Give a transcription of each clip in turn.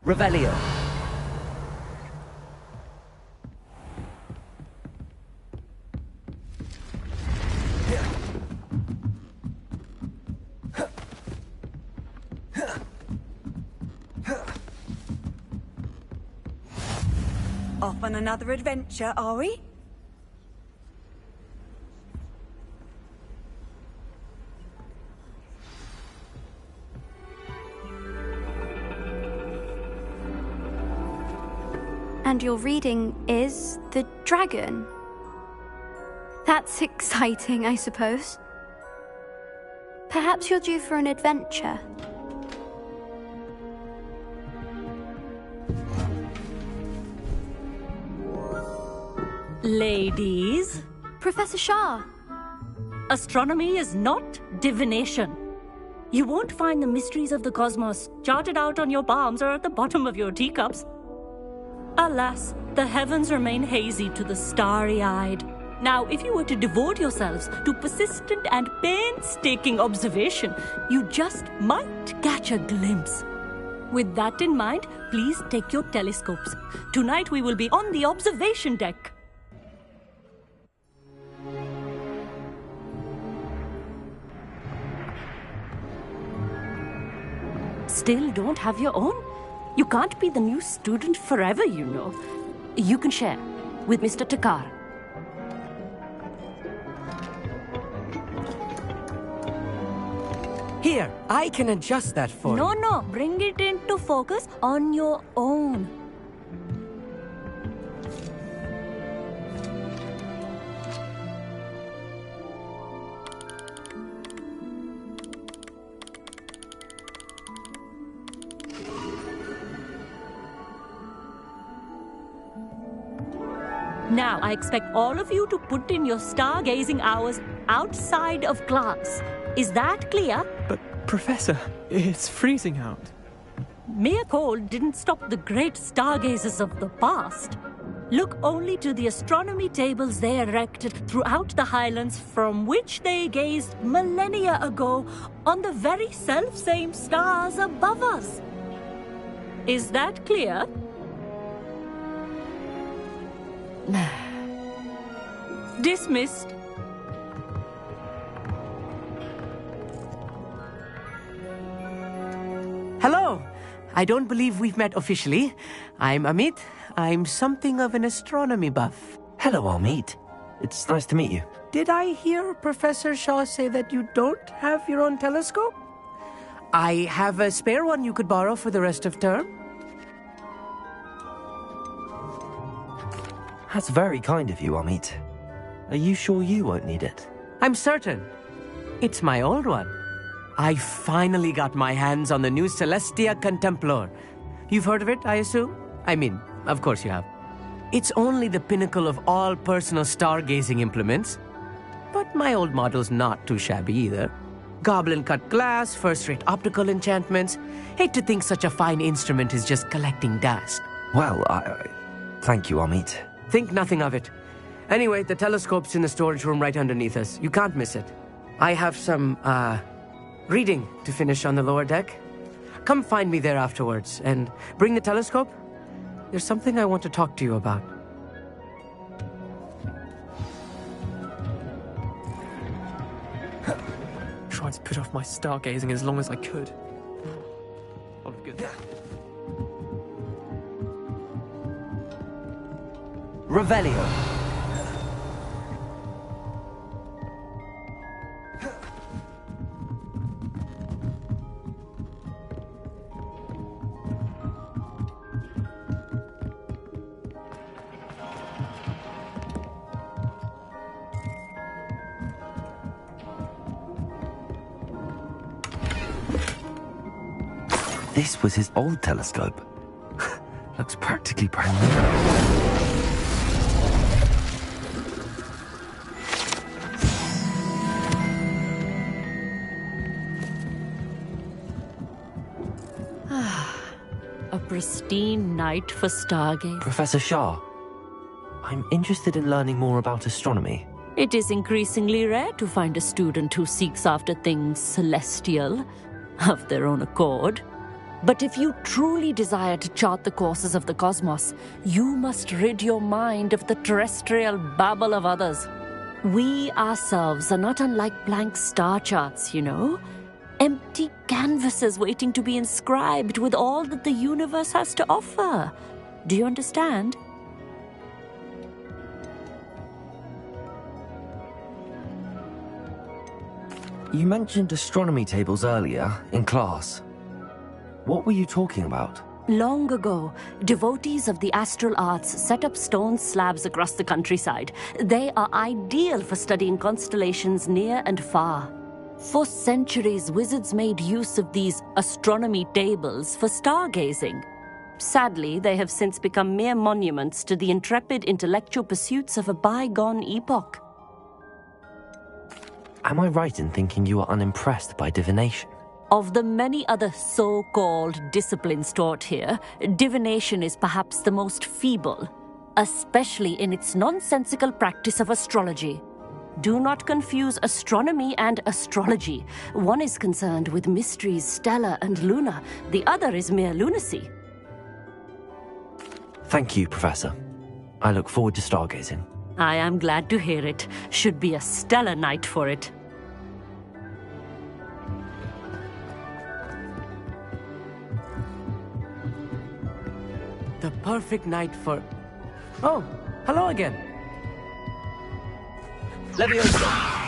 Revelio. Off on another adventure, are we? And your reading is the dragon. That's exciting, I suppose. Perhaps you're due for an adventure. Ladies, Professor Shah. astronomy is not divination. You won't find the mysteries of the cosmos charted out on your palms or at the bottom of your teacups. Alas, the heavens remain hazy to the starry-eyed. Now, if you were to devote yourselves to persistent and painstaking observation, you just might catch a glimpse. With that in mind, please take your telescopes. Tonight we will be on the observation deck. Still don't have your own? You can't be the new student forever, you know. You can share with Mr. Takar. Here, I can adjust that for you. No, bring it into focus on your own. Now, I expect all of you to put in your stargazing hours outside of class. Is that clear? But, Professor, it's freezing out. Mere cold didn't stop the great stargazers of the past. Look only to the astronomy tables they erected throughout the highlands from which they gazed millennia ago on the very self-same stars above us. Is that clear? Dismissed. Hello. I don't believe we've met officially. I'm Amit. I'm something of an astronomy buff. Hello, Amit. It's nice to meet you. Did I hear Professor Shaw say that you don't have your own telescope? I have a spare one you could borrow for the rest of term. That's very kind of you, Amit. Are you sure you won't need it? I'm certain. It's my old one. I finally got my hands on the new Celestia Contemplar. You've heard of it, I assume? I mean, of course you have. It's only the pinnacle of all personal stargazing implements. But my old model's not too shabby either. Goblin-cut glass, first-rate optical enchantments. Hate to think such a fine instrument is just collecting dust. Well, thank you, Amit. Think nothing of it. Anyway, the telescope's in the storage room right underneath us. You can't miss it. I have some, reading to finish on the lower deck. Come find me there afterwards, and bring the telescope. There's something I want to talk to you about. Tried to put off my stargazing as long as I could. All good. Revelio. This was his old telescope. Looks practically brand new. A pristine night for stargazing. Professor Shah, I'm interested in learning more about astronomy. It is increasingly rare to find a student who seeks after things celestial of their own accord. But if you truly desire to chart the courses of the cosmos, you must rid your mind of the terrestrial babble of others. We ourselves are not unlike blank star charts, you know? Empty canvases waiting to be inscribed with all that the universe has to offer. Do you understand? You mentioned astronomy tables earlier, in class. What were you talking about? Long ago, devotees of the astral arts set up stone slabs across the countryside. They are ideal for studying constellations near and far. For centuries, wizards made use of these astronomy tables for stargazing. Sadly, they have since become mere monuments to the intrepid intellectual pursuits of a bygone epoch. Am I right in thinking you are unimpressed by divination? Of the many other so-called disciplines taught here, divination is perhaps the most feeble, especially in its nonsensical practice of astrology. Do not confuse astronomy and astrology. One is concerned with mysteries stellar and lunar, the other is mere lunacy. Thank you, Professor. I look forward to stargazing. I am glad to hear it. Should be a stellar night for it. The perfect night for... Oh, hello again. Leviosa.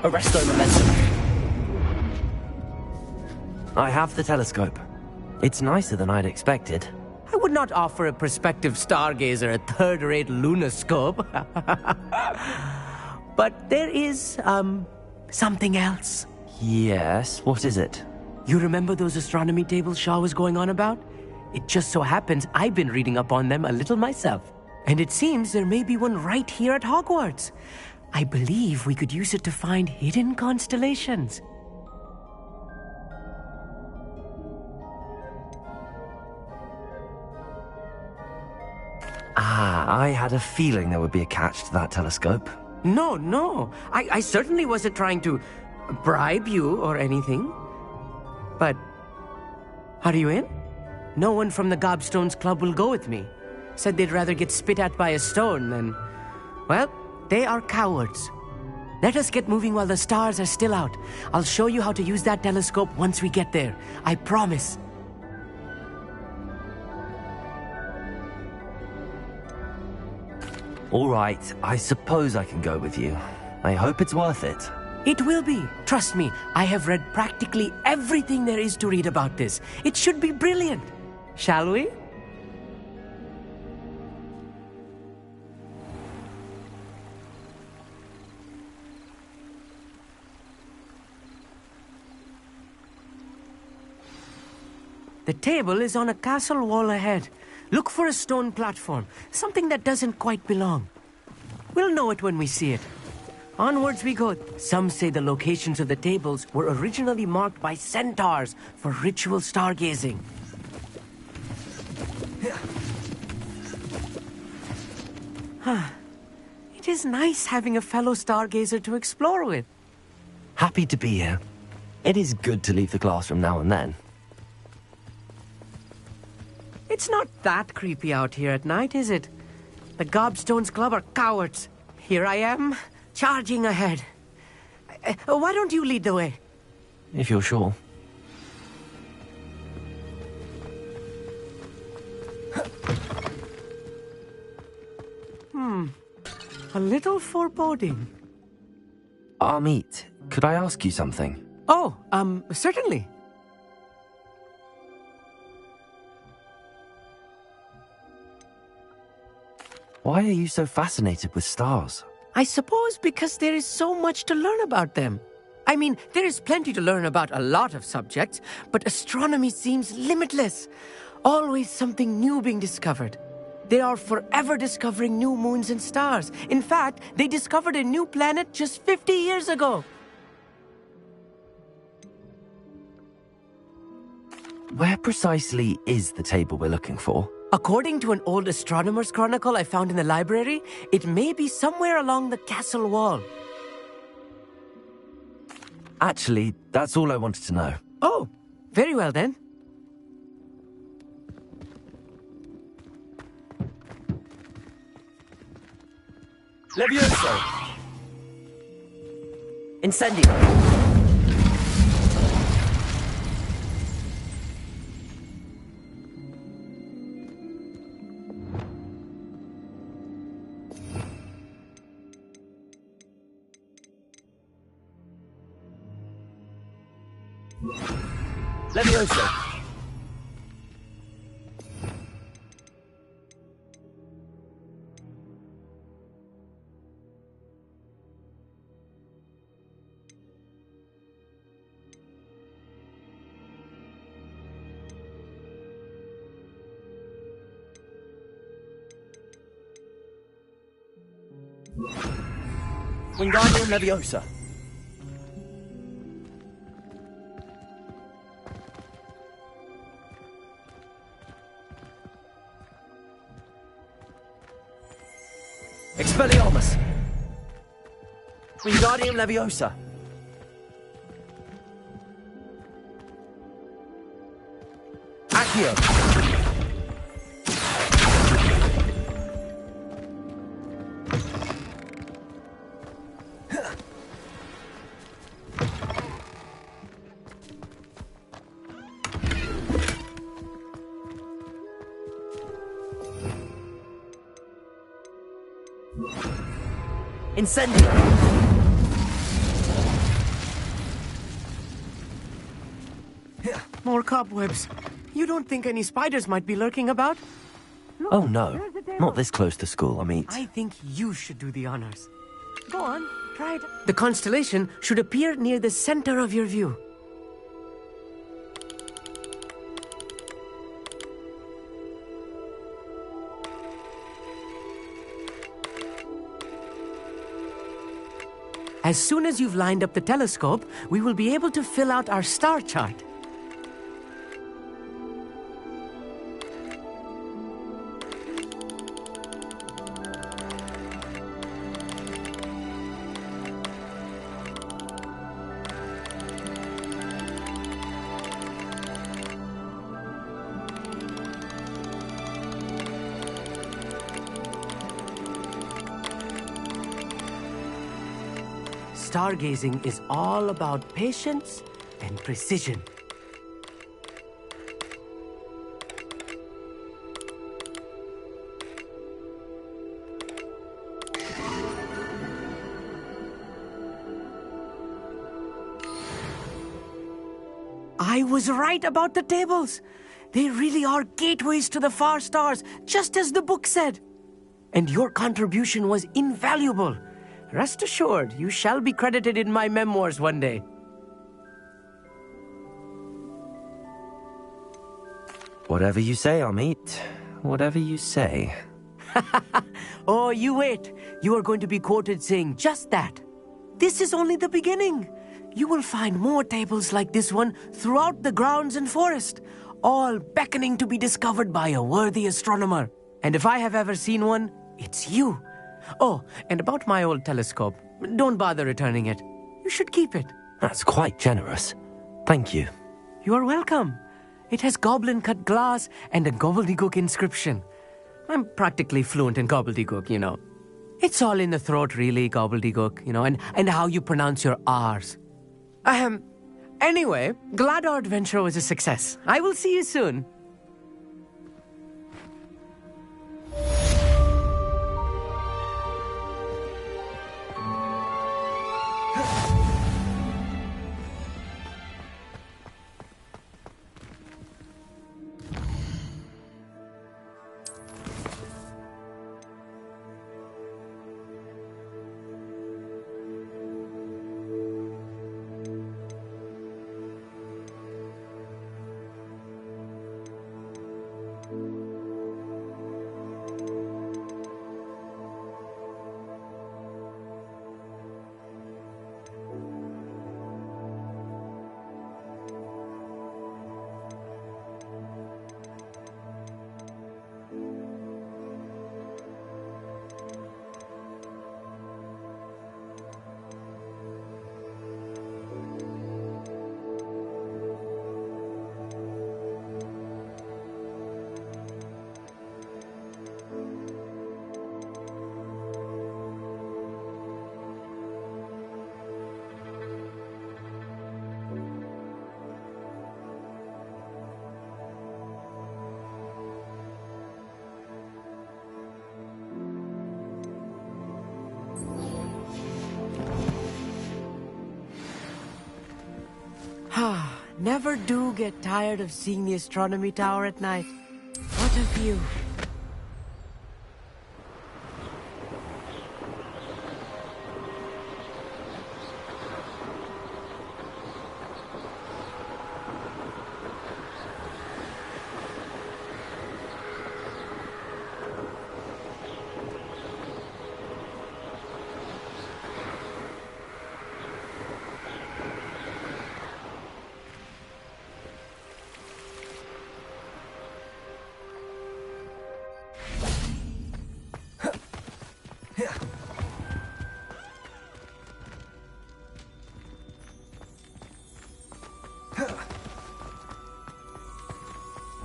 Arresto momentum. I have the telescope. It's nicer than I'd expected. I would not offer a prospective stargazer a third-rate lunoscope. But there is, something else. Yes, what is it? You remember those astronomy tables Shaw was going on about? It just so happens I've been reading up on them a little myself. And it seems there may be one right here at Hogwarts. I believe we could use it to find hidden constellations. I had a feeling there would be a catch to that telescope. No. I certainly wasn't trying to bribe you or anything. But, are you in? No one from the Gobstones Club will go with me. Said they'd rather get spit at by a stone than... Well, they are cowards. Let us get moving while the stars are still out. I'll show you how to use that telescope once we get there. I promise. All right, I suppose I can go with you. I hope it's worth it. It will be. Trust me, I have read practically everything there is to read about this. It should be brilliant. Shall we? The table is on a castle wall ahead. Look for a stone platform, something that doesn't quite belong. We'll know it when we see it. Onwards we go. Some say the locations of the tables were originally marked by centaurs for ritual stargazing. It is nice having a fellow stargazer to explore with. Happy to be here. It is good to leave the classroom now and then. It's not that creepy out here at night, is it? The Gobstones Club are cowards. Here I am, charging ahead. Why don't you lead the way? If you're sure. A little foreboding. Amit, could I ask you something? Oh, certainly. Why are you so fascinated with stars? I suppose because there is so much to learn about them. I mean, there is plenty to learn about a lot of subjects, but astronomy seems limitless. Always something new being discovered. They are forever discovering new moons and stars. In fact, they discovered a new planet just 50 years ago. Where precisely is the table we're looking for? According to an old astronomer's chronicle I found in the library, it may be somewhere along the castle wall. Actually, that's all I wanted to know. Oh, very well then. Levioso! Incendio! Levioso! Wingardium Leviosa! Expelliarmus! Wingardium Leviosa! Accio! Incendio! More cobwebs. You don't think any spiders might be lurking about? Look, Oh no, there's a table. not this close to school, Amit. I think you should do the honors. Go on, try it. The constellation should appear near the center of your view. As soon as you've lined up the telescope, we will be able to fill out our star chart. Stargazing is all about patience and precision. I was right about the tables. They really are gateways to the far stars, just as the book said. And your contribution was invaluable. Rest assured, you shall be credited in my memoirs one day. Whatever you say, Amit. Whatever you say. Oh, you wait. You are going to be quoted saying just that. This is only the beginning. You will find more tables like this one throughout the grounds and forest, all beckoning to be discovered by a worthy astronomer. And if I have ever seen one, it's you. Oh, and about my old telescope, don't bother returning it. You should keep it. That's quite generous. Thank you. You are welcome. It has goblin-cut glass and a gobbledygook inscription. I'm practically fluent in gobbledygook, you know. It's all in the throat, really, gobbledygook, you know, and how you pronounce your R's. Anyway, glad our adventure was a success. I will see you soon. Never do get tired of seeing the astronomy tower at night. What a view.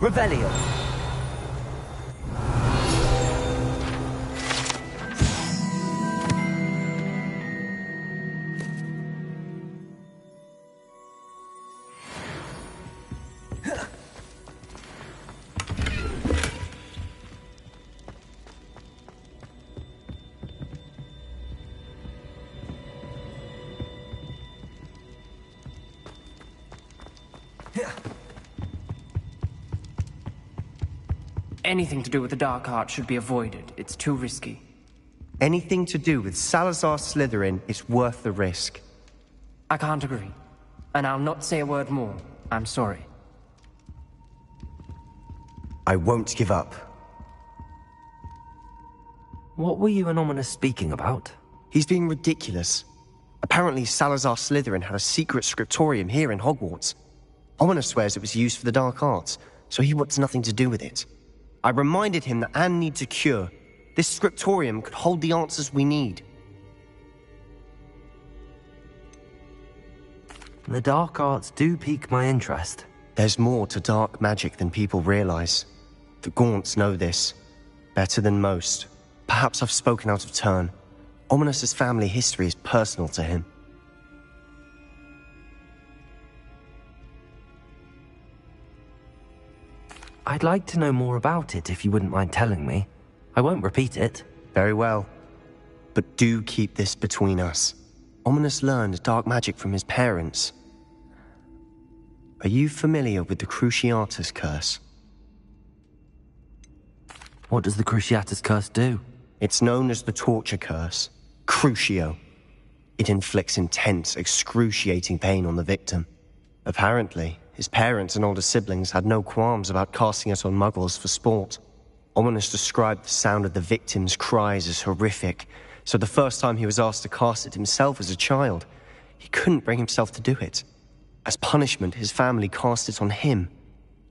Revelio. Anything to do with the dark art should be avoided. It's too risky. Anything to do with Salazar Slytherin is worth the risk. I can't agree. And I'll not say a word more. I'm sorry. I won't give up. What were you and Ominous speaking about? He's being ridiculous. Apparently Salazar Slytherin had a secret scriptorium here in Hogwarts. Ominous swears it was used for the dark arts, so he wants nothing to do with it. I reminded him that Anne needs a cure. This scriptorium could hold the answers we need. The dark arts do pique my interest. There's more to dark magic than people realize. The Gaunts know this. Better than most. Perhaps I've spoken out of turn. Ominous's family history is personal to him. I'd like to know more about it if you wouldn't mind telling me. I won't repeat it. Very well. But do keep this between us. Ominous learned dark magic from his parents. Are you familiar with the Cruciatus Curse? What does the Cruciatus Curse do? It's known as the Torture Curse. Crucio. It inflicts intense, excruciating pain on the victim. Apparently, his parents and older siblings had no qualms about casting it on muggles for sport. Ominous described the sound of the victim's cries as horrific, so the first time he was asked to cast it himself as a child, he couldn't bring himself to do it. As punishment, his family cast it on him.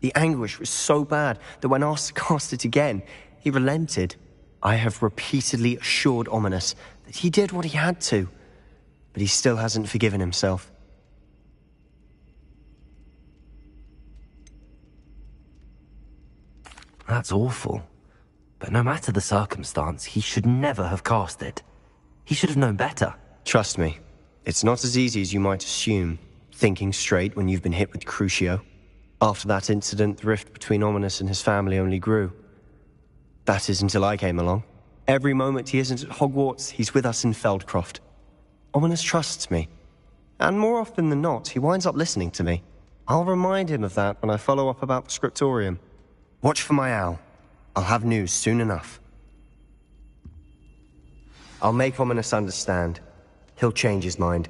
The anguish was so bad that when asked to cast it again, he relented. I have repeatedly assured Ominous that he did what he had to, but he still hasn't forgiven himself. That's awful. But no matter the circumstance, he should never have cast it. He should have known better. Trust me, it's not as easy as you might assume, thinking straight when you've been hit with Crucio. After that incident, the rift between Ominous and his family only grew. That is until I came along. Every moment he isn't at Hogwarts, he's with us in Feldcroft. Ominous trusts me. And more often than not, he winds up listening to me. I'll remind him of that when I follow up about the scriptorium. Watch for my owl. I'll have news soon enough. I'll make Ominous understand. He'll change his mind.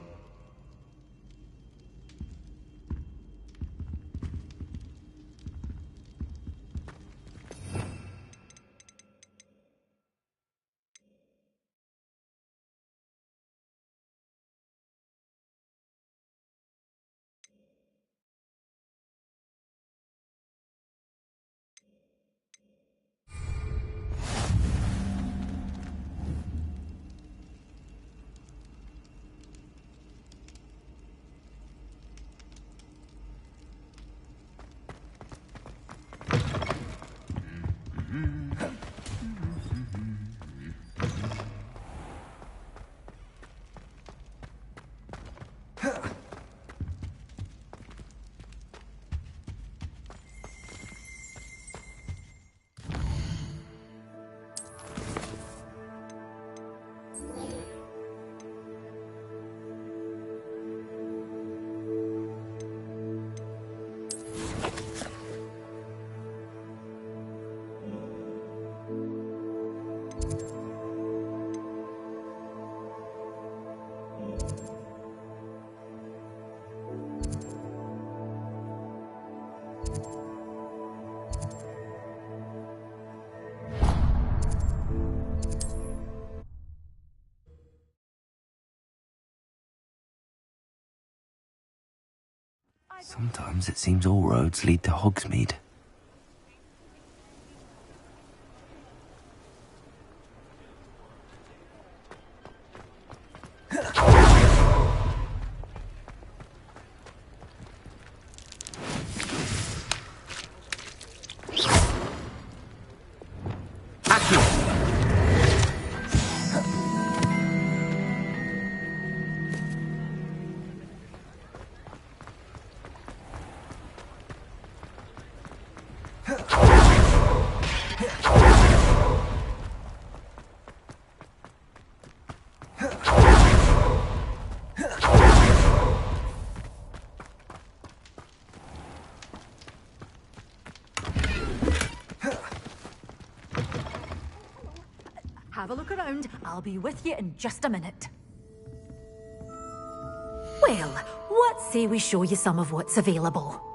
Sometimes it seems all roads lead to Hogsmeade. Have a look around. I'll be with you in just a minute. Well, what say we show you some of what's available?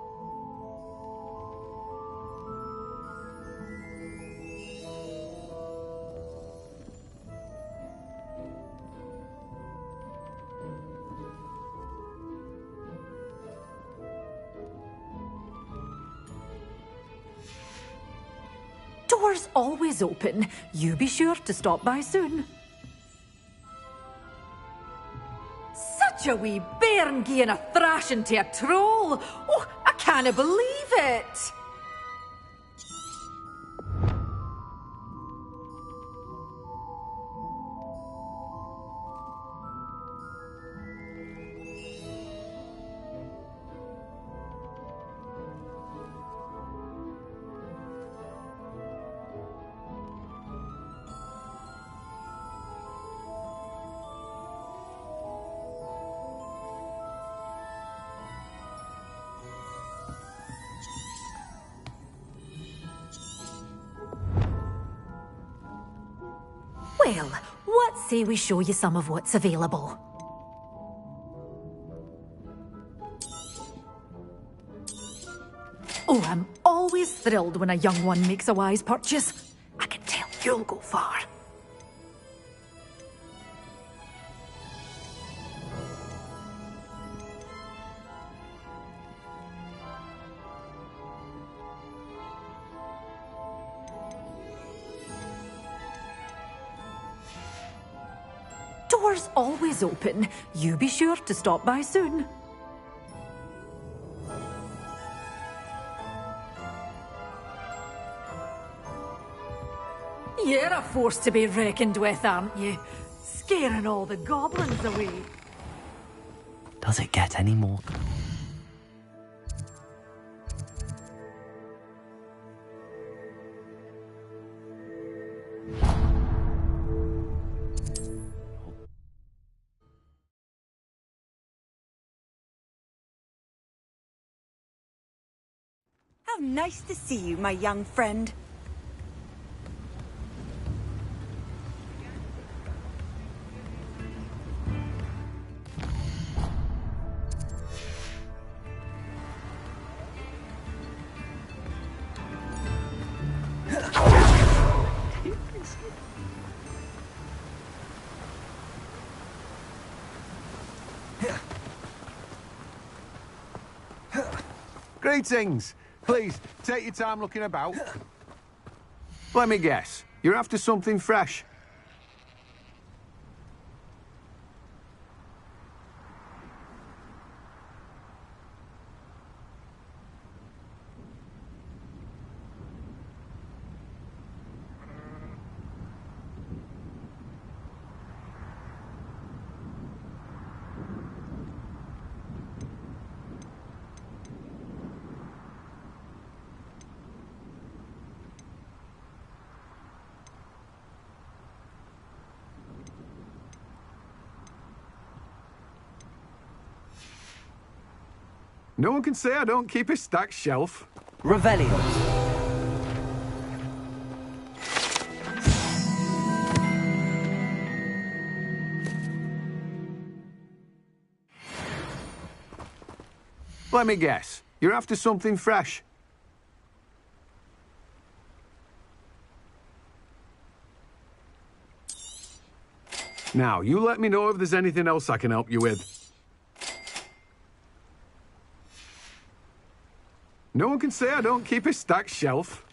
Doors always open. You be sure to stop by soon. Such a wee bairn gieing a thrashing to a troll. Oh, I can't believe it. Well, what say we show you some of what's available? Oh, I'm always thrilled when a young one makes a wise purchase. I can tell you'll go far. Doors always open. You be sure to stop by soon. You're a force to be reckoned with, aren't you? Scaring all the goblins away. Does it get any more? How nice to see you, my young friend. Greetings. Please, take your time looking about. Let me guess. You're after something fresh. No one can say I don't keep a stacked shelf. Revelio. Let me guess. You're after something fresh. Now, you let me know if there's anything else I can help you with. No one can say I don't keep a stacked shelf.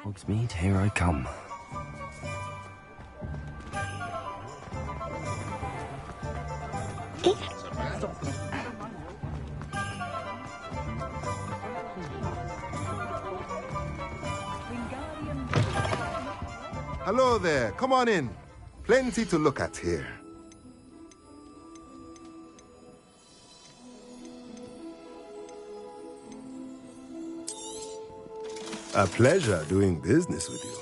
Hogsmeade, here I come. Hello there, come on in. Plenty to look at here. A pleasure doing business with you.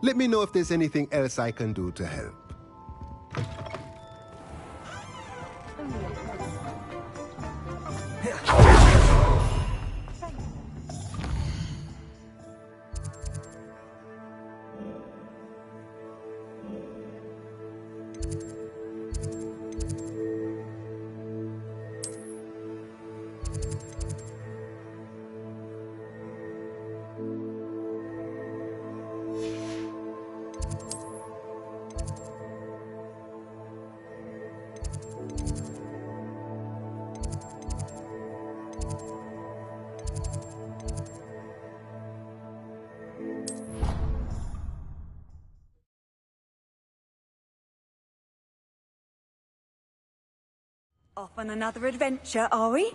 Let me know if there's anything else I can do to help. Off on another adventure, are we?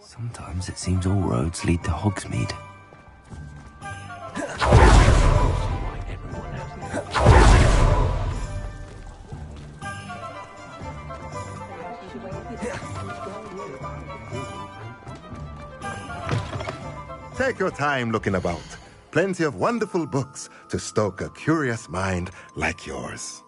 Sometimes it seems all roads lead to Hogsmeade. Take your time looking about. Plenty of wonderful books to stoke a curious mind like yours.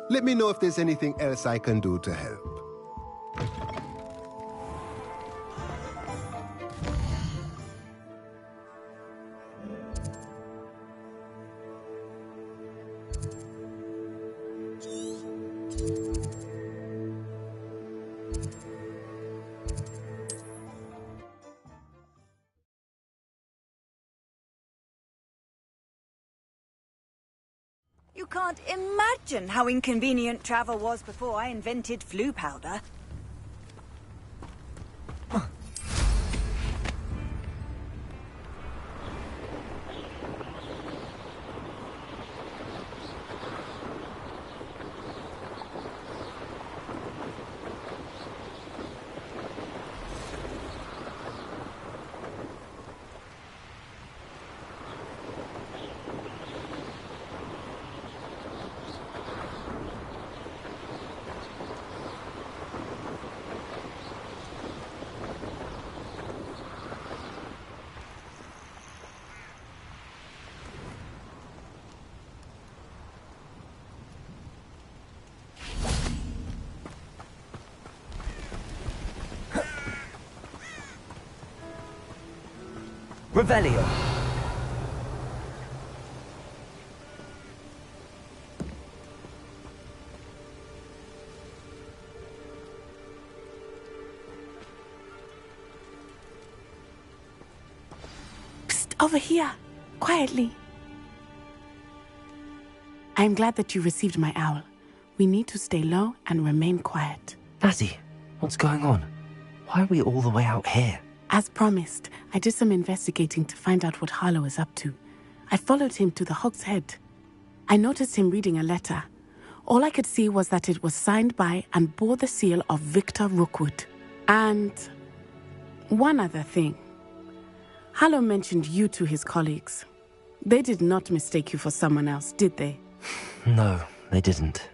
Let me know if there's anything else I can do to help. You can't imagine how inconvenient travel was before I invented flu powder. Revelio. Psst, over here. Quietly. I'm glad that you received my owl. We need to stay low and remain quiet. Nazzy, what's going on? Why are we all the way out here? As promised, I did some investigating to find out what Harlow is up to. I followed him to the Hog's Head. I noticed him reading a letter. All I could see was that it was signed by and bore the seal of Victor Rookwood. And one other thing. Harlow mentioned you to his colleagues. They did not mistake you for someone else, did they? No, they didn't.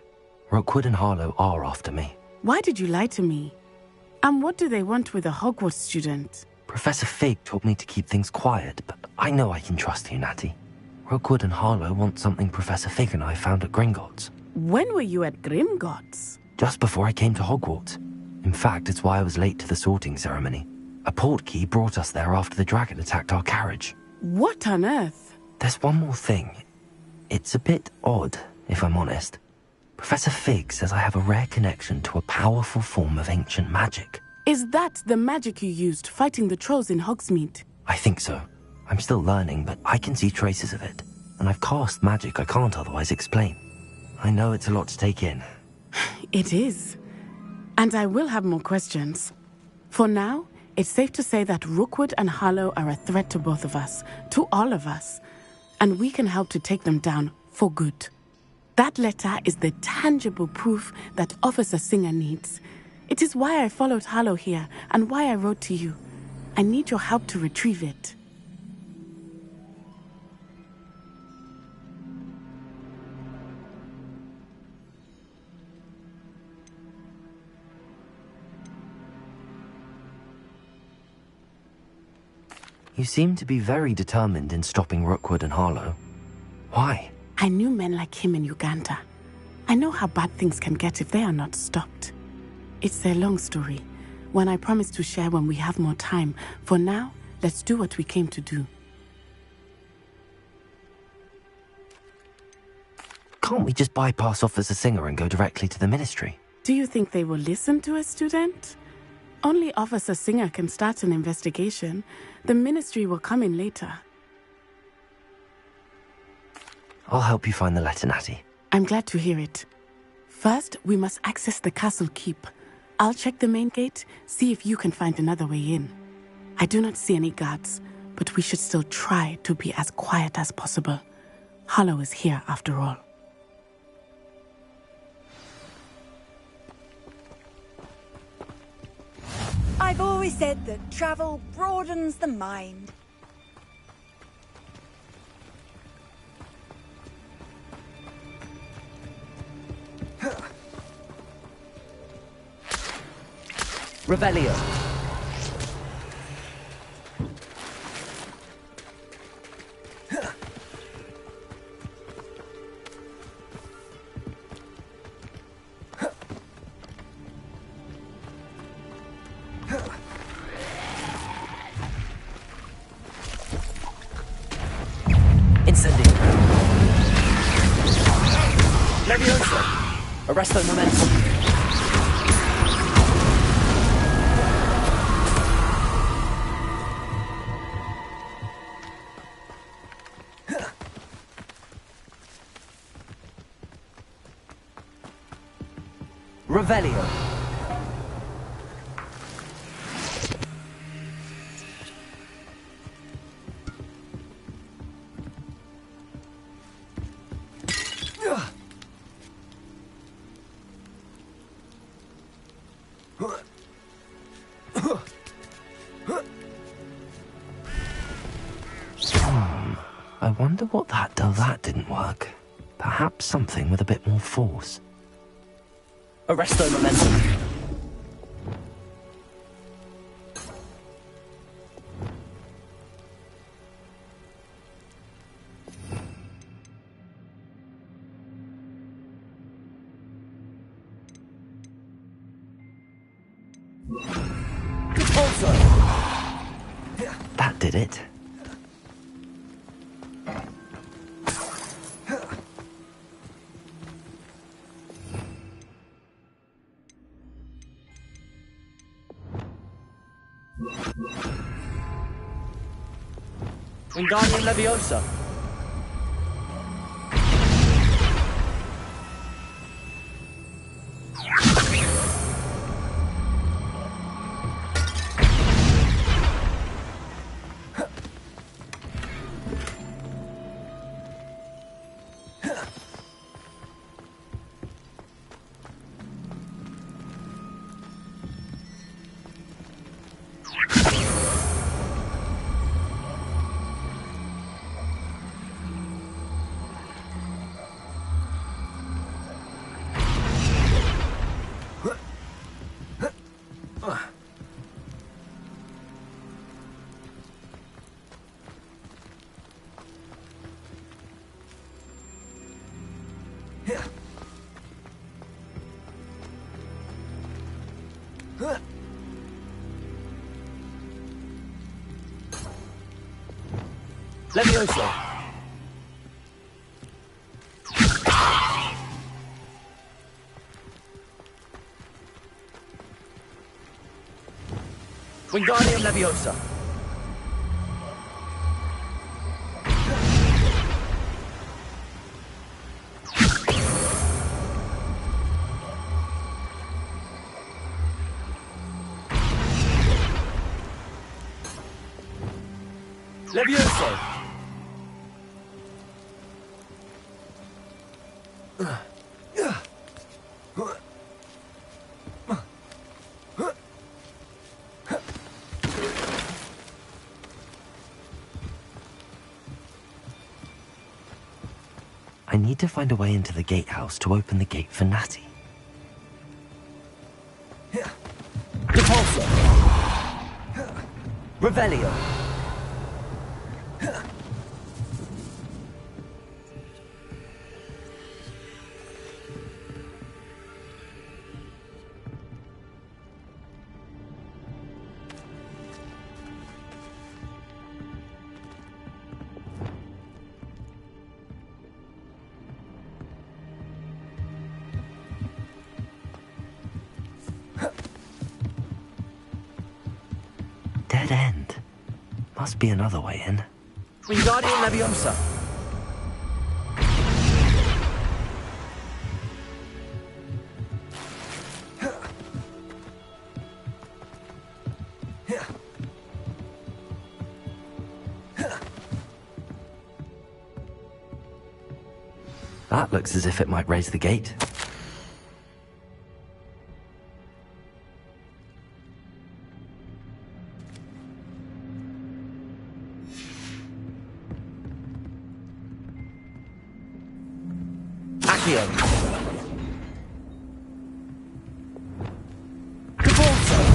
Rookwood and Harlow are after me. Why did you lie to me? And what do they want with a Hogwarts student? Professor Fig told me to keep things quiet, but I know I can trust you, Natty. Rookwood and Harlow want something Professor Fig and I found at Gringotts. When were you at Gringotts? Just before I came to Hogwarts. In fact, it's why I was late to the sorting ceremony. A portkey brought us there after the dragon attacked our carriage. What on earth? There's one more thing. It's a bit odd, if I'm honest. Professor Fig says I have a rare connection to a powerful form of ancient magic. Is that the magic you used fighting the trolls in Hogsmeade? I think so. I'm still learning, but I can see traces of it. And I've cast magic I can't otherwise explain. I know it's a lot to take in. It is. And I will have more questions. For now, it's safe to say that Rookwood and Harlow are a threat to both of us, to all of us. And we can help to take them down for good. That letter is the tangible proof that Officer Singer needs. It is why I followed Harlow here and why I wrote to you. I need your help to retrieve it. You seem to be very determined in stopping Rookwood and Harlow. Why? I knew men like him in Uganda. I know how bad things can get if they are not stopped. It's a long story, one I promise to share when we have more time. For now, let's do what we came to do. Can't we just bypass Officer Singer and go directly to the Ministry? Do you think they will listen to a student? Only Officer Singer can start an investigation. The Ministry will come in later. I'll help you find the letter, Natty. I'm glad to hear it. First, we must access the castle keep. I'll check the main gate, see if you can find another way in. I do not see any guards, but we should still try to be as quiet as possible. Harlow is here after all. I've always said that travel broadens the mind. Revelio. Incendio. Leviosa. Arresto momentum. Revelio. I wonder what that didn't work. Perhaps something with a bit more force. Arresto momentum. That did it. Wingardium Leviosa. Levioso! Wingardium Leviosa! Levioso! I need to find a way into the gatehouse to open the gate for Natty. Repulsor! Revelio! Dead end. Must be another way in. Wingardium Leviosa! That looks as if it might raise the gate. Accio! Repulsor!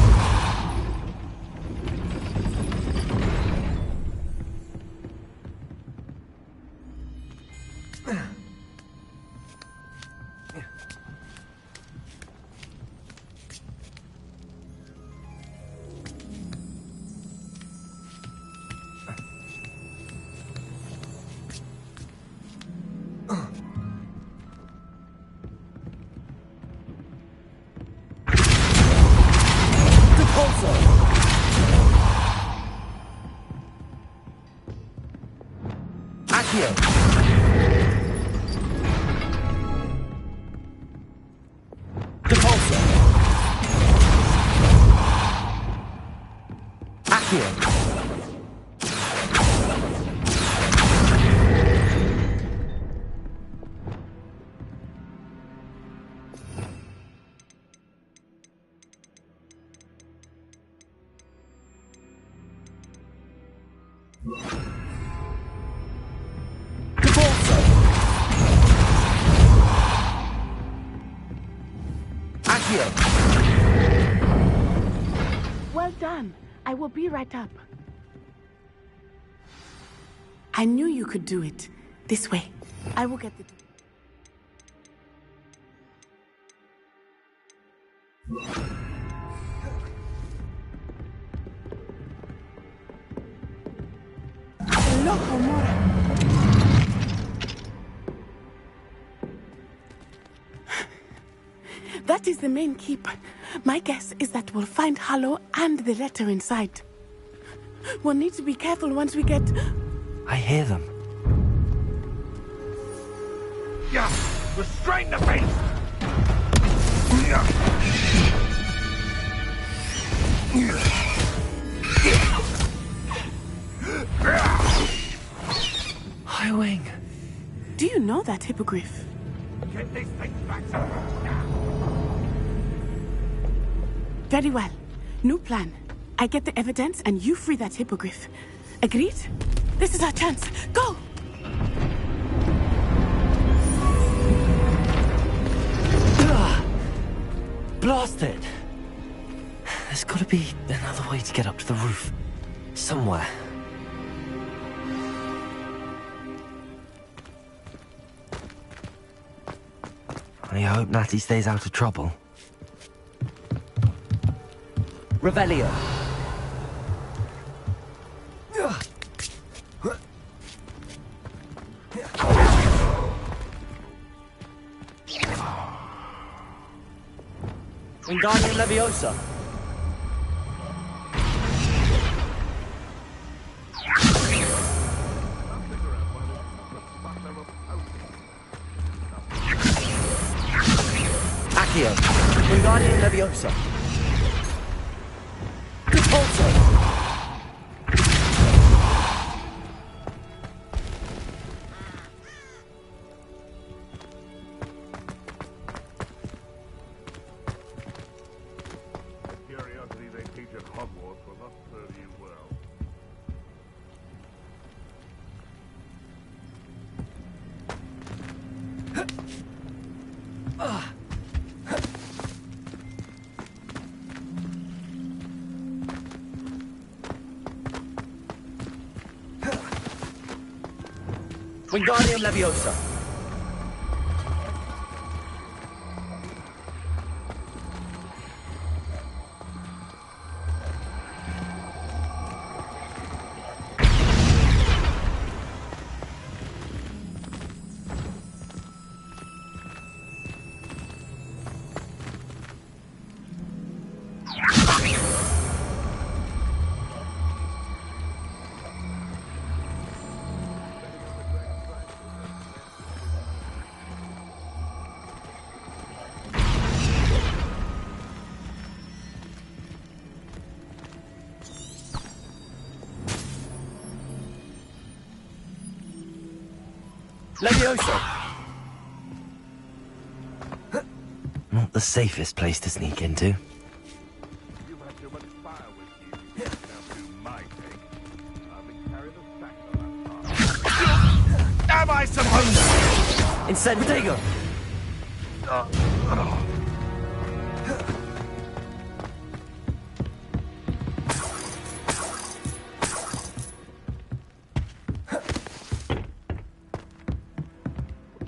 Accio! Repulsor! Accio! Well done. I will be right up. I knew you could do it. This way. I will get the... Loco Mora. That is the main keep. My guess is that we'll find Harlow and the letter inside. We'll need to be careful once we get... I hear them. Yeah! Restrain the beast! Highwing! Do you know that hippogriff? Get this thing back to now! Very well. New plan. I get the evidence and you free that hippogriff. Agreed? This is our chance. Go! Blasted! There's gotta be another way to get up to the roof. Somewhere. I hope Natty stays out of trouble. Revelio. Wingardium Leviosa. Accio. Wingardium Leviosa. Repulso. Curiosity they teach at Hogwarts will not serve you well. Wingardium Leviosa. Leviosa. Not the safest place to sneak into. You've had too much fire with you. Now do my take. I've been carrying a sack for that time. Am I supposed to? Incendigo.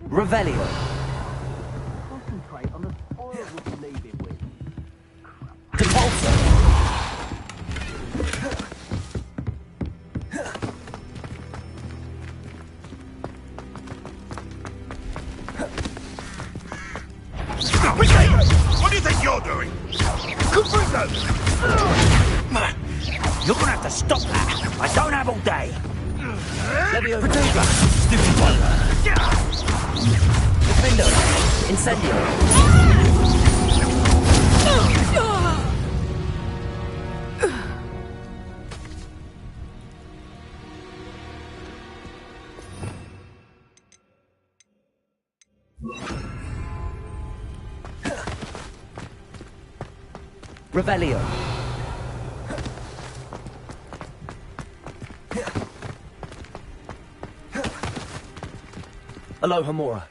Revelio. Concentrate on the spoils we'll leave it with. Depulso. What do you think you're doing? Confringo! You're gonna have to stop that. I don't have all day. Levio Patega. Stupid one. Defendo. Incendio. Revelio. Alohomora.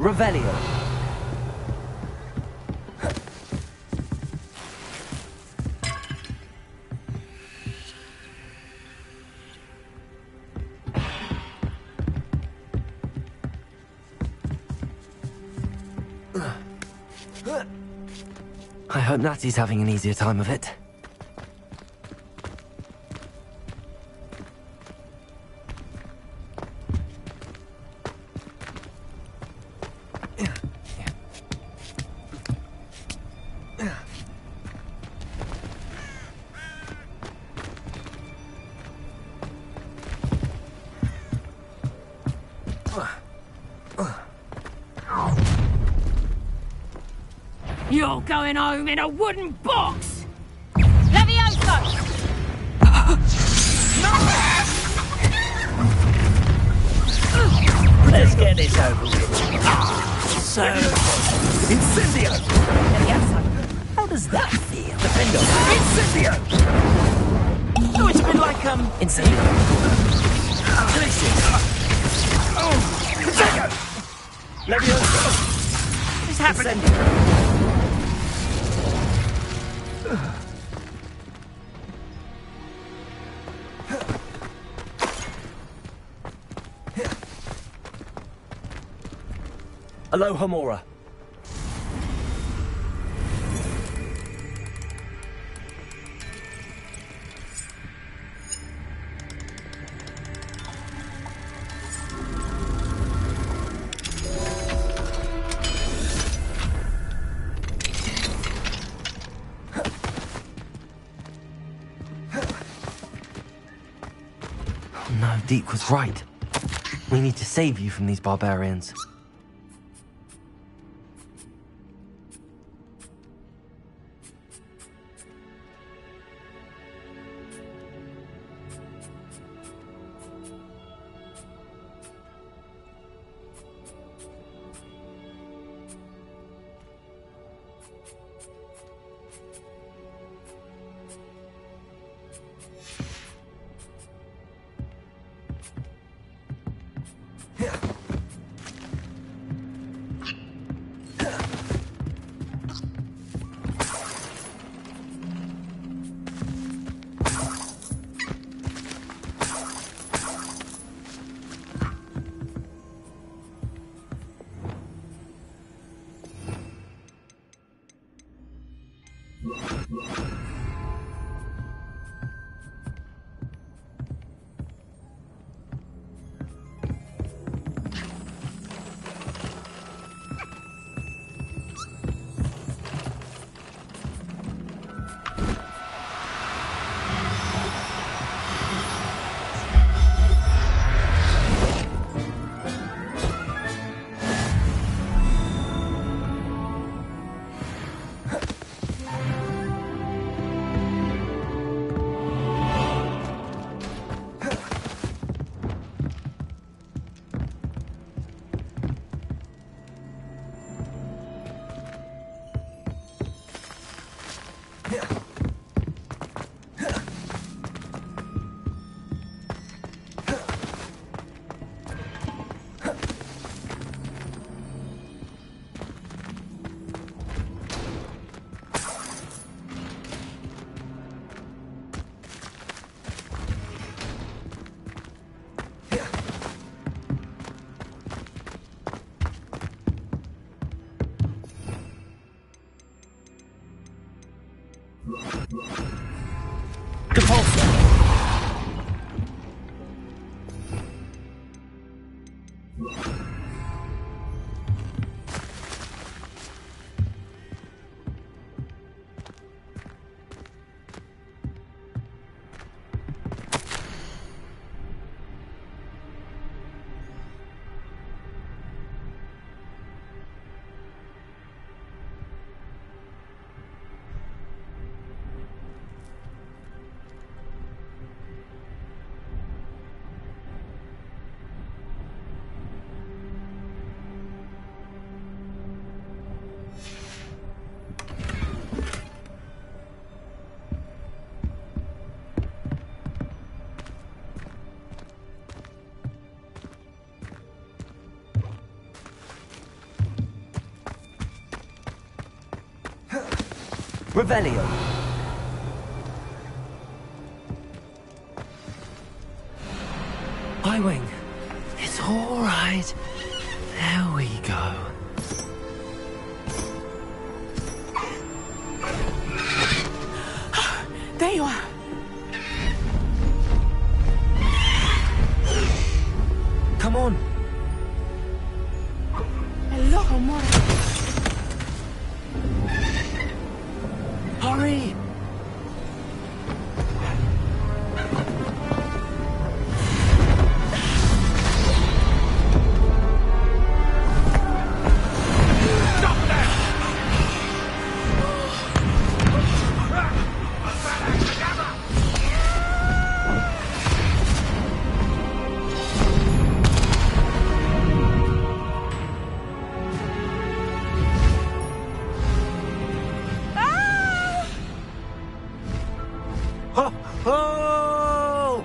Revelio. I hope Natty's having an easier time of it. You're going home in a wooden box! Levioso! Let's get this over with. So... Incendio! Levioso. How does that feel? Defendo. Incendio! Oh, it's a bit like, Incendio. Incendio! Levioso! What is happening? Incendio. Aloha Mora. No, Deke was right. We need to save you from these barbarians. Revelio. Highwing. It's all right. There we go. There you are. Come on. Hello, Homora. Hurry! Oh!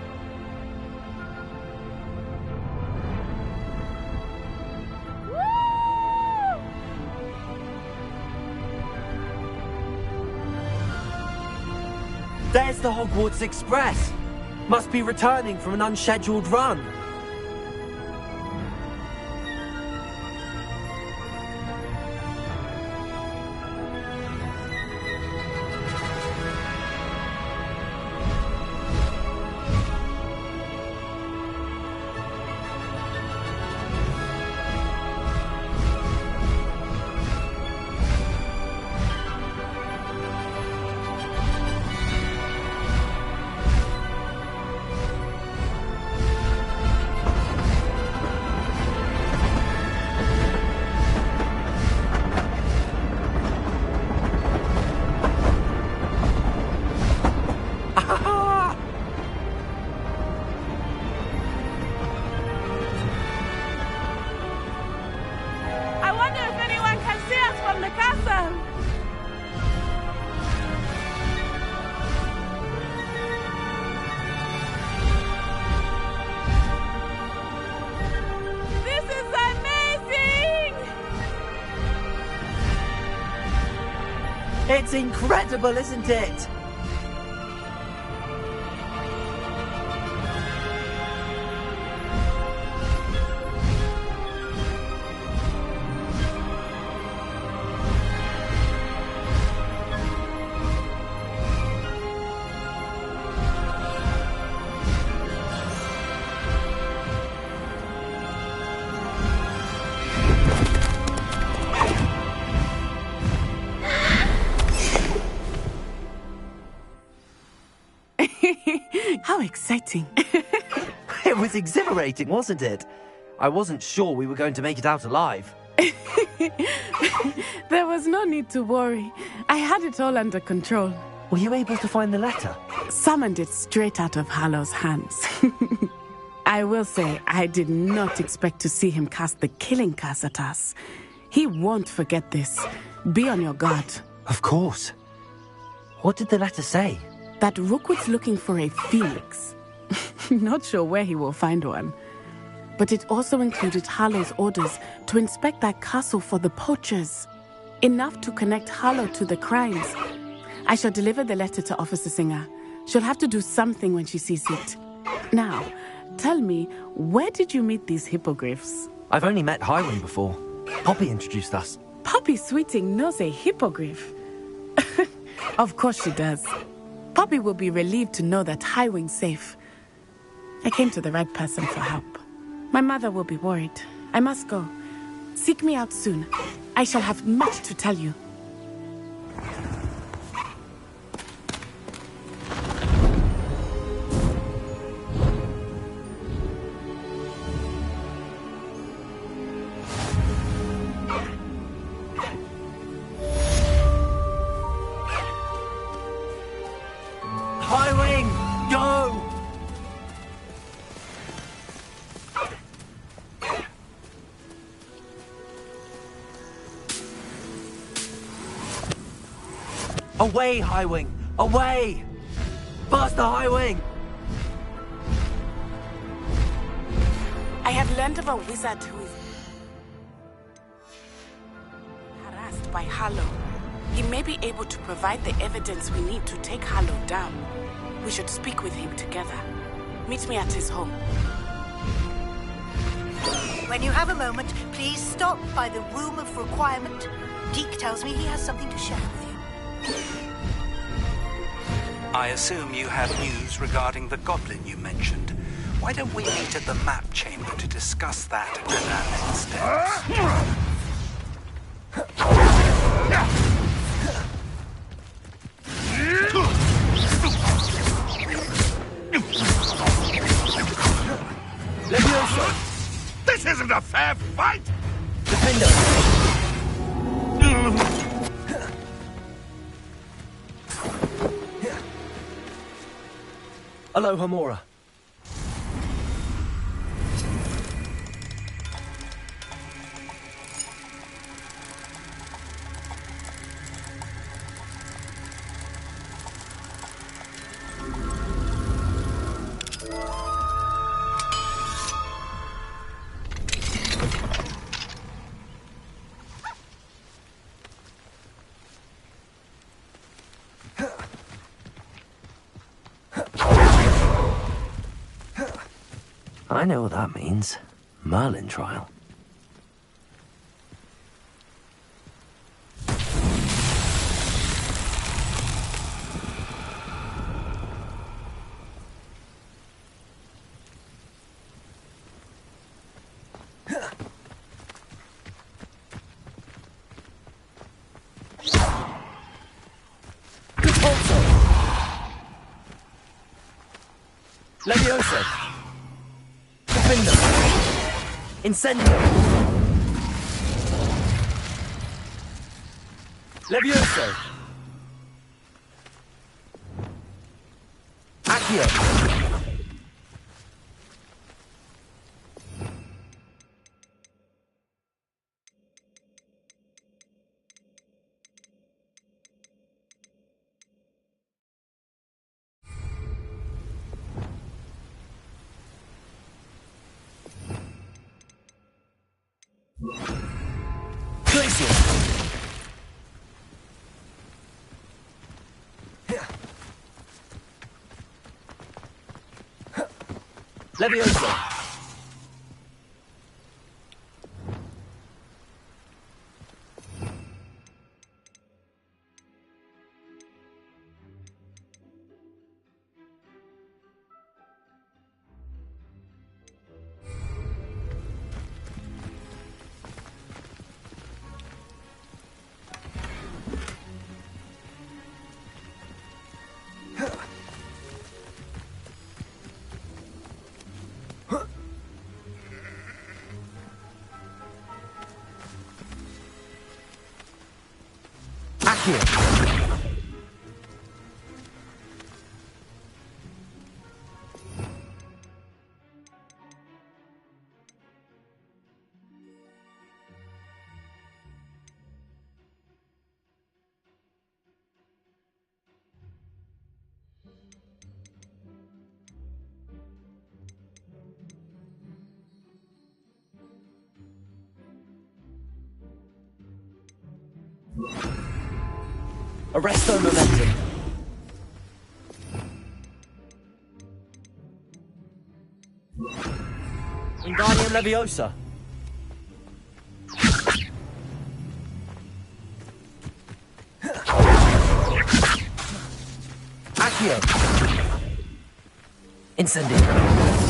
There's the Hogwarts Express. Must be returning from an unscheduled run. It's incredible, isn't it? How exciting. It was exhilarating, wasn't it? I wasn't sure we were going to make it out alive. There was no need to worry. I had it all under control. Were you able to find the letter? Summoned it straight out of Harlow's hands. I will say, I did not expect to see him cast the killing curse at us. He won't forget this. Be on your guard. Of course. What did the letter say? That Rookwood's looking for a phoenix. Not sure where he will find one. But it also included Harlow's orders to inspect that castle for the poachers. Enough to connect Harlow to the crimes. I shall deliver the letter to Officer Singer. She'll have to do something when she sees it. Now, tell me, where did you meet these hippogriffs? I've only met Highwing before. Poppy introduced us. Poppy Sweeting knows a hippogriff. Of course she does. Poppy will be relieved to know that Highwing's safe. I came to the right person for help. My mother will be worried. I must go. Seek me out soon. I shall have much to tell you. Highwing, go! Away, Highwing! Away! Faster, Highwing! I have learned of a wizard who is harassed by Harlow. He may be able to provide the evidence we need to take Harlow down. We should speak with him together. Meet me at his home. When you have a moment, please stop by the Room of Requirement. Deke tells me he has something to share with you. I assume you have news regarding the goblin you mentioned. Why don't we meet at the map chamber to discuss that and our next steps? This isn't a fair fight! Defender! Hello, Hamora. I know what that means. Merlin trial. Levioso! Defender! Incendio! Levioso! Accio! Levioso! Arresto momentum. Wingardium Leviosa. Accio. Incendio.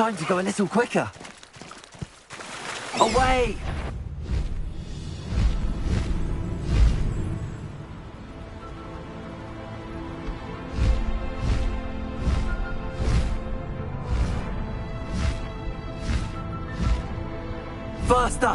trying to go a little quicker. Away! Faster!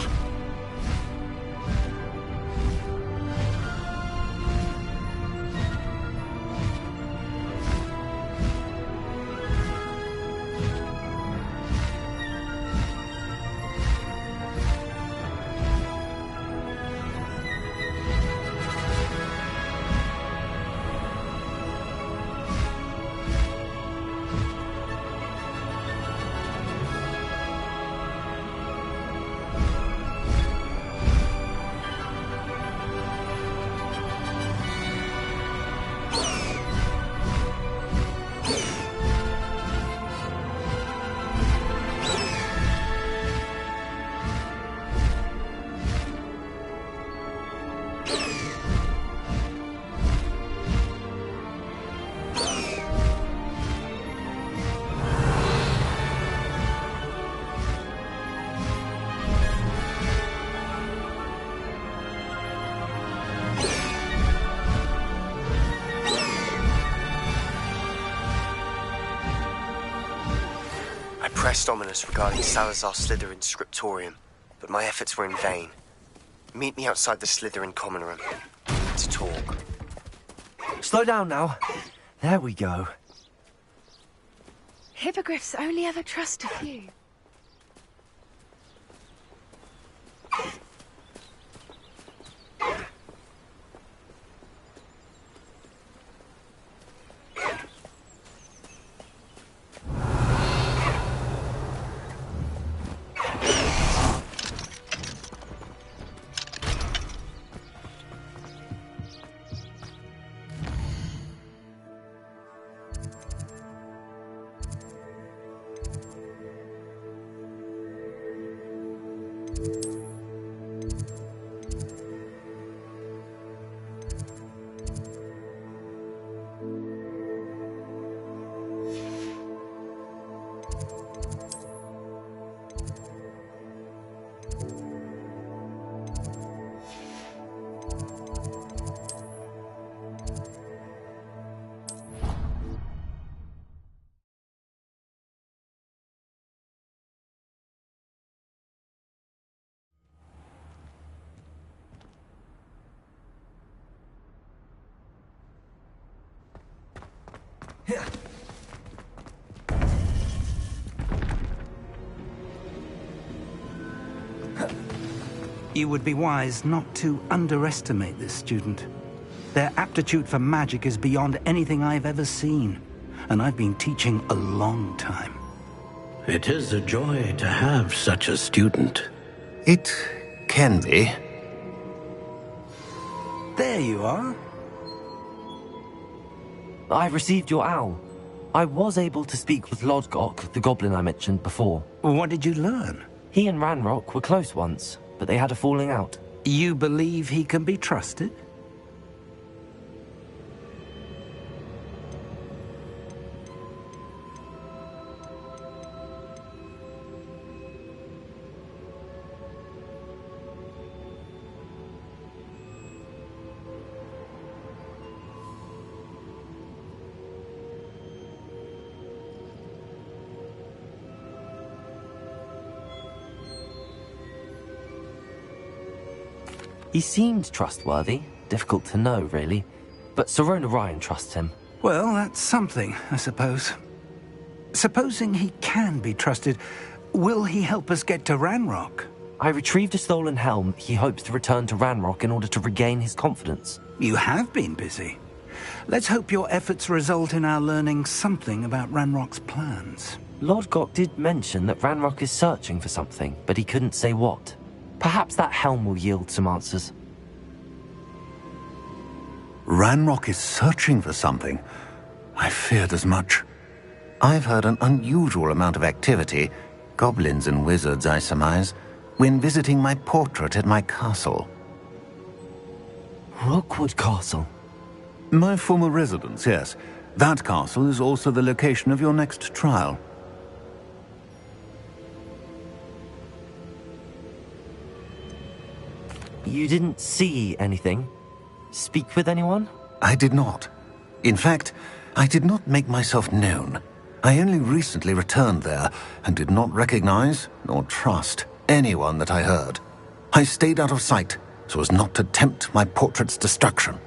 Pressed ominous regarding Salazar Slytherin's scriptorium, but my efforts were in vain. Meet me outside the Slytherin common room to talk. Slow down now. There we go. Hippogriffs only ever trust a few. You would be wise not to underestimate this student. Their aptitude for magic is beyond anything I've ever seen, and I've been teaching a long time. It is a joy to have such a student. It can be. There you are. I received your owl. I was able to speak with Lodgok, the goblin I mentioned before. What did you learn? He and Ranrock were close once, but they had a falling out. You believe he can be trusted? He seemed trustworthy. Difficult to know, really. But Sirona Ryan trusts him. Well, that's something, I suppose. Supposing he can be trusted, will he help us get to Ranrock? I retrieved a stolen helm. He hopes to return to Ranrock in order to regain his confidence. You have been busy. Let's hope your efforts result in our learning something about Ranrock's plans. Lodgok did mention that Ranrock is searching for something, but he couldn't say what. Perhaps that helm will yield some answers. Ranrock is searching for something. I feared as much. I've heard an unusual amount of activity, goblins and wizards, I surmise, when visiting my portrait at my castle. Rookwood Castle? My former residence, yes. That castle is also the location of your next trial. You didn't see anything? Speak with anyone? I did not. In fact, I did not make myself known. I only recently returned there and did not recognize nor trust anyone that I heard. I stayed out of sight so as not to tempt my portrait's destruction.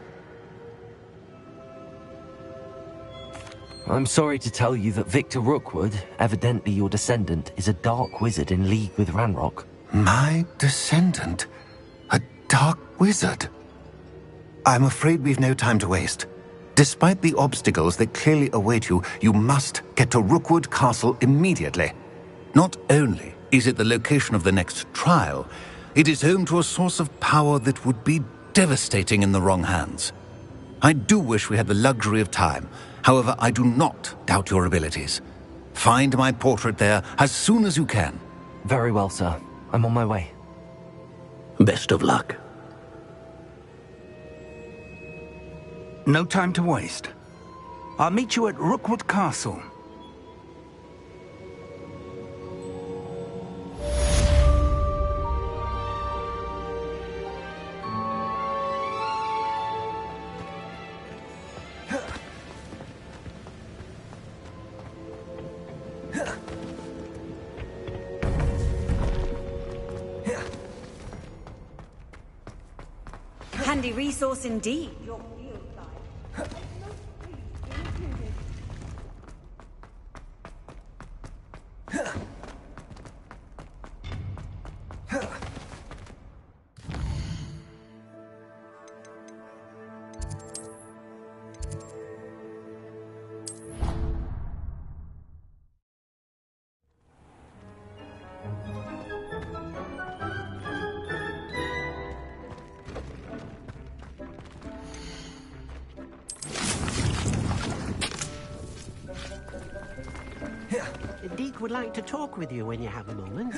I'm sorry to tell you that Victor Rookwood, evidently your descendant, is a dark wizard in league with Ranrock. My descendant? A dark wizard? I'm afraid we've no time to waste. Despite the obstacles that clearly await you, you must get to Rookwood Castle immediately. Not only is it the location of the next trial, it is home to a source of power that would be devastating in the wrong hands. I do wish we had the luxury of time. However, I do not doubt your abilities. Find my portrait there as soon as you can. Very well, sir. I'm on my way. Best of luck. No time to waste. I'll meet you at Rookwood Castle. Handy resource indeed. Deke would like to talk with you when you have a moment.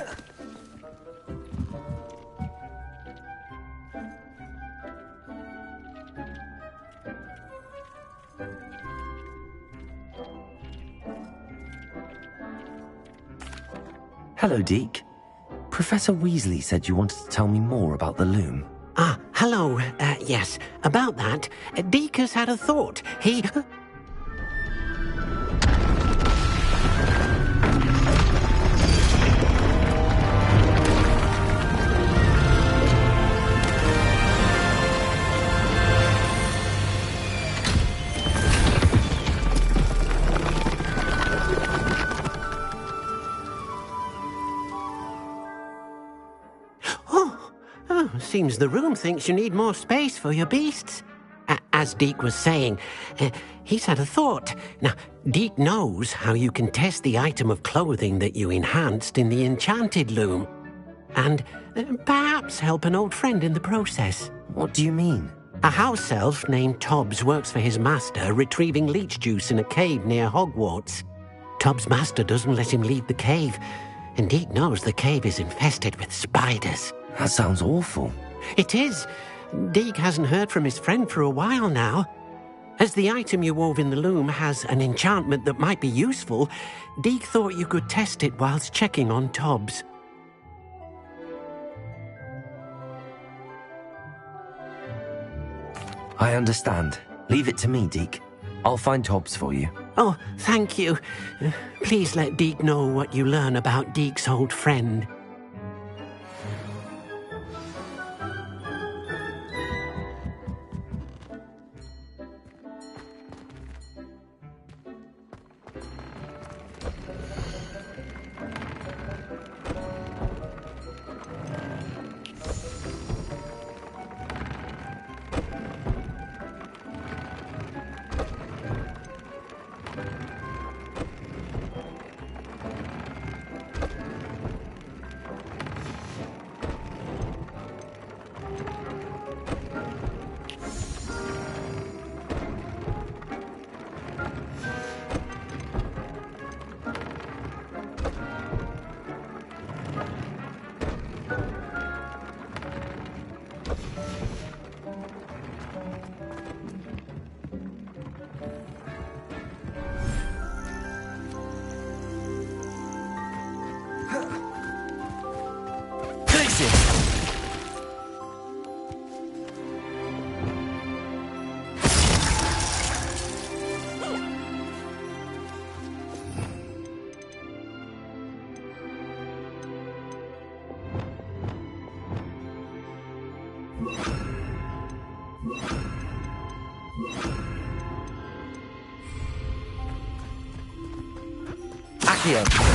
Hello, Deke. Professor Weasley said you wanted to tell me more about the loom. Ah, hello. Yes, about that. Deke has had a thought. He... Seems the room thinks you need more space for your beasts. As Deke was saying, he's had a thought. Now, Deke knows how you can test the item of clothing that you enhanced in the enchanted loom. And perhaps help an old friend in the process. What do you mean? A house elf named Tobbs works for his master, retrieving leech juice in a cave near Hogwarts. Tobbs' master doesn't let him leave the cave, and Deke knows the cave is infested with spiders. That sounds awful. It is. Deke hasn't heard from his friend for a while now. As the item you wove in the loom has an enchantment that might be useful, Deke thought you could test it whilst checking on Tobbs. I understand. Leave it to me, Deke. I'll find Tobbs for you. Oh, thank you. Please let Deke know what you learn about Deke's old friend. Silencio!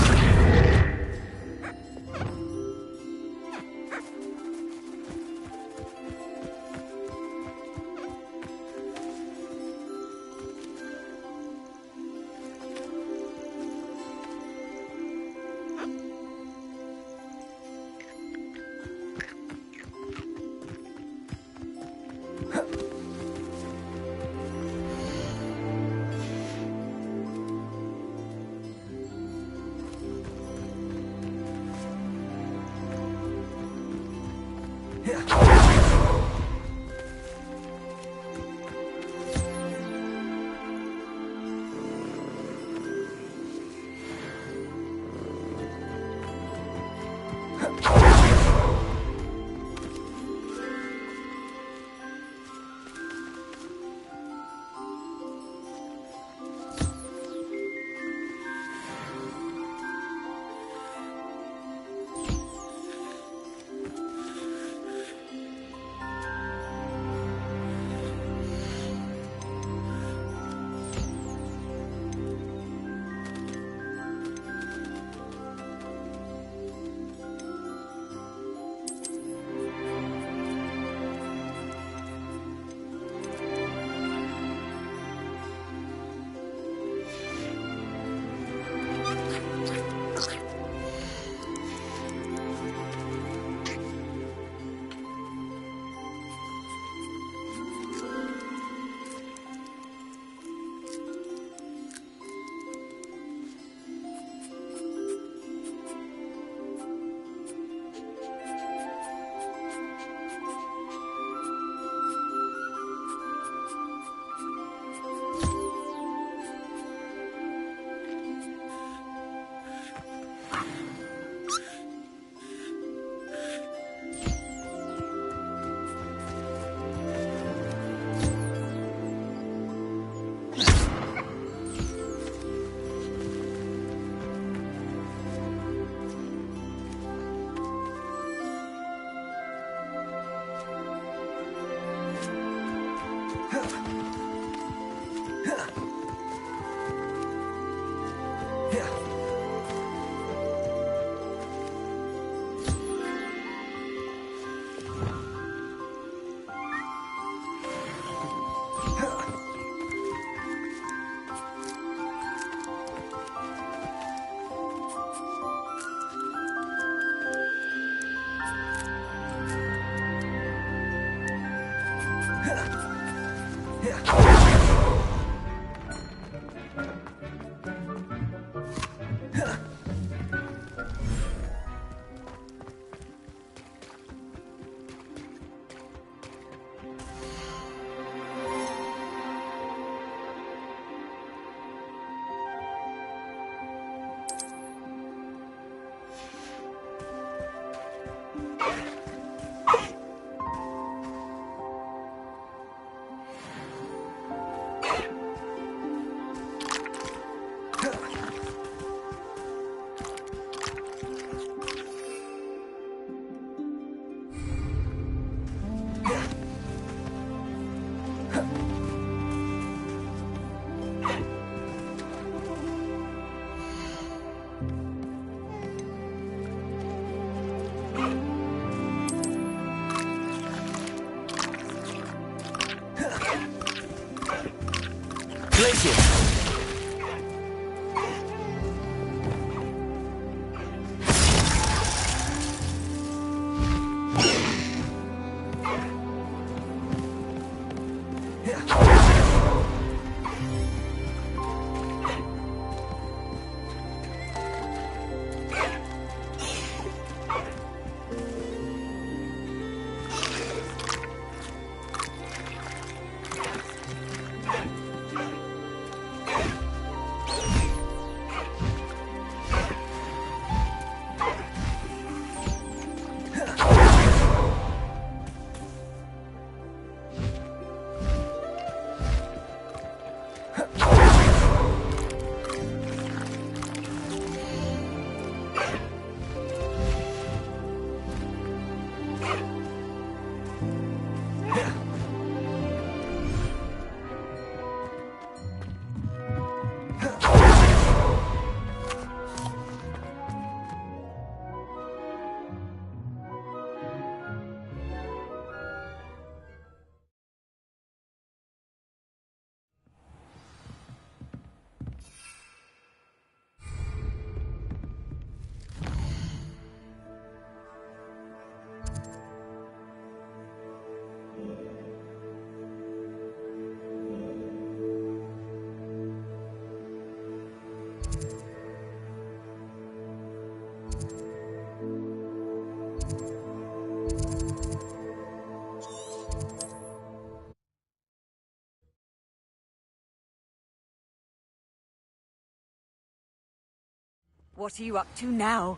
What are you up to now?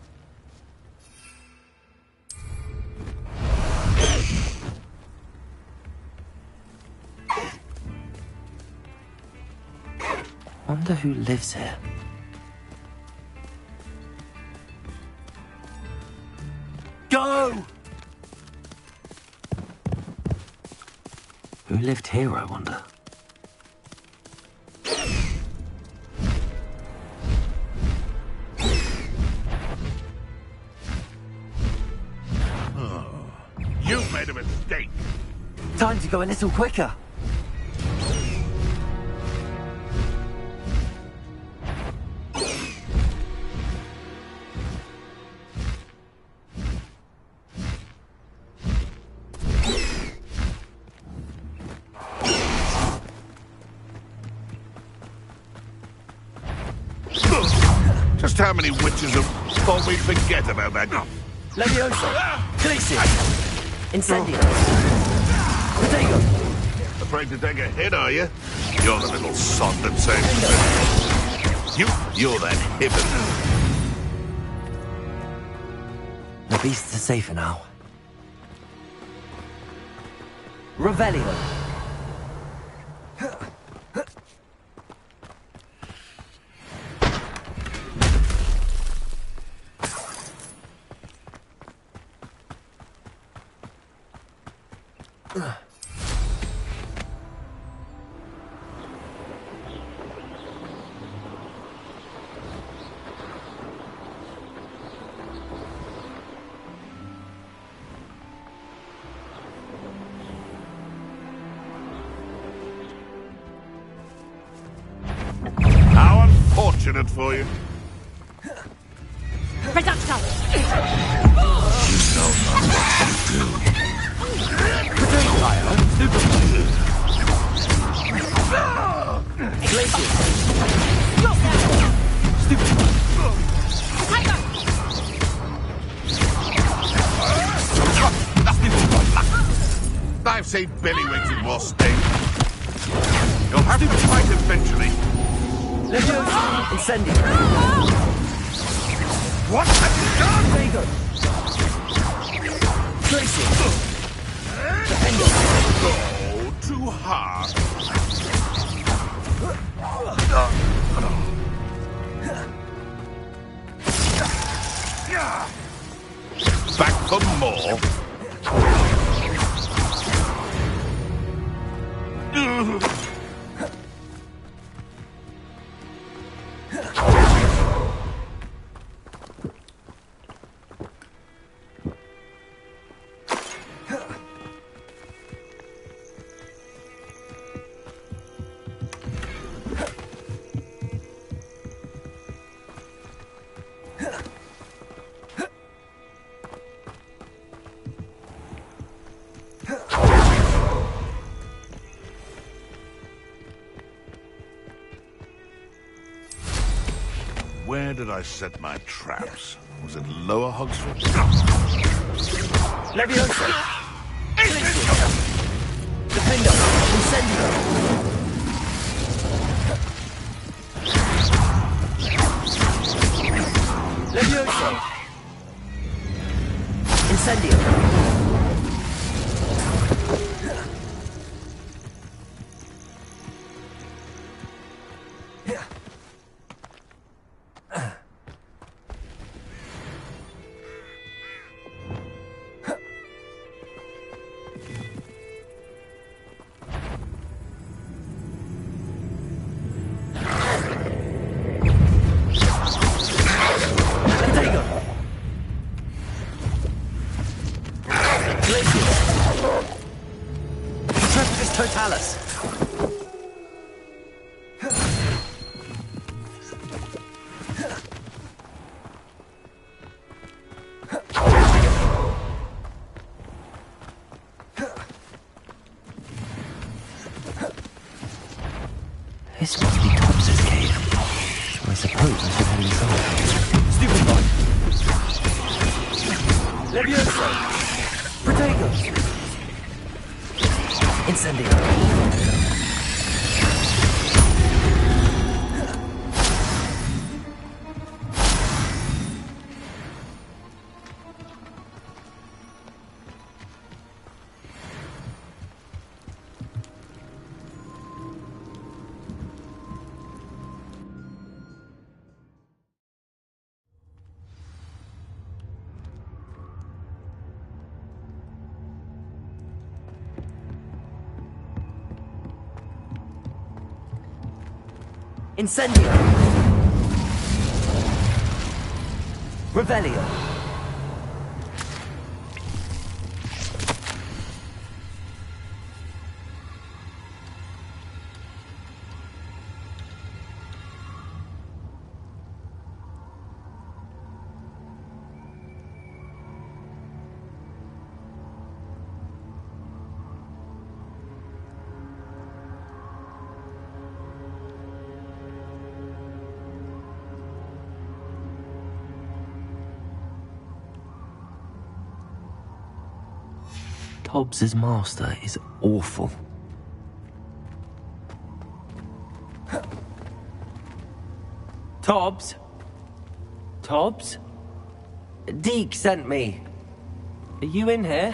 Wonder who lives here. Go! Who lived here, I wonder? Oh, you've made a mistake. Time to go a little quicker. Just how many witches thought we'd forget about that? Levioso! Glacier! Incendio! Protego! Afraid to take a hit, are you? You're the little sod that saves You're that hibbon. The beasts are safer now. Revelio! How unfortunate for you. Reducto! You know not what you do. I've seen Billywigs in more sting. You'll have to fight eventually. Levioso! Incendio! What have you done? Protego! Glacier! Defendo! Oh, too hard. Back for more. Where did I set my traps? Was it Lower Hogsford? Levioso! Defendo! Incendio! Levioso! Incendio! Totalis. This must be Tops's cave. So I suppose I should head inside. Stupid boy. Levioso. Protego. Incendio. Incendio! Revelio! Hobbs's master is awful. Tobbs? Tobbs? Deke sent me. Are you in here?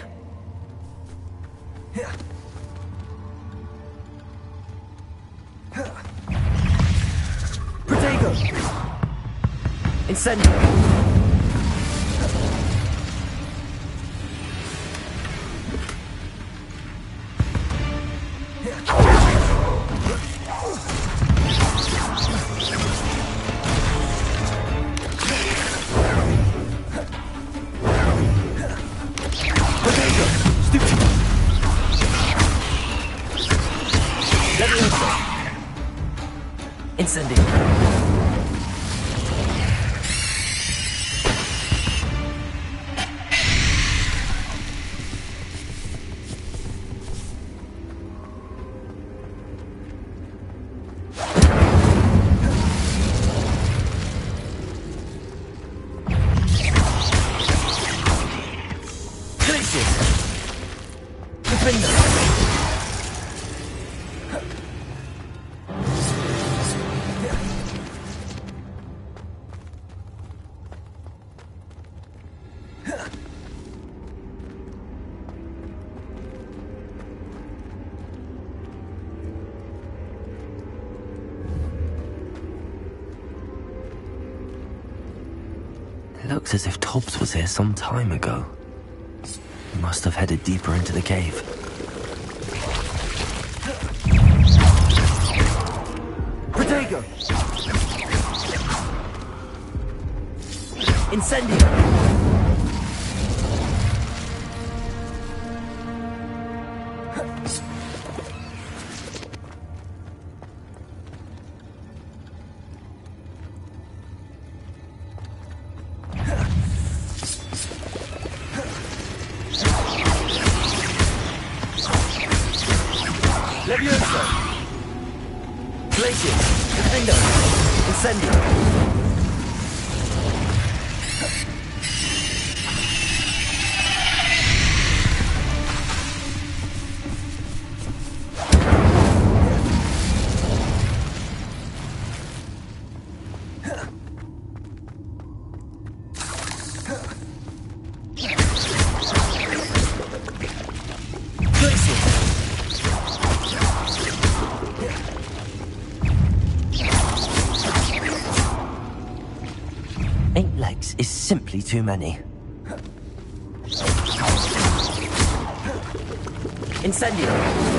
Protego! Incendio! Incendio. It looks as if Tobbs was here some time ago. He must have headed deeper into the cave. Protego! Incendio! Levioso! Glacius! Defendo! Incendio! Is simply too many. Incendio!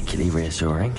particularly reassuring.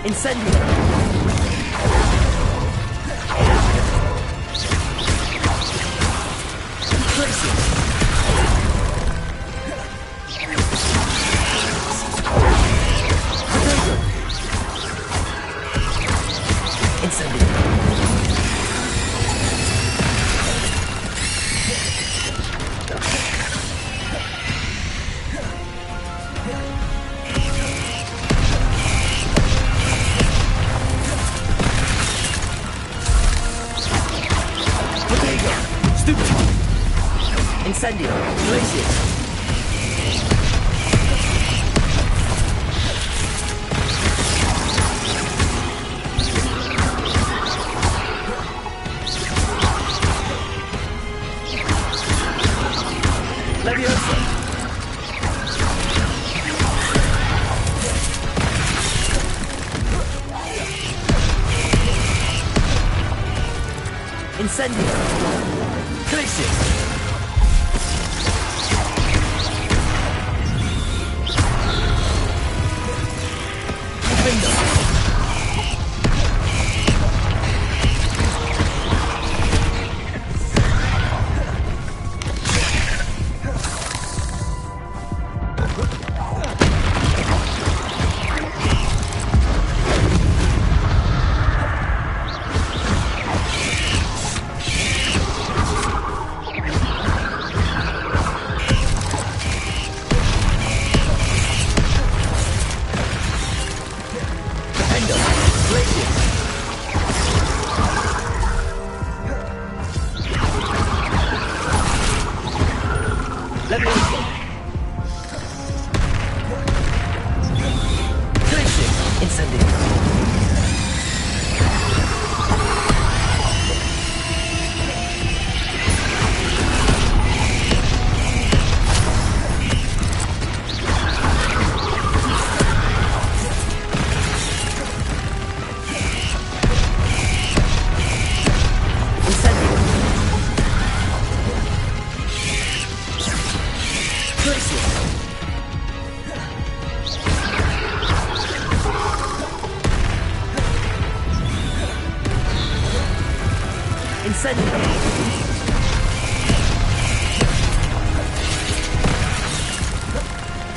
Incendio. Incendio. Glacius. Leviosa. Incendio. Glacius.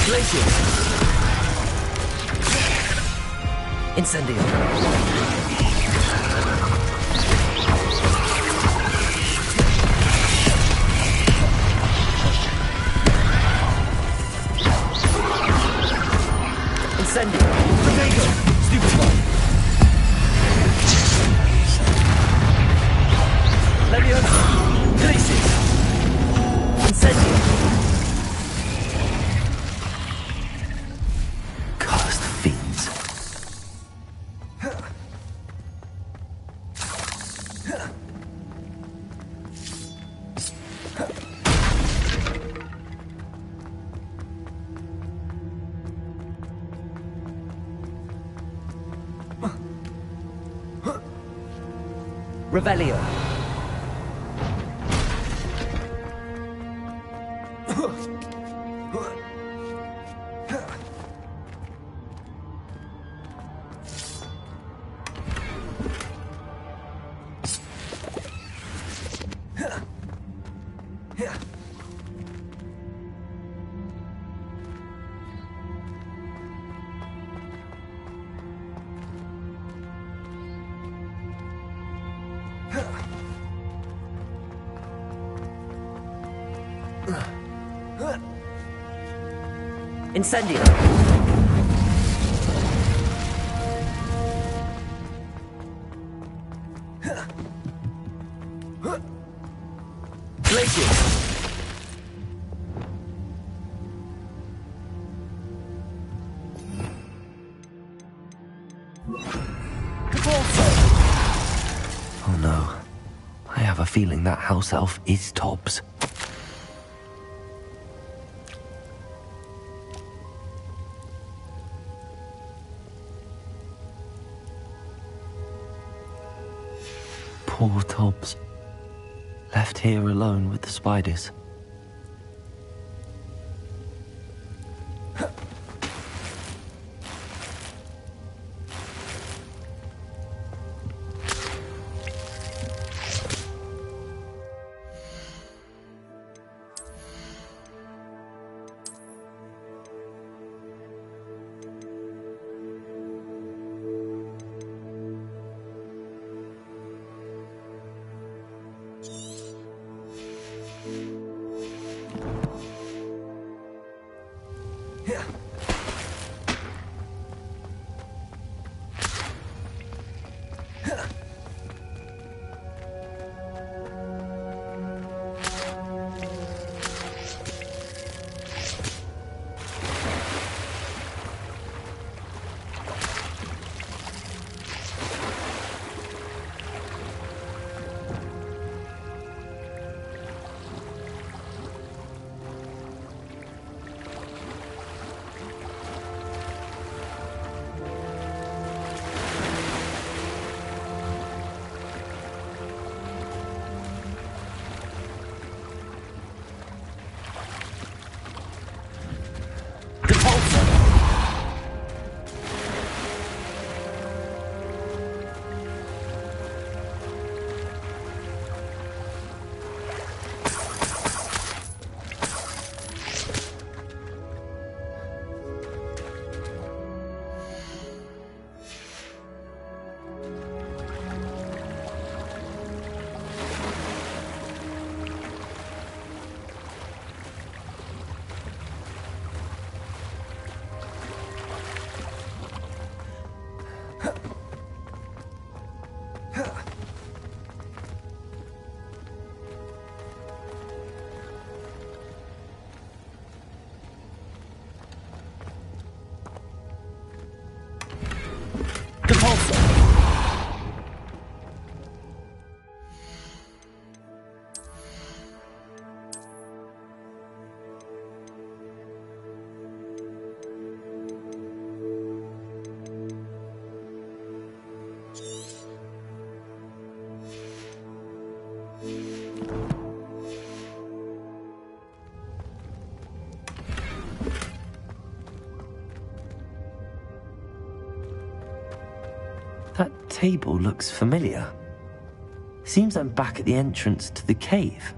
Glacius. Incendio. Incendio. Tornado. Stupefy. Leviosa. Glacius. Incendio. Cursed fiends. Revelio. Incendio. Glacius. Oh no. I have a feeling that house elf is Tobbs. Poor Tobbs. Left here alone with the spiders. That table looks familiar. Seems I'm back at the entrance to the cave.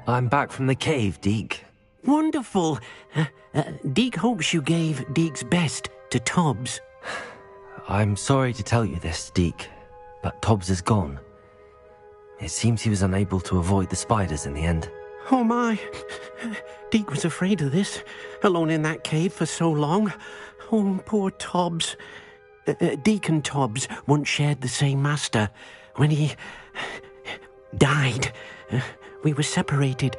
I'm back from the cave, Deke. Wonderful. Deke hopes you gave Deke's best to Tobbs. I'm sorry to tell you this, Deke, but Tobbs is gone. It seems he was unable to avoid the spiders in the end. Oh my. Deke was afraid of this, alone in that cave for so long. Oh, poor Tobbs. Deke and Tobbs once shared the same master. When he died, we were separated.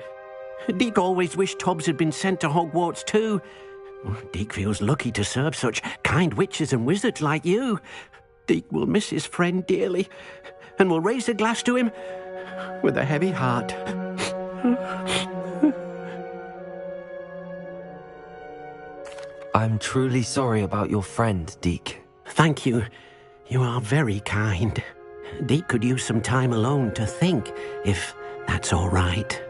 Deke always wished Tobbs had been sent to Hogwarts too. Deke feels lucky to serve such kind witches and wizards like you. Deke will miss his friend dearly, and will raise a glass to him with a heavy heart. I'm truly sorry about your friend, Deke. Thank you. You are very kind. Deke could use some time alone to think, if that's all right.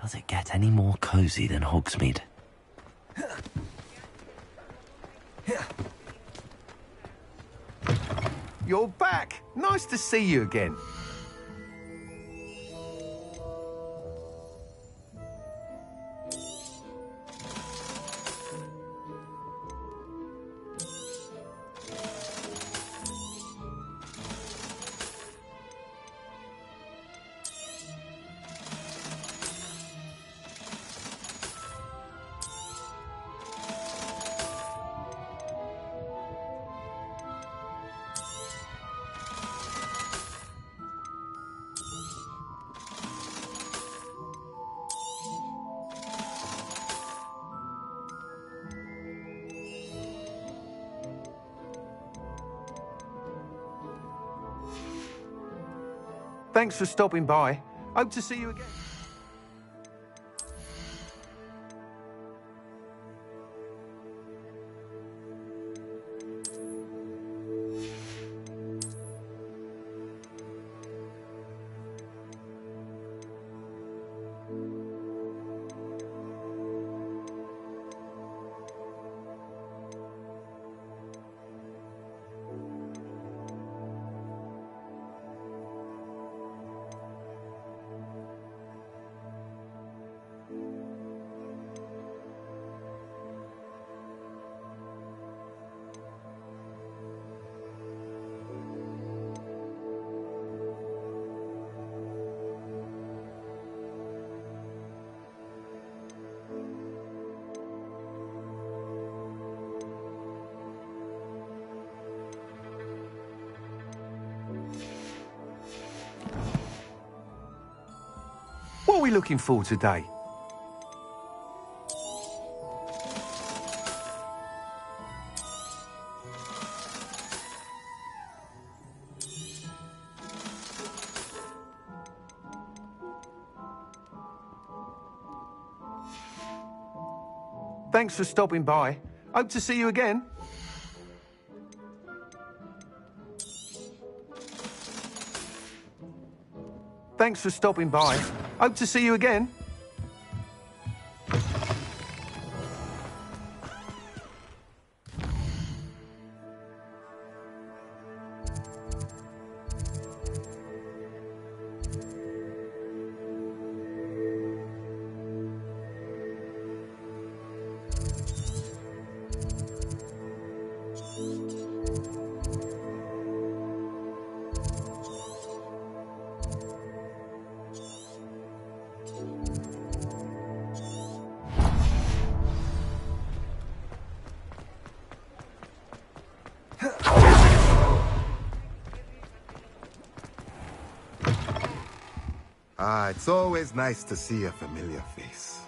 Does it get any more cozy than Hogsmeade? You're back! Nice to see you again. Thanks for stopping by. Hope to see you again. What are we looking for today? Thanks for stopping by. Hope to see you again. Thanks for stopping by. Hope to see you again. Ah, it's always nice to see a familiar face.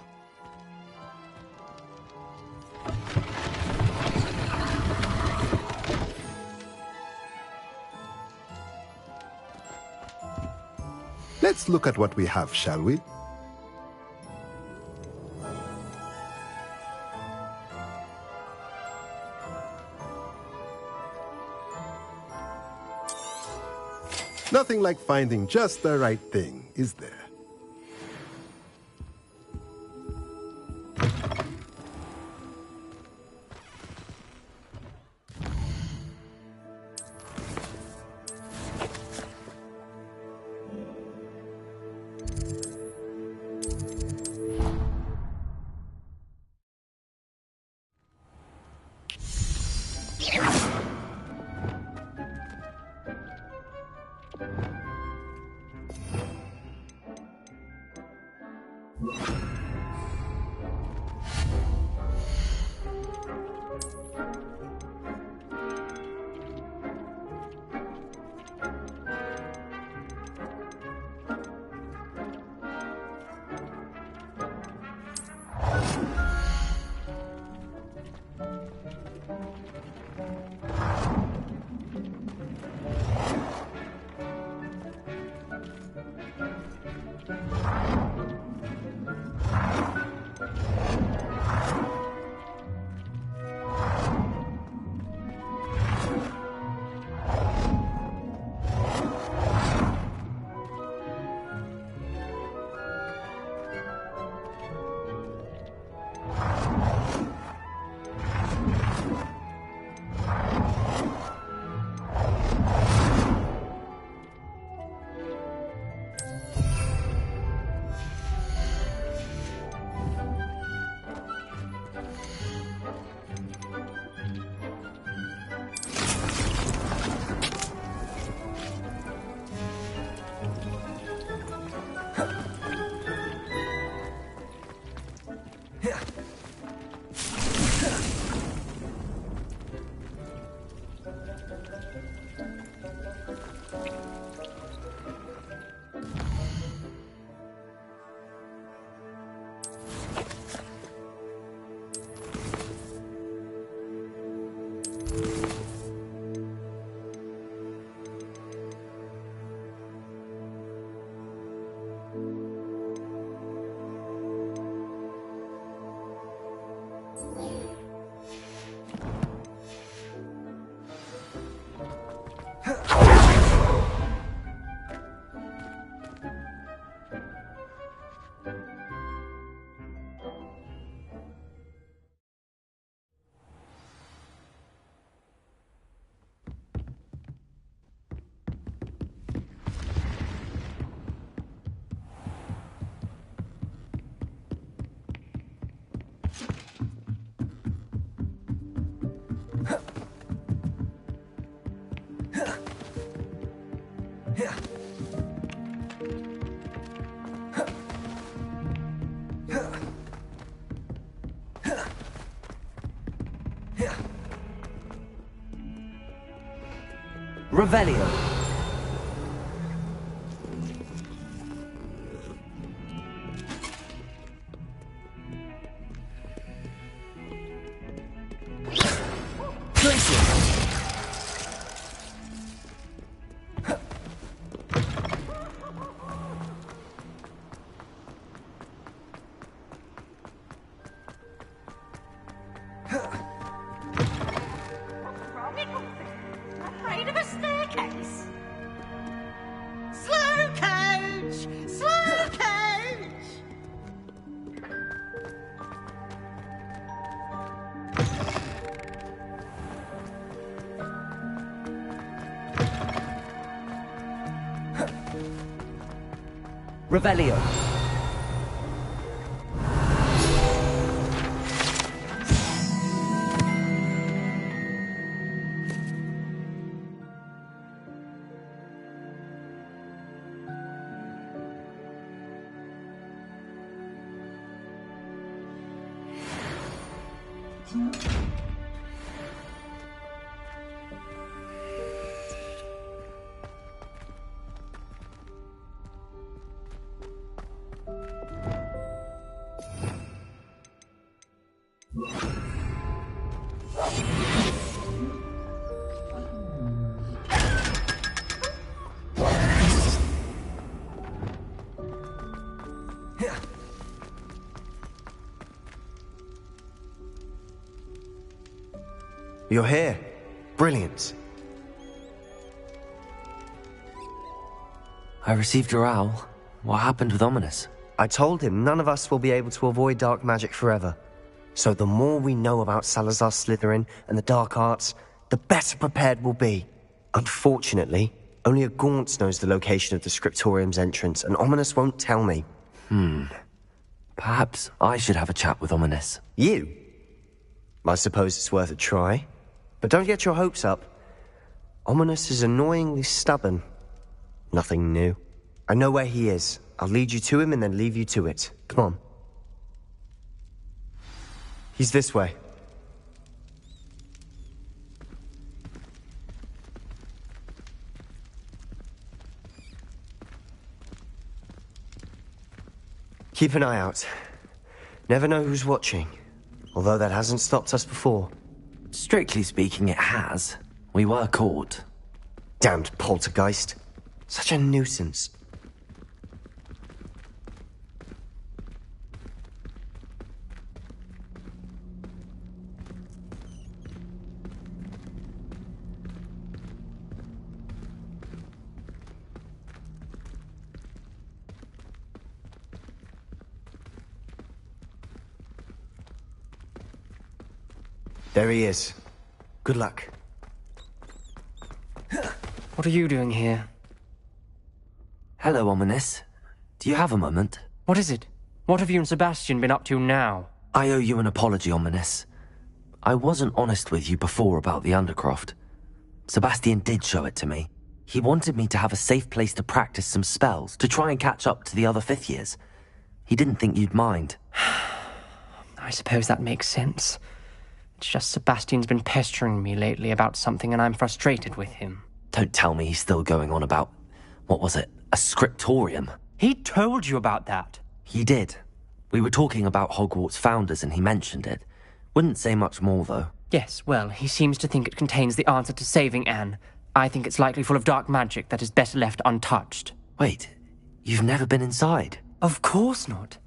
Let's look at what we have, shall we? Nothing like finding just the right thing, is there? Revelio. Afraid of a staircase? Slow coach! Slow coach! Revelio. You're here. Brilliant. I received your owl. What happened with Ominous? I told him none of us will be able to avoid dark magic forever. So the more we know about Salazar Slytherin and the dark arts, the better prepared we'll be. Unfortunately, only a Gaunt knows the location of the Scriptorium's entrance, and Ominous won't tell me. Perhaps I should have a chat with Ominous. You? I suppose it's worth a try. But don't get your hopes up. Ominous is annoyingly stubborn. Nothing new. I know where he is. I'll lead you to him and then leave you to it. Come on. He's this way. Keep an eye out. Never know who's watching. Although that hasn't stopped us before. Strictly speaking, it has. We were caught. Damned poltergeist. Such a nuisance. There he is. Good luck. What are you doing here? Hello, Ominous. Do you have a moment? What is it? What have you and Sebastian been up to now? I owe you an apology, Ominous. I wasn't honest with you before about the Undercroft. Sebastian did show it to me. He wanted me to have a safe place to practice some spells, to try and catch up to the other fifth years. He didn't think you'd mind. I suppose that makes sense. It's just Sebastian's been pestering me lately about something and I'm frustrated with him. Don't tell me he's still going on about, what was it, a scriptorium? He told you about that. He did. We were talking about Hogwarts founders and he mentioned it. Wouldn't say much more, though. Yes, well, he seems to think it contains the answer to saving Anne. I think it's likely full of dark magic that is better left untouched. Wait, you've never been inside? Of course not.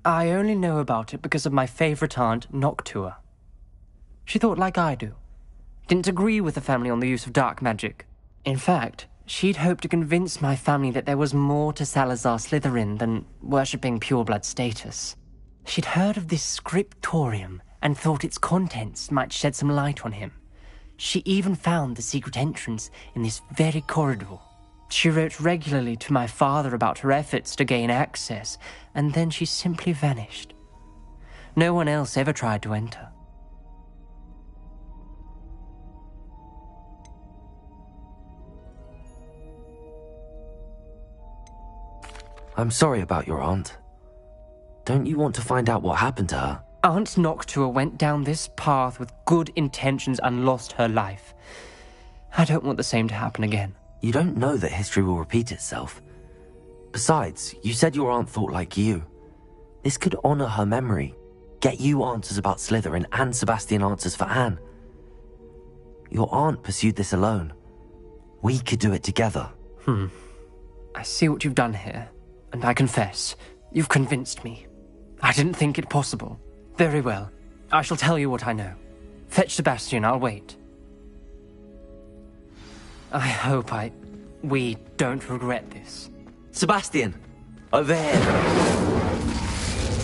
I only know about it because of my favourite aunt, Noctua. She thought like I do. Didn't agree with the family on the use of dark magic. In fact, She'd hoped to convince my family that there was more to Salazar Slytherin than worshipping pureblood status. She'd heard of this scriptorium and thought its contents might shed some light on him. She even found the secret entrance in this very corridor. She wrote regularly to my father about her efforts to gain access, and then she simply vanished. No one else ever tried to enter. I'm sorry about your aunt. Don't you want to find out what happened to her? Aunt Noctua went down this path with good intentions and lost her life. I don't want the same to happen again. You don't know that history will repeat itself. Besides, you said your aunt thought like you. This could honor her memory, get you answers about Slytherin and Sebastian answers for Anne. Your aunt pursued this alone. We could do it together. I see what you've done here, and I confess, you've convinced me. I didn't think it possible. Very well. I shall tell you what I know. Fetch Sebastian, I'll wait. I hope we don't regret this. Sebastian! Over here!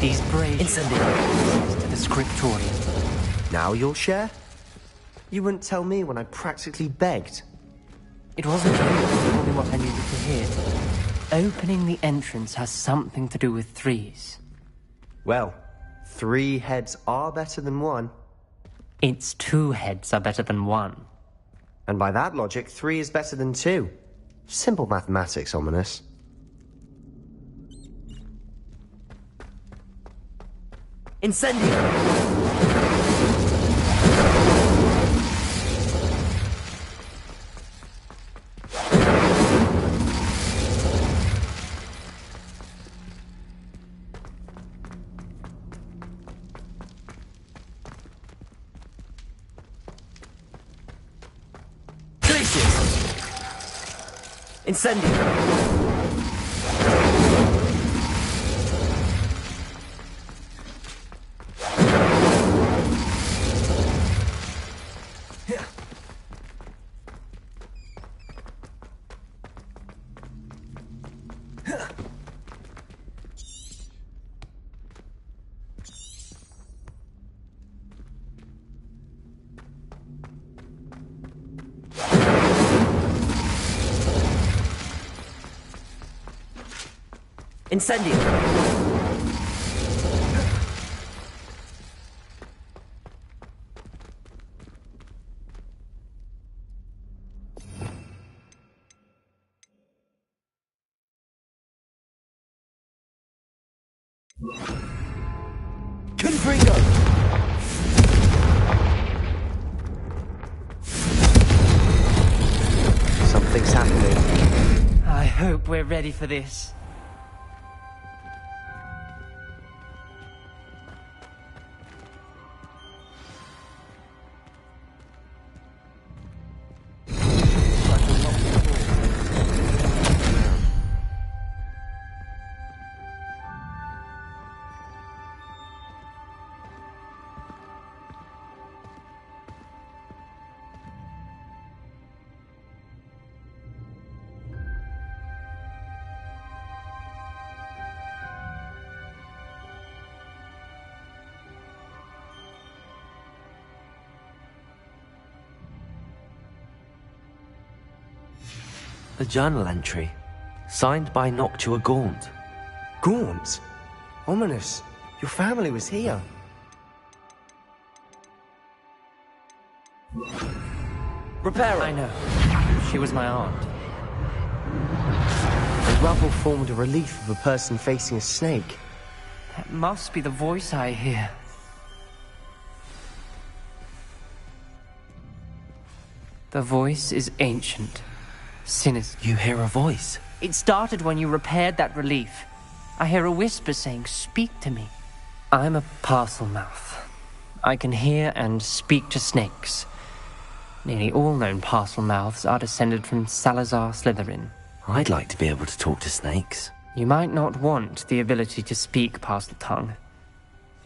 These braziers to the scriptorium. Now you'll share? You wouldn't tell me when I practically begged. It wasn't you who told me what I needed to hear. Opening the entrance has something to do with threes. Well, 3 heads are better than 1. It's 2 heads are better than 1. And by that logic, 3 is better than 2. Simple mathematics, Ominous. Incendio! Incendio! Incendio! Confringo! Something's happening. I hope we're ready for this. A journal entry, signed by Noctua Gaunt. Gaunt? Ominous. Your family was here. Reparo! I know. She was my aunt. The rubble formed a relief of a person facing a snake. That must be the voice I hear. The voice is ancient. Sinister. You hear a voice? It started when you repaired that relief. I hear a whisper saying, "Speak to me." I'm a parcel mouth. I can hear and speak to snakes. Nearly all known parcel mouths are descended from Salazar Slytherin. I'd like to be able to talk to snakes. You might not want the ability to speak past the tongue.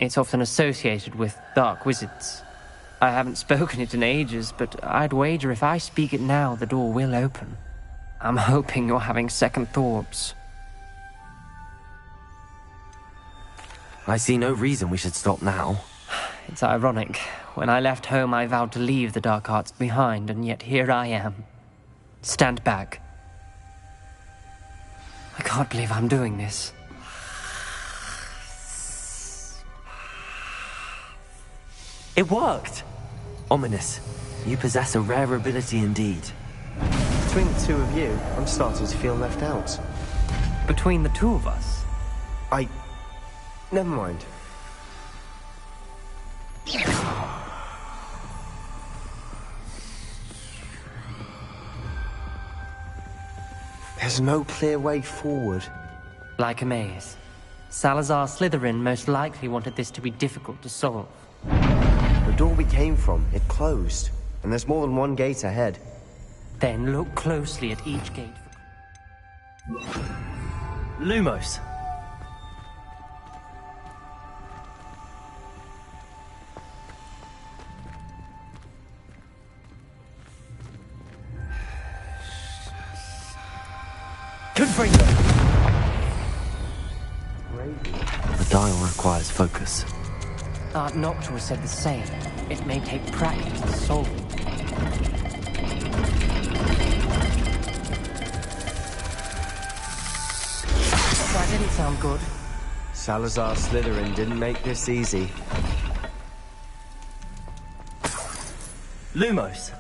It's often associated with dark wizards. I haven't spoken it in ages, but I'd wager if I speak it now, the door will open. I'm hoping you're having second thoughts. I see no reason we should stop now. It's ironic. When I left home, I vowed to leave the dark arts behind, and yet here I am. Stand back. I can't believe I'm doing this. It worked! Ominous, you possess a rare ability indeed. Between the two of you, I'm starting to feel left out. Between the two of us? Never mind. There's no clear way forward. Like a maze. Salazar Slytherin most likely wanted this to be difficult to solve. The door we came from, it closed. And there's more than one gate ahead. Then look closely at each gate. Lumos! The dial requires focus. Art Noctua said the same. It may take practice to solve it. That didn't sound good. Salazar Slytherin didn't make this easy. Lumos!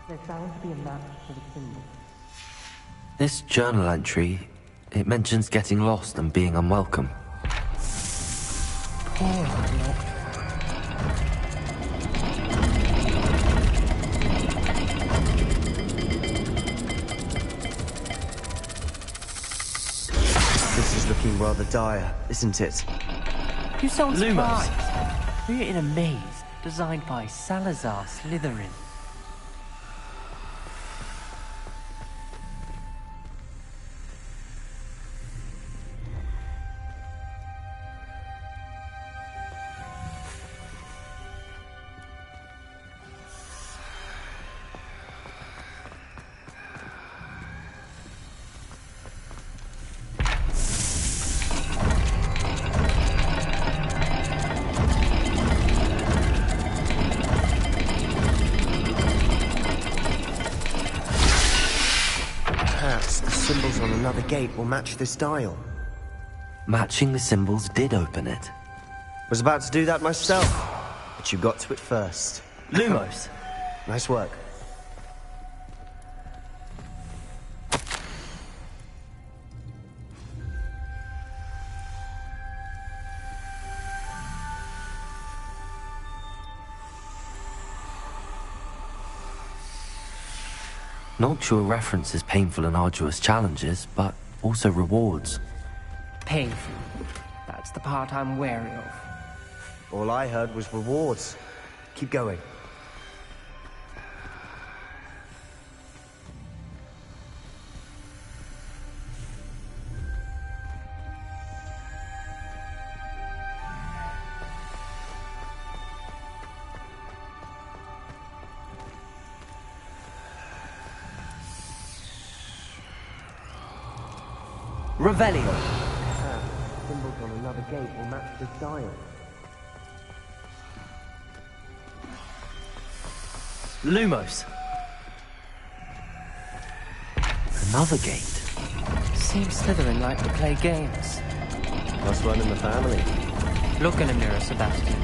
There sounds to be a map for the symbol. This journal entry, it mentions getting lost and being unwelcome. Poor Art Noctua. This is looking rather dire, isn't it? You sound Lumos. surprised. We're in a maze designed by Salazar Slytherin. Another gate will match this dial. Matching the symbols did open it. Was about to do that myself, but you got to it first. Lumos! Nice work. Noctua references painful and arduous challenges, but also rewards. Painful. That's the part I'm wary of. All I heard was rewards. Keep going. Revelio! Symbols on another gate will match this dial. Lumos! Another gate. Seems Slytherin like to play games. Must run in the family. Look in a mirror, Sebastian.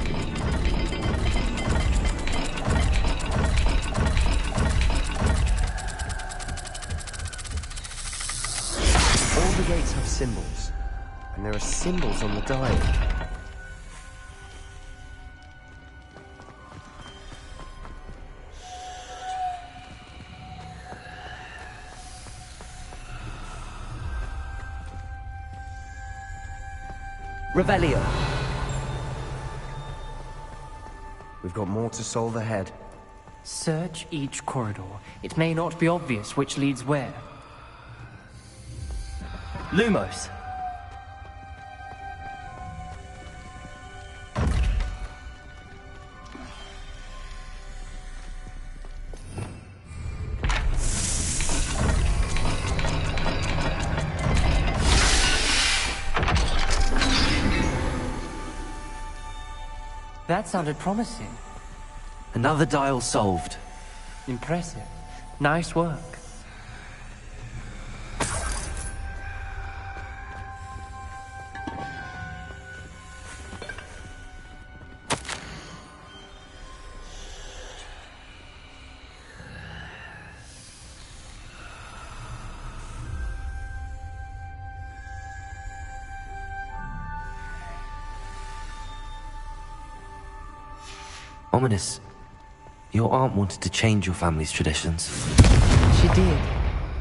All the gates have symbols, and there are symbols on the dial. Revelio! We've got more to solve ahead. Search each corridor. It may not be obvious which leads where. Lumos. That sounded promising. Another dial solved. Impressive. Nice work. Ominous. Your aunt wanted to change your family's traditions. She did,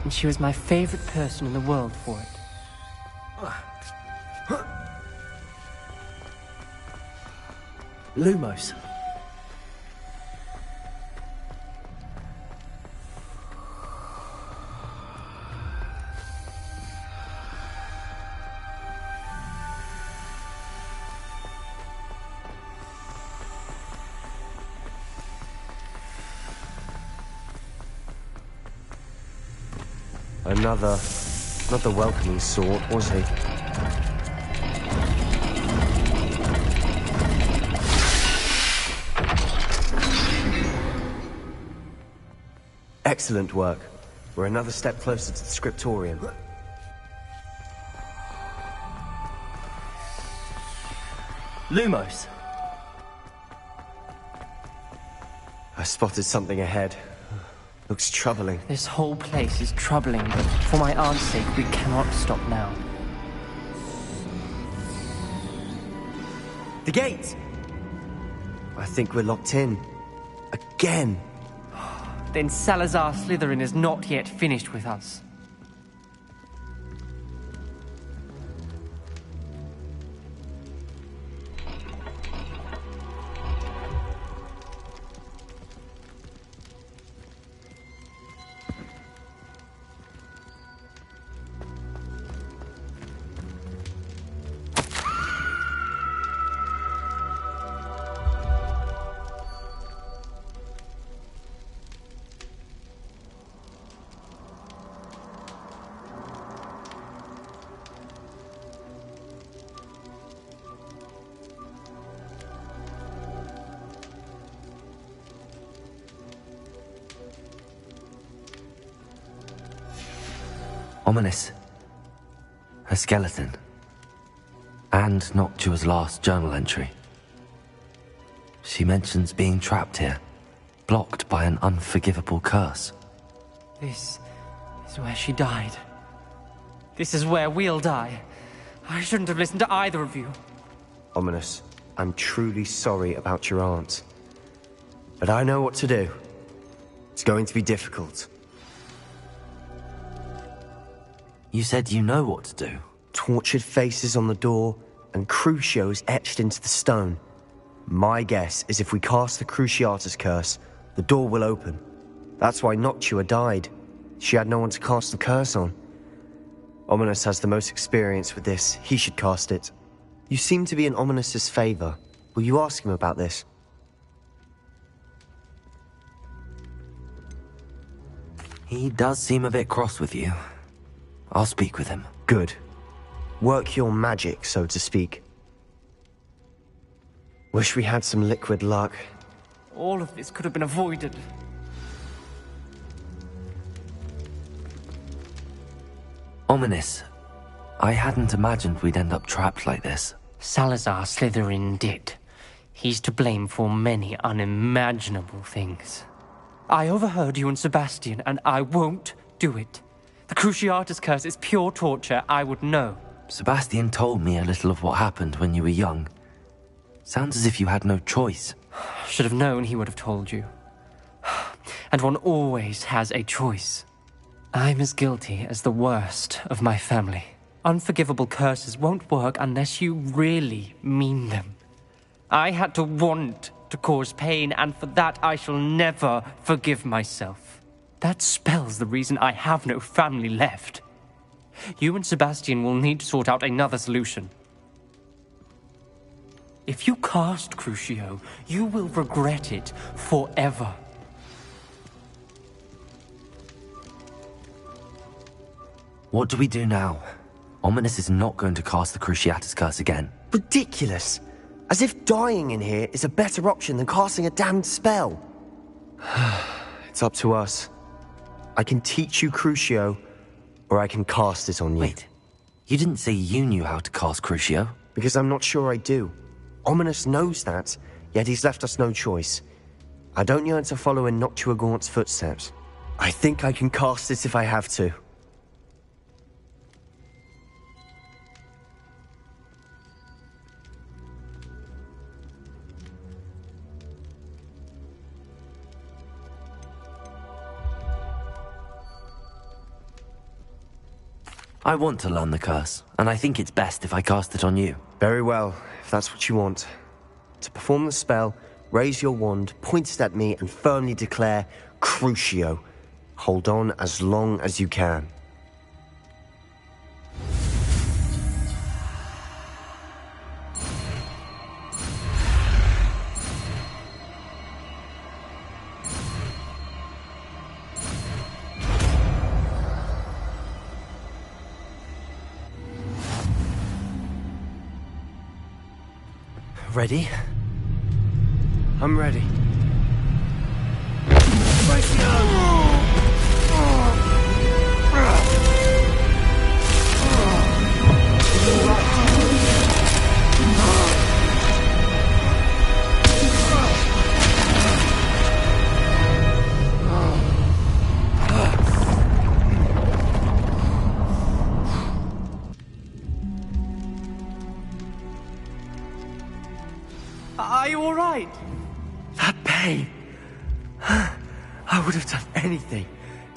and she was my favorite person in the world for it. Lumos. Another... not the welcoming sort, was he? Excellent work. We're another step closer to the scriptorium. Lumos. I spotted something ahead. Looks troubling. This whole place is troubling, but for my aunt's sake, we cannot stop now. The gate! I think we're locked in. Again! Then Salazar Slytherin is not yet finished with us. Ominous. Her skeleton. And Noctua's last journal entry. She mentions being trapped here, blocked by an unforgivable curse. This is where she died. This is where we'll die. I shouldn't have listened to either of you. Ominous, I'm truly sorry about your aunt. But I know what to do. It's going to be difficult. You said you know what to do. Tortured faces on the door, and Crucios etched into the stone. My guess is if we cast the Cruciatus curse, the door will open. That's why Noctua died. She had no one to cast the curse on. Ominous has the most experience with this. He should cast it. You seem to be in Ominous's favor. Will you ask him about this? He does seem a bit cross with you. I'll speak with him. Good. Work your magic, so to speak. Wish we had some liquid luck. All of this could have been avoided. Ominous. I hadn't imagined we'd end up trapped like this. Salazar Slytherin did. He's to blame for many unimaginable things. I overheard you and Sebastian, and I won't do it. The Cruciatus curse is pure torture. I would know. Sebastian told me a little of what happened when you were young. Sounds as if you had no choice. Should have known he would have told you. And one always has a choice. I'm as guilty as the worst of my family. Unforgivable curses won't work unless you really mean them. I had to want to to cause pain, and for that I shall never forgive myself. That spell's the reason I have no family left. You and Sebastian will need to sort out another solution. If you cast Crucio, you will regret it forever. What do we do now? Ominous is not going to cast the Cruciatus Curse again. Ridiculous! As if dying in here is a better option than casting a damned spell. It's up to us. I can teach you Crucio, or I can cast it on you. Wait, you didn't say you knew how to cast Crucio? Because I'm not sure I do. Ominous knows that, yet he's left us no choice. I don't yearn to follow in Noctuagaunt's footsteps. I think I can cast it if I have to. I want to learn the curse, and I think it's best if I cast it on you. Very well, if that's what you want. To perform the spell, raise your wand, point it at me, and firmly declare, Crucio. Hold on as long as you can. Ready? I'm ready. Are you all right? That pain. I would have done anything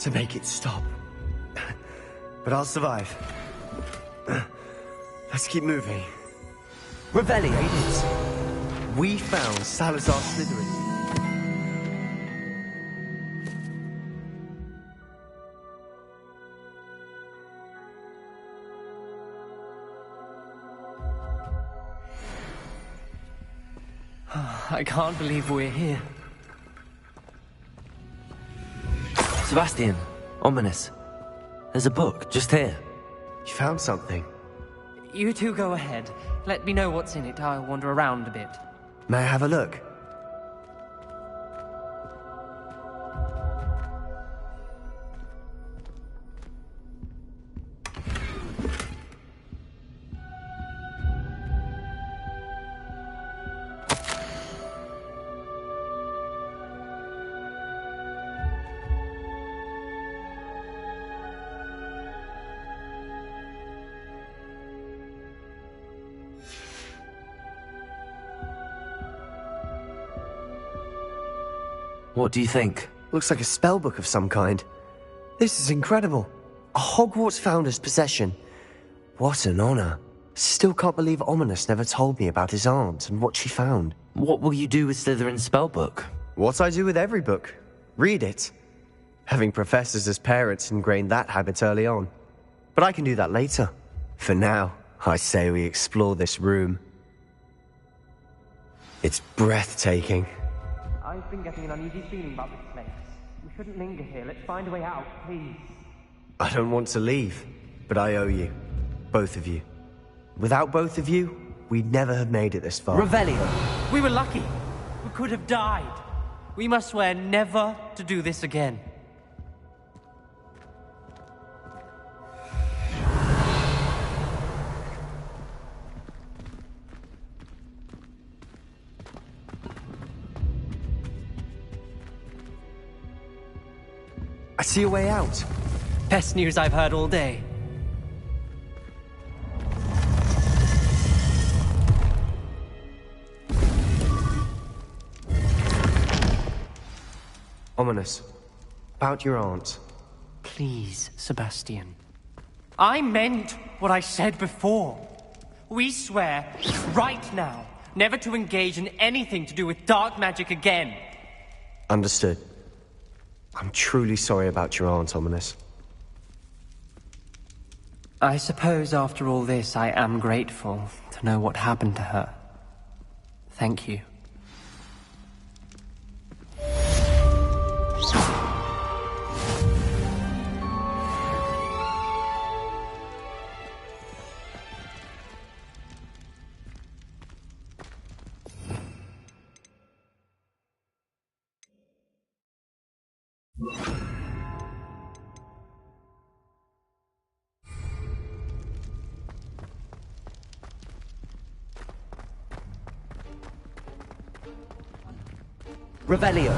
to make it stop. But I'll survive. Let's keep moving. Revelio. We found Salazar Slytherin. I can't believe we're here. Sebastian, Ominous. There's a book just here. You found something? You two go ahead. Let me know what's in it. I'll wander around a bit. May I have a look? What do you think? Looks like a spellbook of some kind. This is incredible. A Hogwarts founder's possession. What an honor. Still can't believe Ominous never told me about his aunt and what she found. What will you do with Slytherin's spellbook? What I do with every book. Read it. Having professors as parents ingrained that habit early on. But I can do that later. For now, I say we explore this room. It's breathtaking. I've been getting an uneasy feeling about this place. We shouldn't linger here. Let's find a way out, please. I don't want to leave, but I owe you. Both of you. Without both of you, we'd never have made it this far. Revelio. We were lucky. We could have died. We must swear never to do this again. I see a way out. Best news I've heard all day. Ominous. About your aunt. Please, Sebastian. I meant what I said before. We swear right now never to engage in anything to do with dark magic again. Understood. I'm truly sorry about your aunt, Ominous. I suppose after all this, I am grateful to know what happened to her. Thank you. Revelio.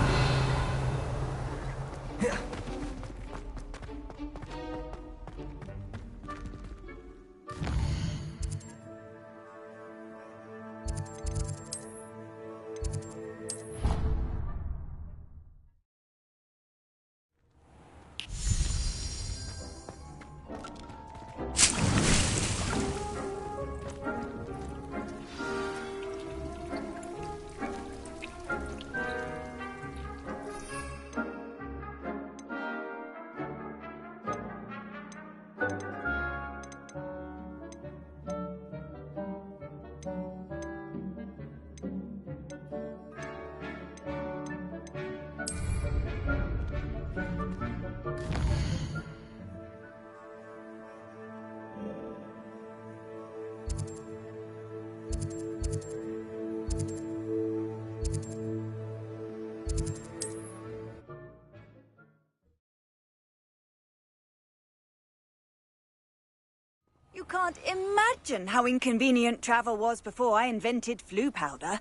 You can't imagine how inconvenient travel was before I invented flu powder.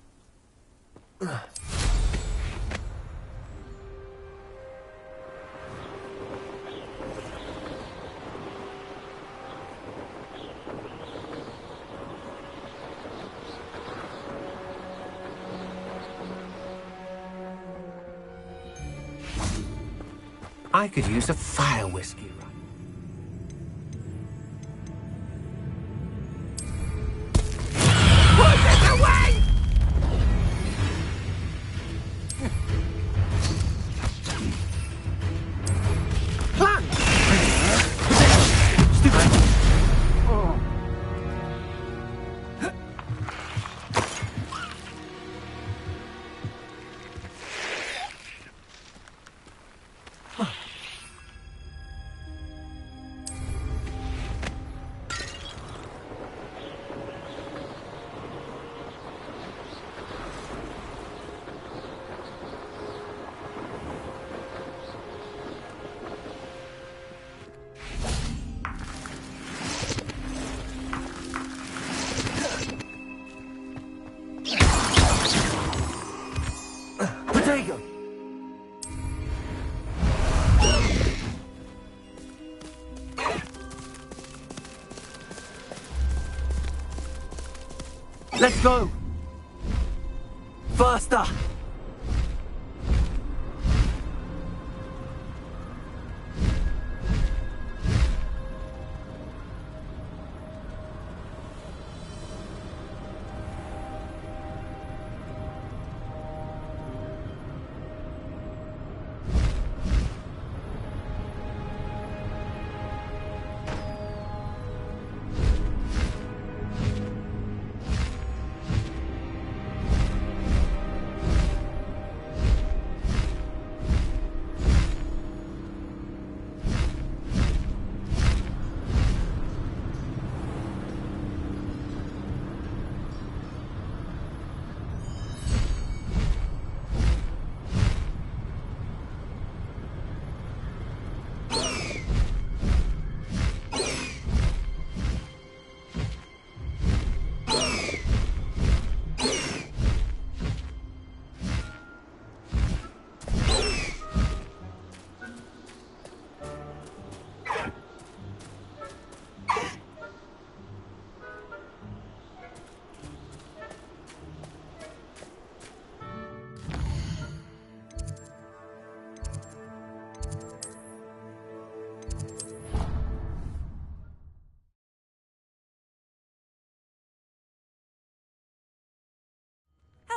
I could use a fire whiskey, right? Put it away! Plan! Stupid! Oh. Potato! Let's go! Faster!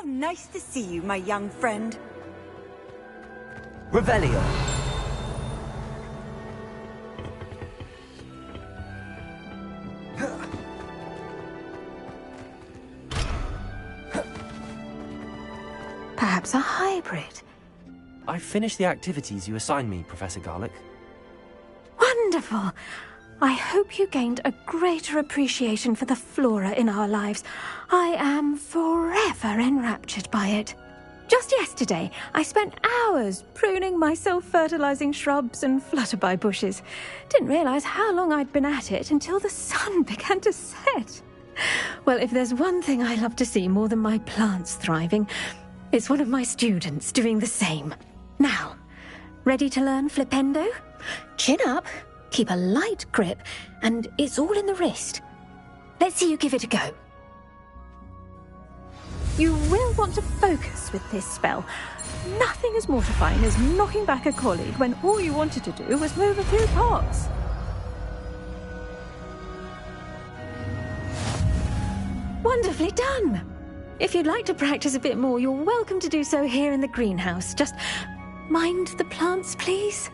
How nice to see you, my young friend. Revelio. Perhaps a hybrid. I finished the activities you assigned me, Professor Garlick. Wonderful. I hope you gained a greater appreciation for the flora in our lives. I am forever enraptured by it. Just yesterday, I spent hours pruning my self-fertilizing shrubs and flutterby bushes. Didn't realize how long I'd been at it until the sun began to set. Well, if there's one thing I love to see more than my plants thriving, it's one of my students doing the same. Now, ready to learn Flipendo? Chin up, keep a light grip, and it's all in the wrist. Let's see you give it a go. You will want to focus with this spell. Nothing as mortifying as knocking back a colleague when all you wanted to do was move a few parts. Wonderfully done! If you'd like to practice a bit more, you're welcome to do so here in the greenhouse. Just mind the plants, please.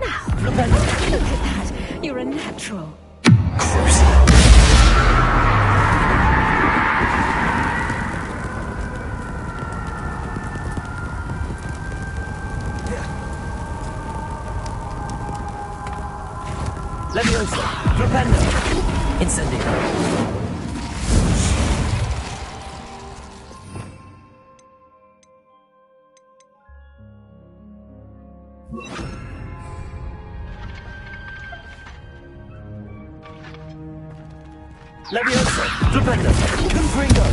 Now, look at that. You're a natural. Leviosa. Flipendo. Incendio. Leviosa, Flipendo, Confringo.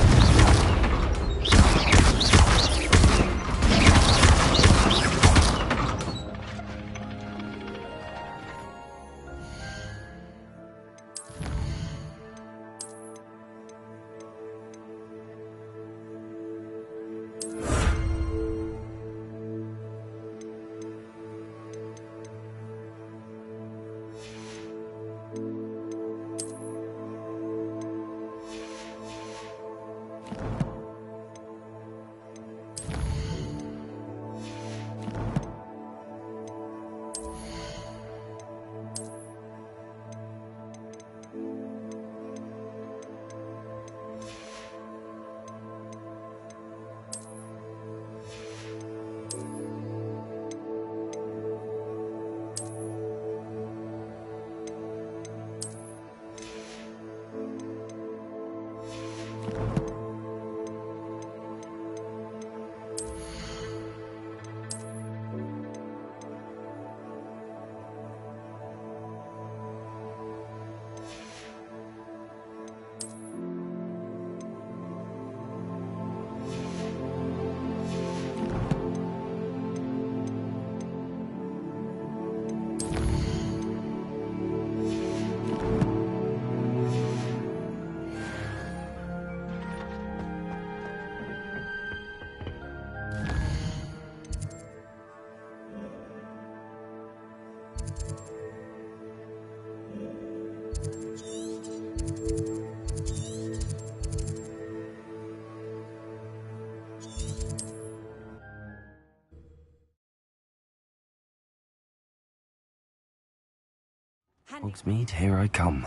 Hogsmeade, here I come.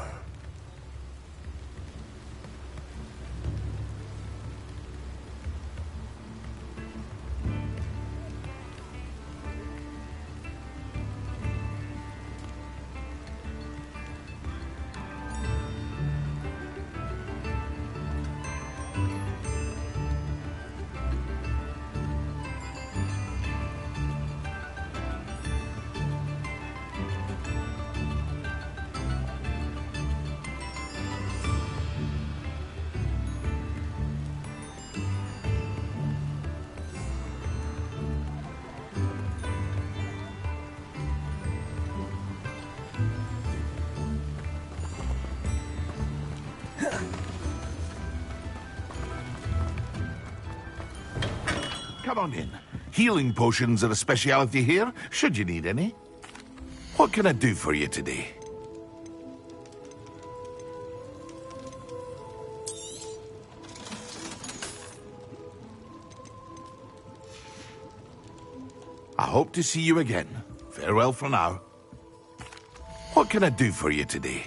Come on in. Healing potions are a speciality here, should you need any. What can I do for you today? I hope to see you again. Farewell for now. What can I do for you today?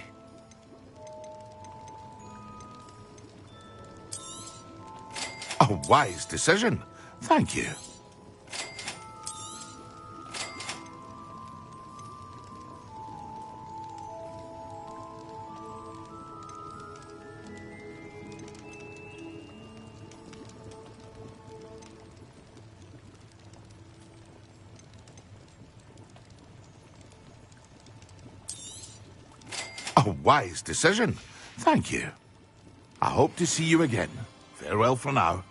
A wise decision. Thank you. A wise decision. Thank you. I hope to see you again. Farewell for now.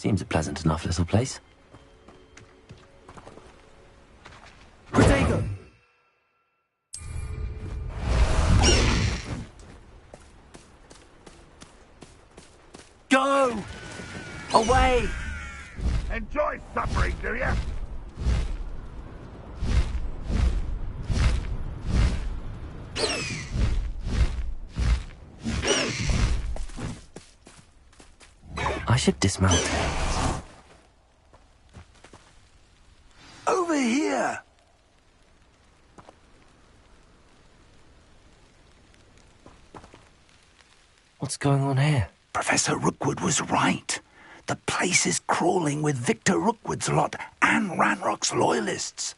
Seems a pleasant enough little place. Protego! Go! Away! Enjoy suffering, do you? I should dismount. Over here! What's going on here? Professor Rookwood was right. The place is crawling with Victor Rookwood's lot and Ranrock's loyalists.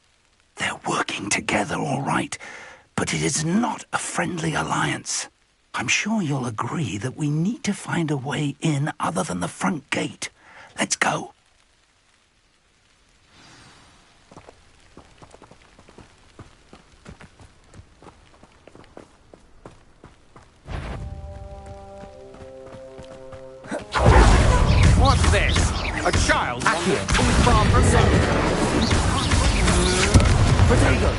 They're working together all right, but it is not a friendly alliance. I'm sure you'll agree that we need to find a way in other than the front gate. Let's go. What's this? A child? Accio, who's far from sorry. Protego!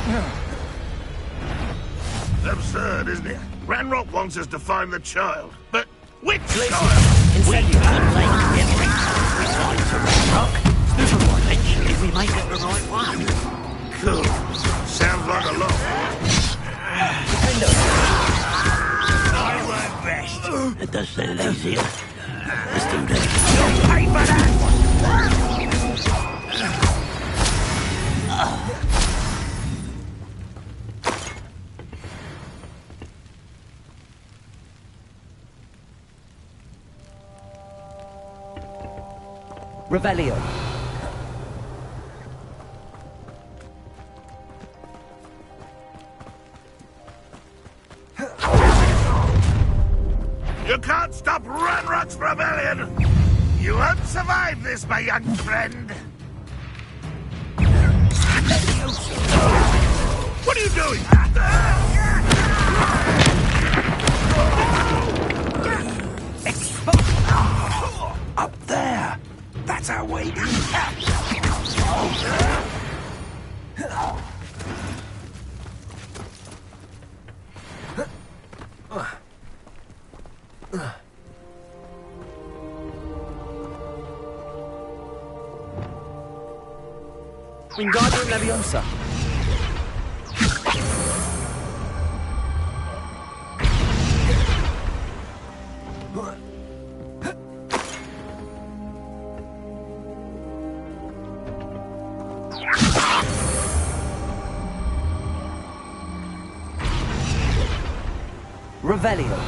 Absurd, isn't it? Ranrock wants us to find the child, but which child? We can't play every time we find to Ranrock. Eventually we may get the right one. Cool. Sounds like a lot. I work best. It does sound easier. Let's do this. You'll pay for that! Revelio. You can't stop Ranrock's rebellion! You won't survive this, my young friend! What are you doing? Up there. That's our way in. Wingardium Leviosa. Revelio.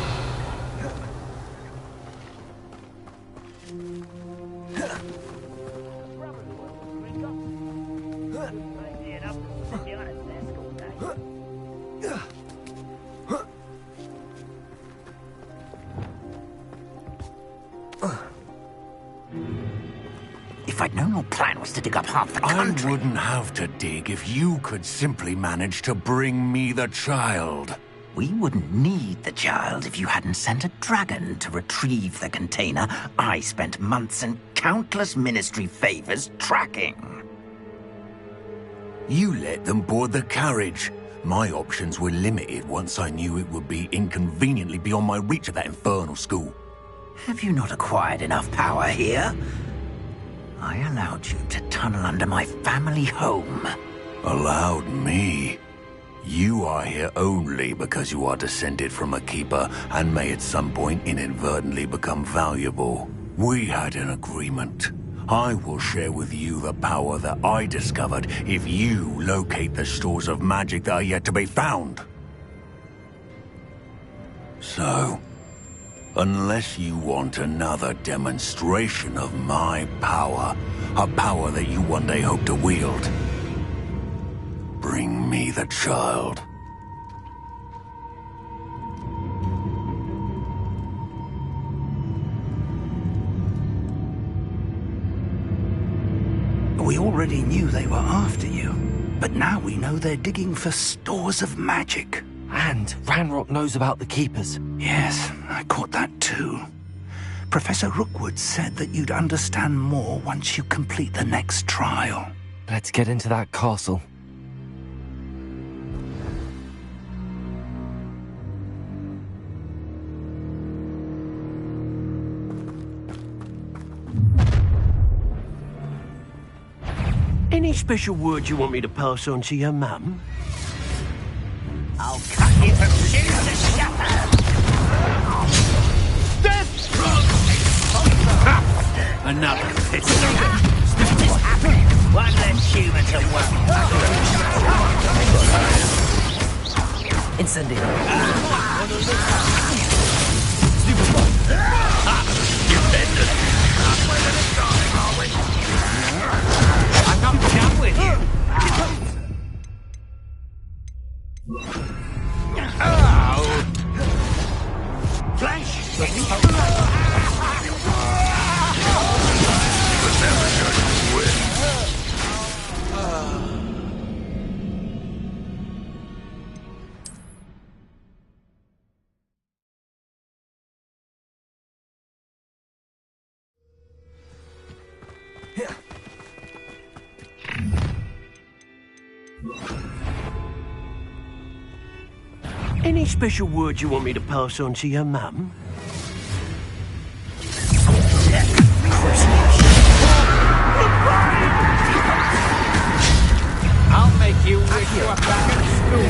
If I'd known your plan was to dig up half the country... I wouldn't have to dig if you could simply manage to bring me the child. We wouldn't need the child if you hadn't sent a dragon to retrieve the container I spent months and countless ministry favors tracking. You let them board the carriage. My options were limited once I knew it would be inconveniently beyond my reach at that infernal school. Have you not acquired enough power here? I allowed you to tunnel under my family home. Allowed me? You are here only because you are descended from a keeper and may at some point inadvertently become valuable. We had an agreement. I will share with you the power that I discovered if you locate the stores of magic that are yet to be found. So, unless you want another demonstration of my power, a power that you one day hope to wield, bring me the child. We already knew they were after you, but now we know they're digging for stores of magic. And Ranrock knows about the Keepers. Yes, I caught that too. Professor Rookwood said that you'd understand more once you complete the next trial. Let's get into that castle. Any special words you want me to pass on to your mum? I'll cut you from shoes to shatter! Another pity. What is happening? One less human to worry. Incendio. I'm not done with you. Oh! Flash! Any special words you want me to pass on to your mum? I'll make you wish you were back at school.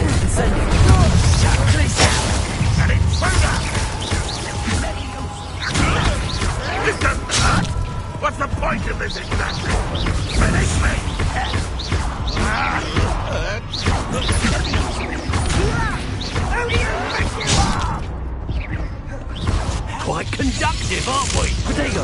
What's the point of this exactly? Finish me! Quite conductive, aren't we? Potato.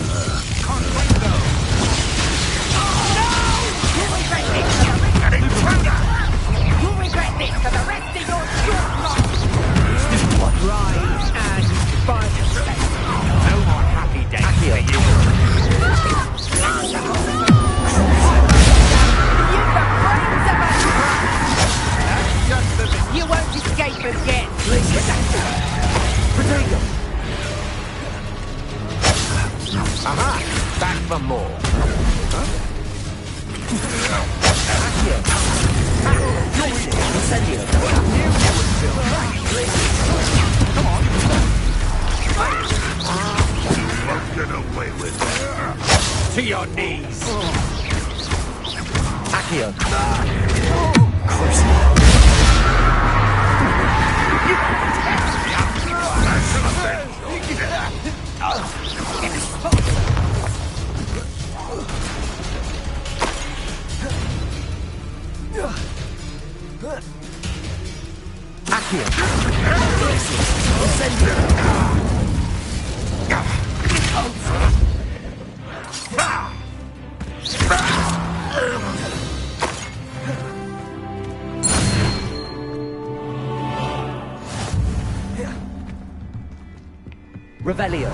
You'll regret this for the rest of your short life! Rise and fight. No more happy days for you. You've the brains of a That's just the... You won't escape again. Potato. Aha! Back for more. Won't get away with that. To your knees. Accio. Revelio.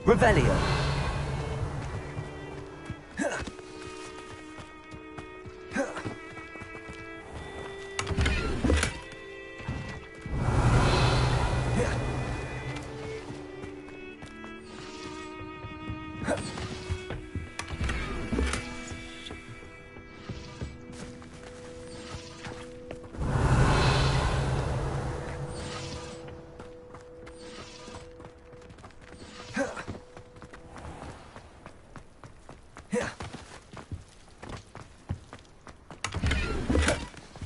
Revelio.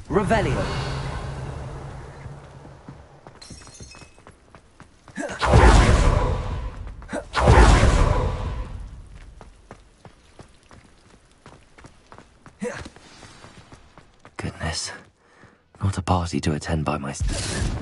Revelio. Goodness. Not a party to attend by myself.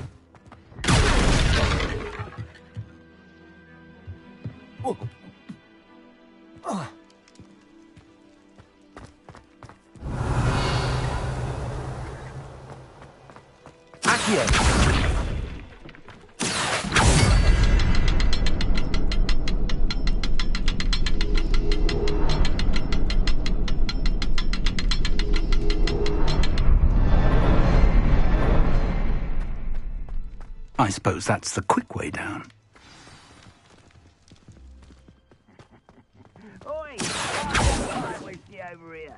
I suppose that's the quick way down. Oi! I see over here.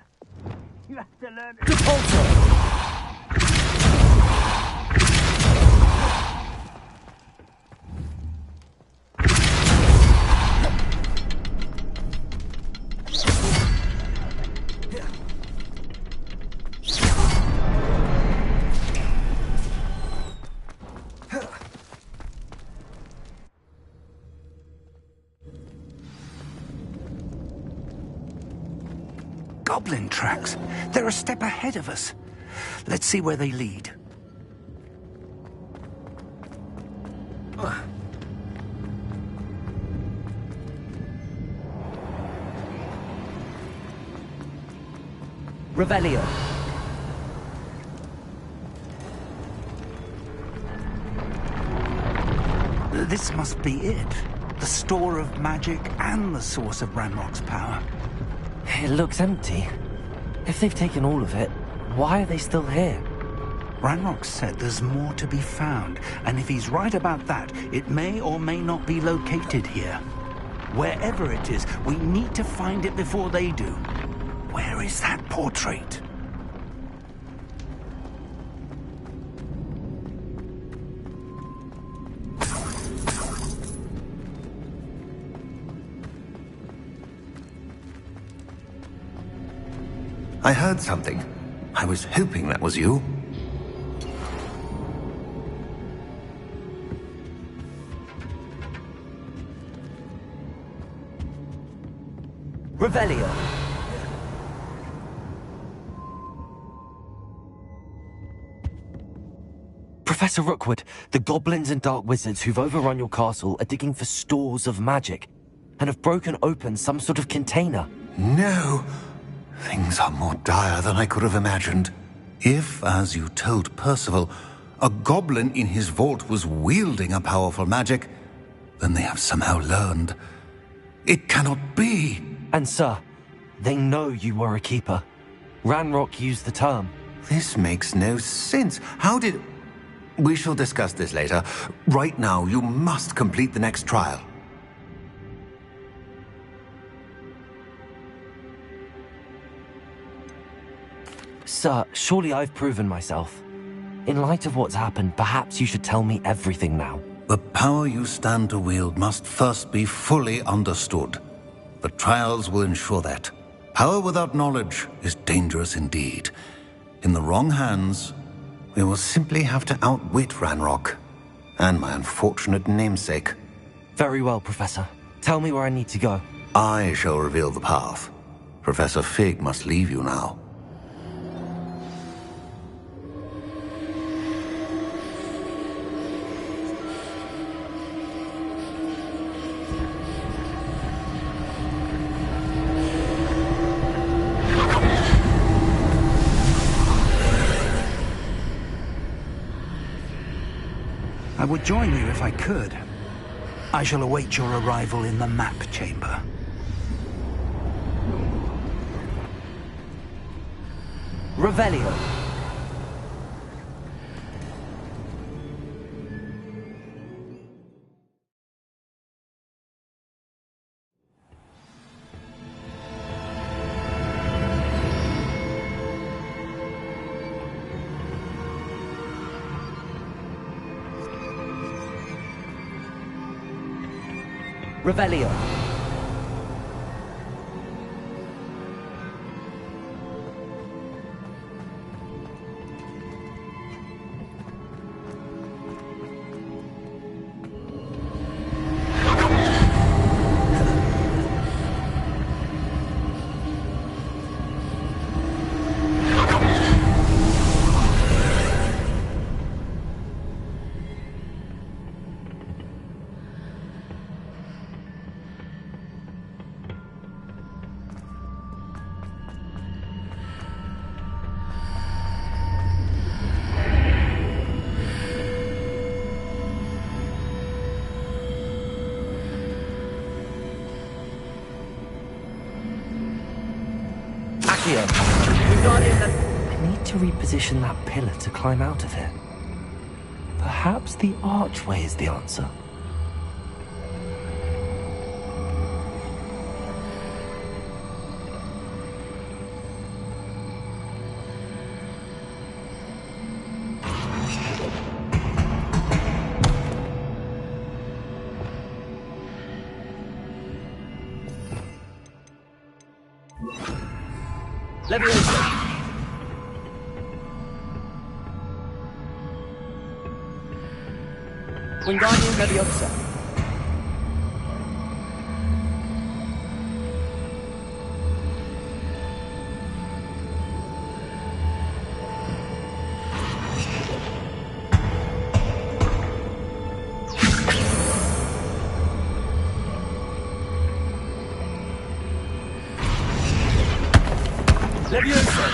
You have to learn to... Goblin tracks. They're a step ahead of us. Let's see where they lead. Revelio. This must be it. The store of magic and the source of Ranrock's power. It looks empty. If they've taken all of it, why are they still here? Ranrock said there's more to be found, and if he's right about that, it may or may not be located here. Wherever it is, we need to find it before they do. Where is that portrait? I heard something. I was hoping that was you. Revelio. Professor Rookwood, the goblins and dark wizards who've overrun your castle are digging for stores of magic and have broken open some sort of container. No! Things are more dire than I could have imagined. If, as you told Percival, a goblin in his vault was wielding a powerful magic, then they have somehow learned. It cannot be! And sir, they know you were a keeper. Ranrock used the term. This makes no sense. How did... We shall discuss this later. Right now, you must complete the next trial. Sir, surely I've proven myself. In light of what's happened, perhaps you should tell me everything now. The power you stand to wield must first be fully understood. The trials will ensure that. Power without knowledge is dangerous indeed. In the wrong hands, we will simply have to outwit Ranrock and my unfortunate namesake. Very well, Professor. Tell me where I need to go. I shall reveal the path. Professor Fig must leave you now. I would join you if I could. I shall await your arrival in the map chamber. Revelio. Revelio. Accio. I need to reposition that pillar to climb out of it. Perhaps the archway is the answer. Leviosa! Wingardium Leviosa. Leviosa!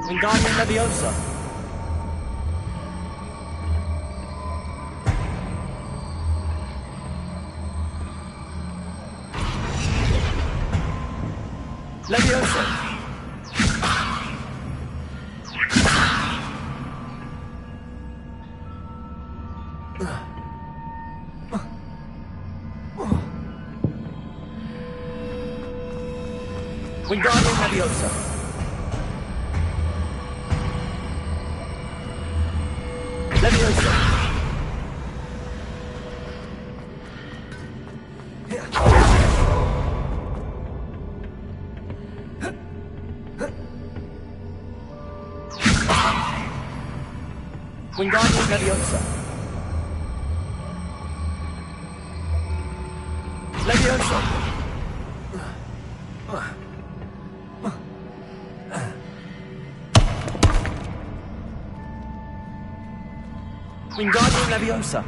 Wingardium Leviosa. Leviosa. Wingardium Leviosa. Leviosa. Wingardium Leviosa. Leviosa. Wingardium Leviosa.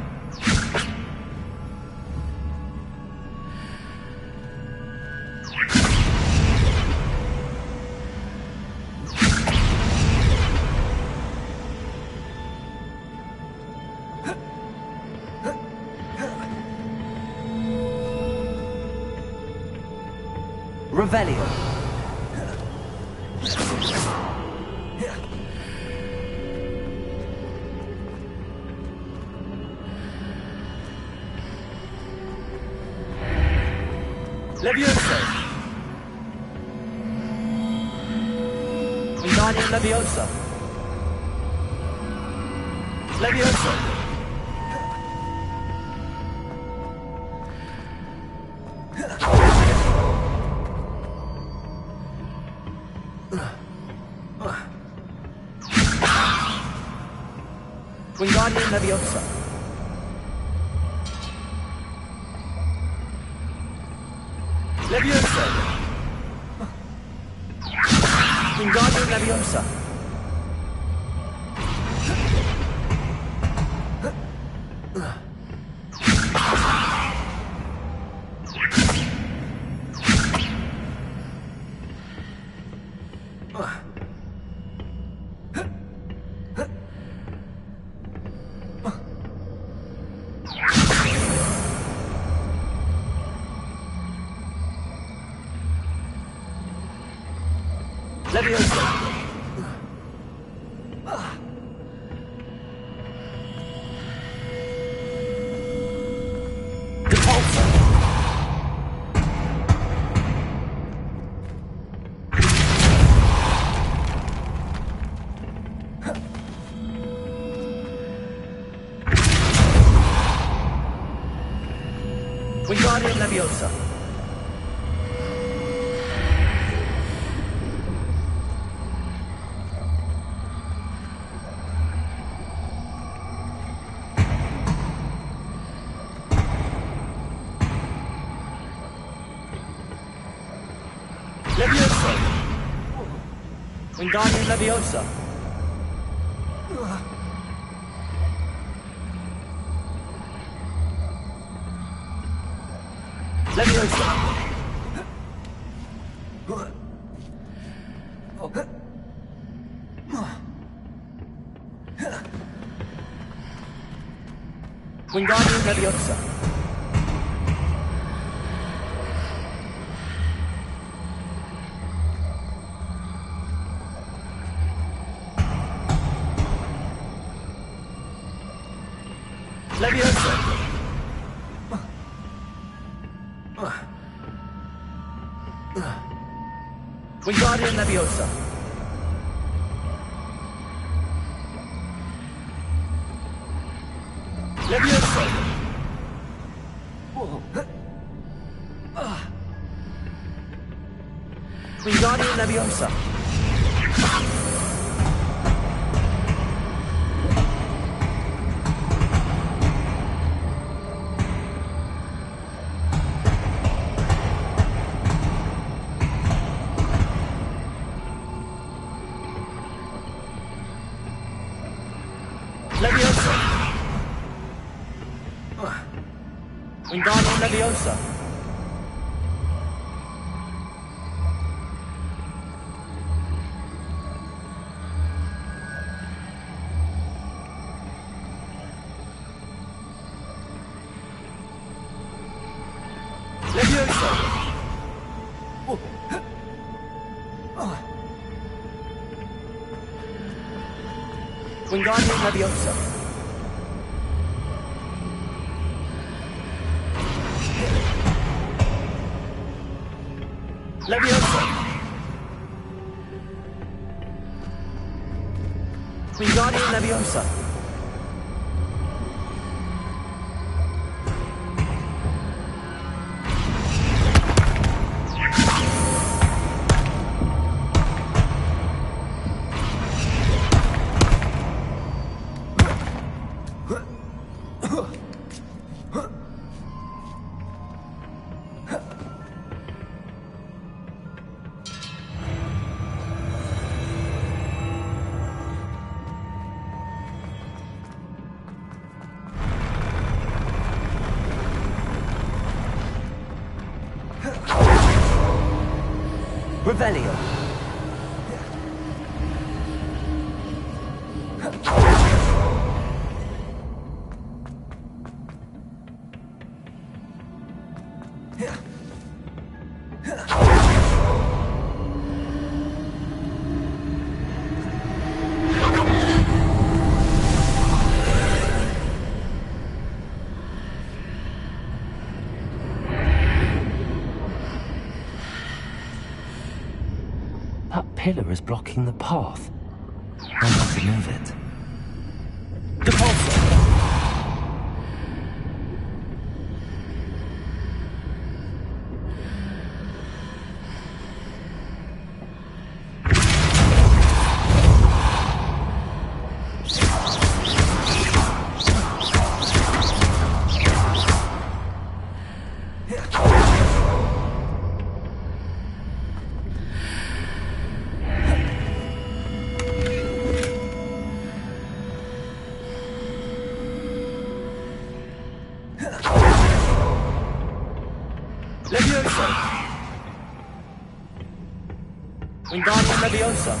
Revelio. Leviosa. Wingardium Leviosa. Leviosa. Wingardium Leviosa. Leviosa. Wingardium Leviosa. Leviosa. Repulsor. Wingardium Leviosa. Leviosa. Wingardium Leviosa. Leviosa. Wingardium Leviosa. Leviosa. Wingardium Leviosa. Leviosa. Wingardium Leviosa. Leviosa. Wingardium Leviosa. Leviosa. Wingardium Leviosa. Leviosa. Wingardium Leviosa. Revelio. That pillar is blocking the path. I'll have to move it. Depulso. Leviosa. Wingardium Leviosa.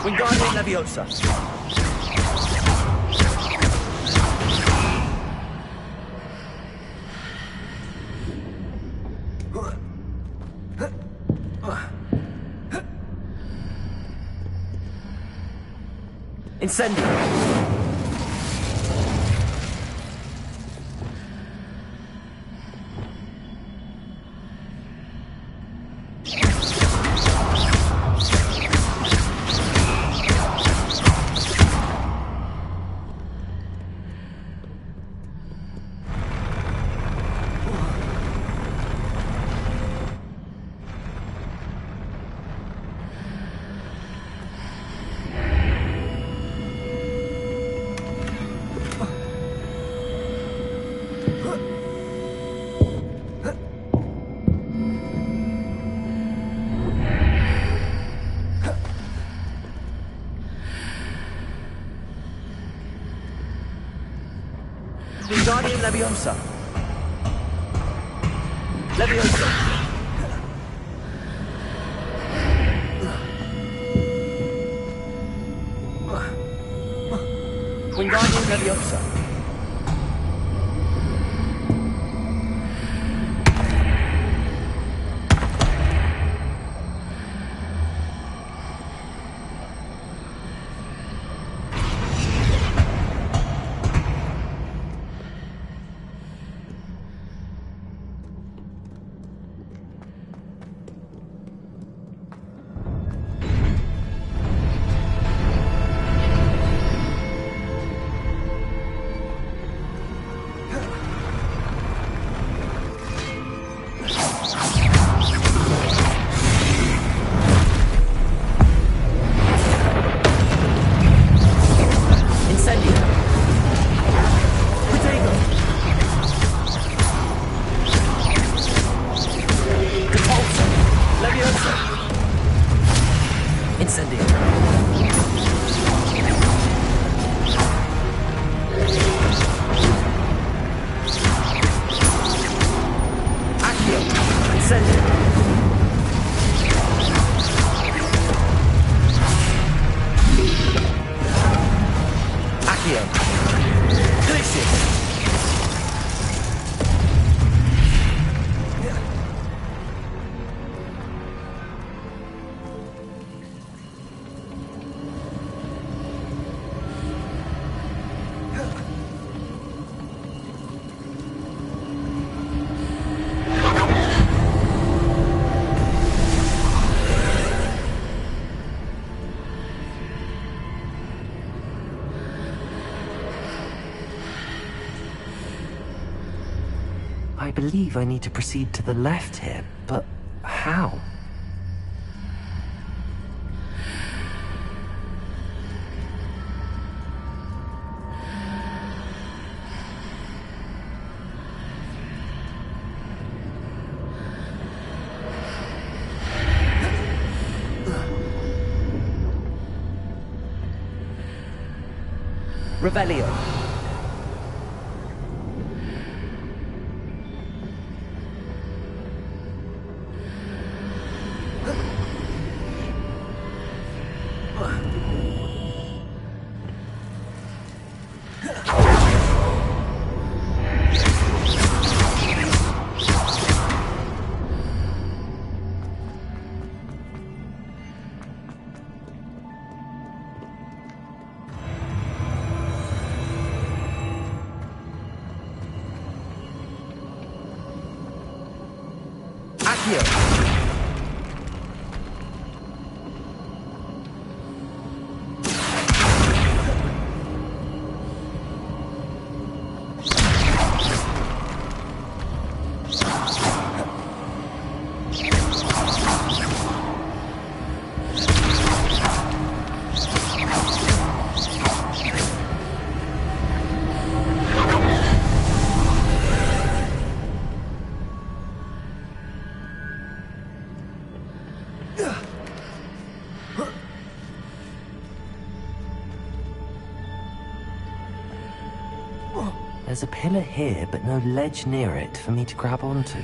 Wingardium Leviosa. Incendio. Wingardium Leviosa. Leviosa. Wingardium Leviosa. I believe I need to proceed to the left here, but how? Revelio. There's a pillar here, but no ledge near it for me to grab onto.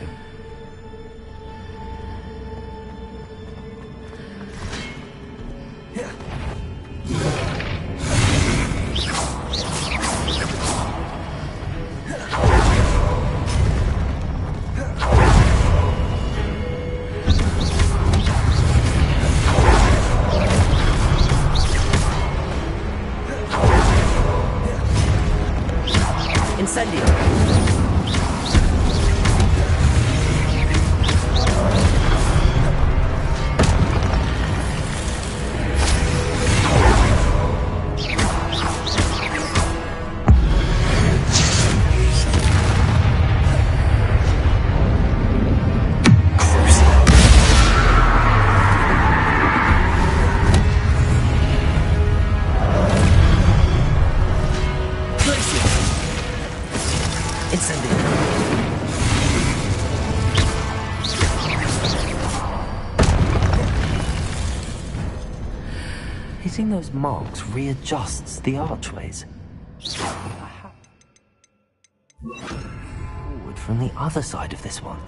Hitting those marks readjusts the archways. from the other side of this one.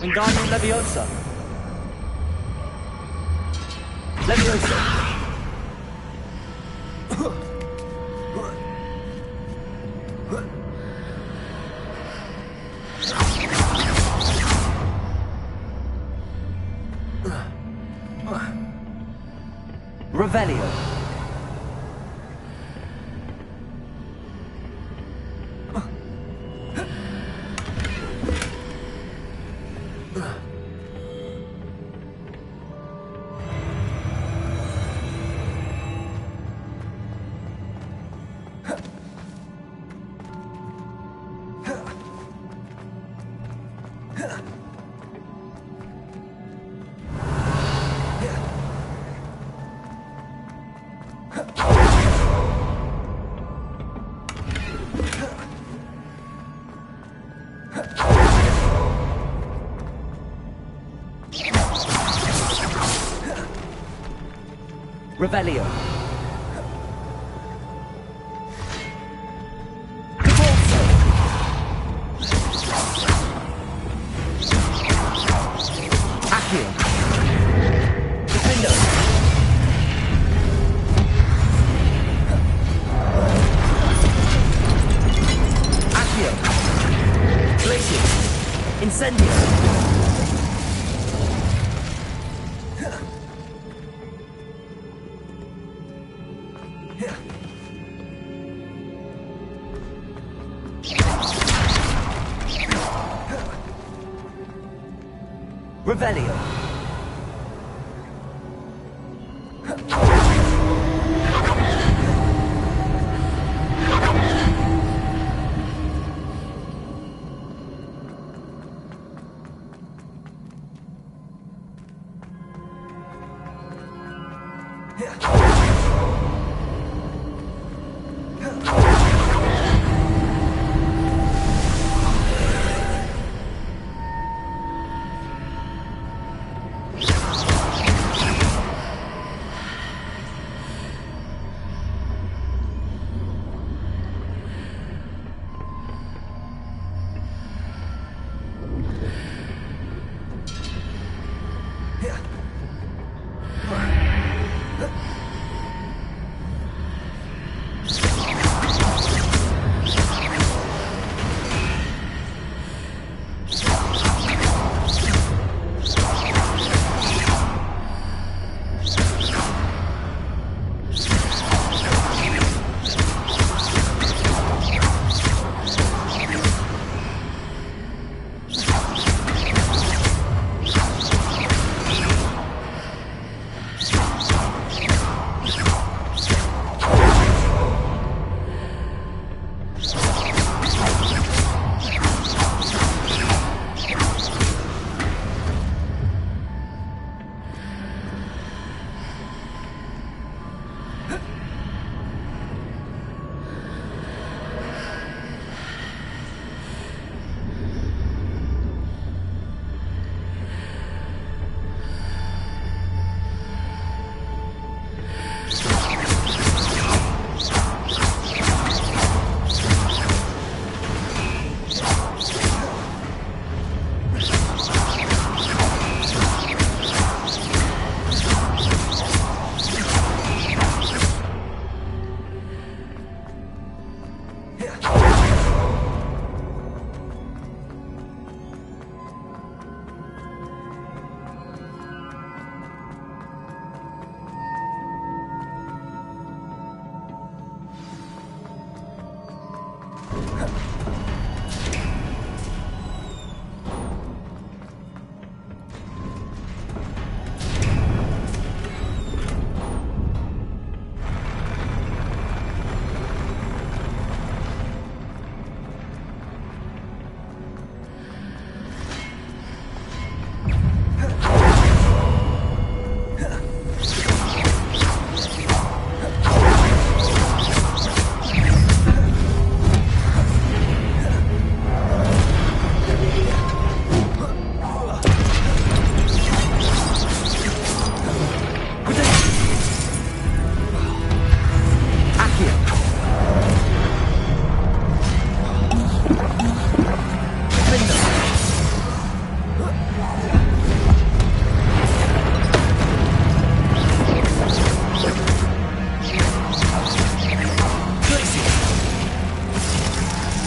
Wingardium Leviosa. Leviosa. Revelio. Revelio. Accio. Defendo. Accio. Glacius. Incendio. Revelio.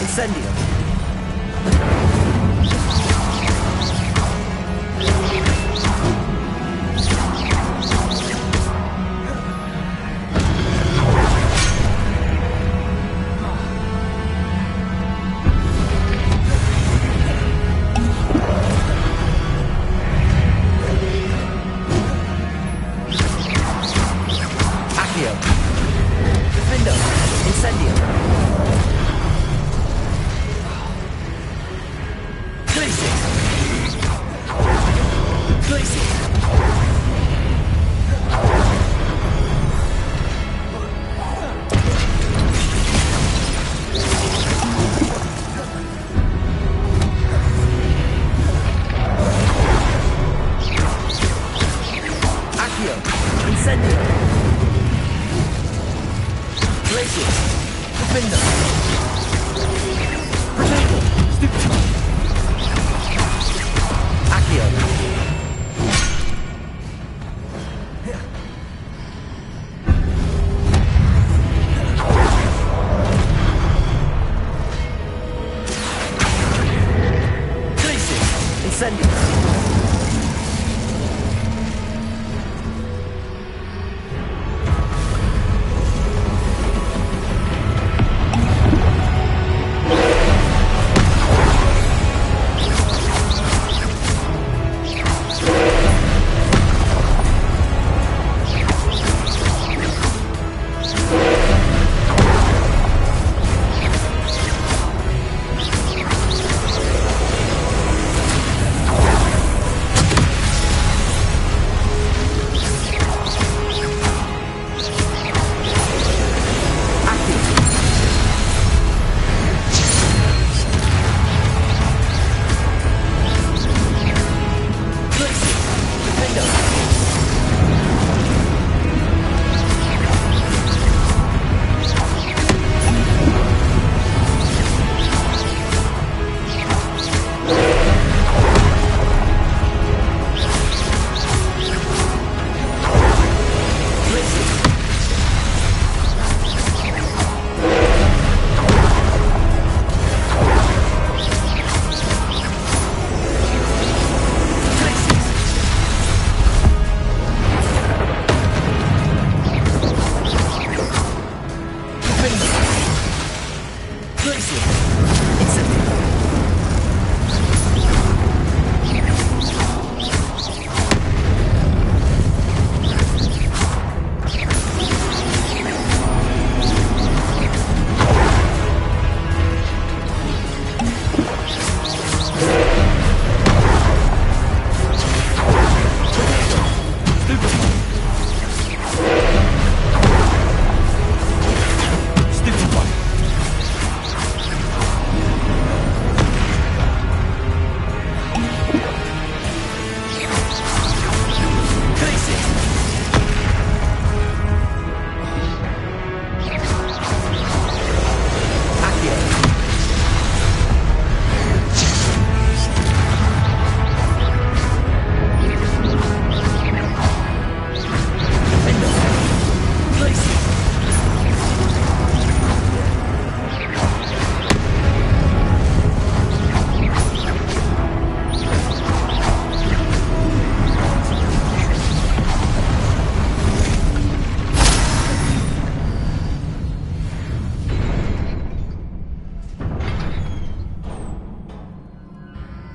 Incendio.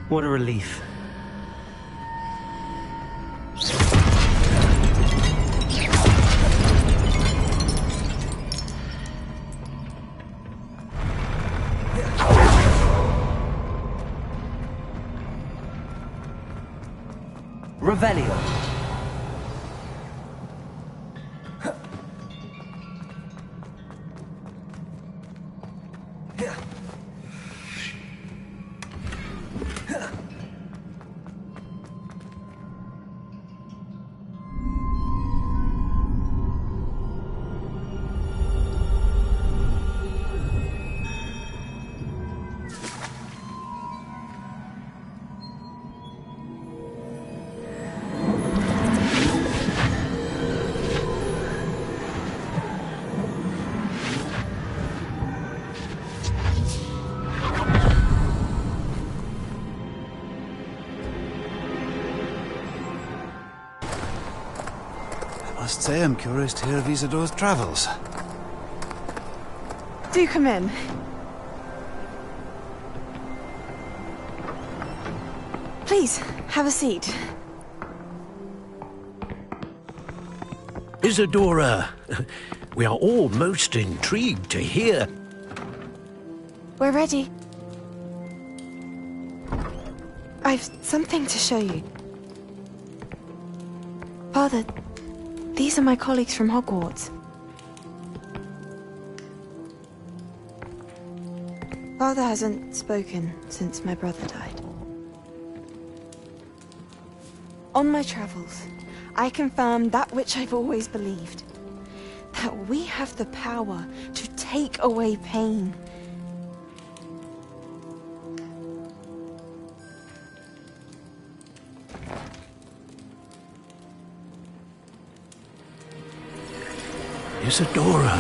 What a relief. Revelio. must say I'm curious to hear of Isidore's travels. Do come in. Please, have a seat. Isadora, we are all most intrigued to hear. We're ready. I've something to show you. Father, these are my colleagues from Hogwarts. Father hasn't spoken since my brother died. On my travels, I confirmed that which I've always believed. That we have the power to take away pain. Isadora.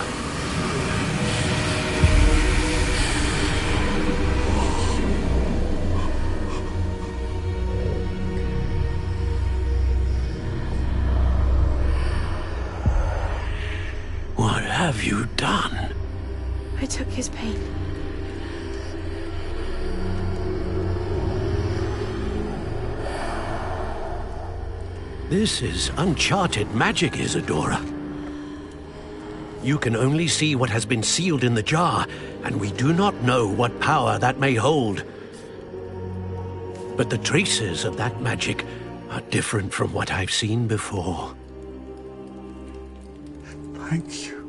What have you done? I took his pain. This is uncharted magic, Isadora. You can only see what has been sealed in the jar, and we do not know what power that may hold. But the traces of that magic are different from what I've seen before. Thank you.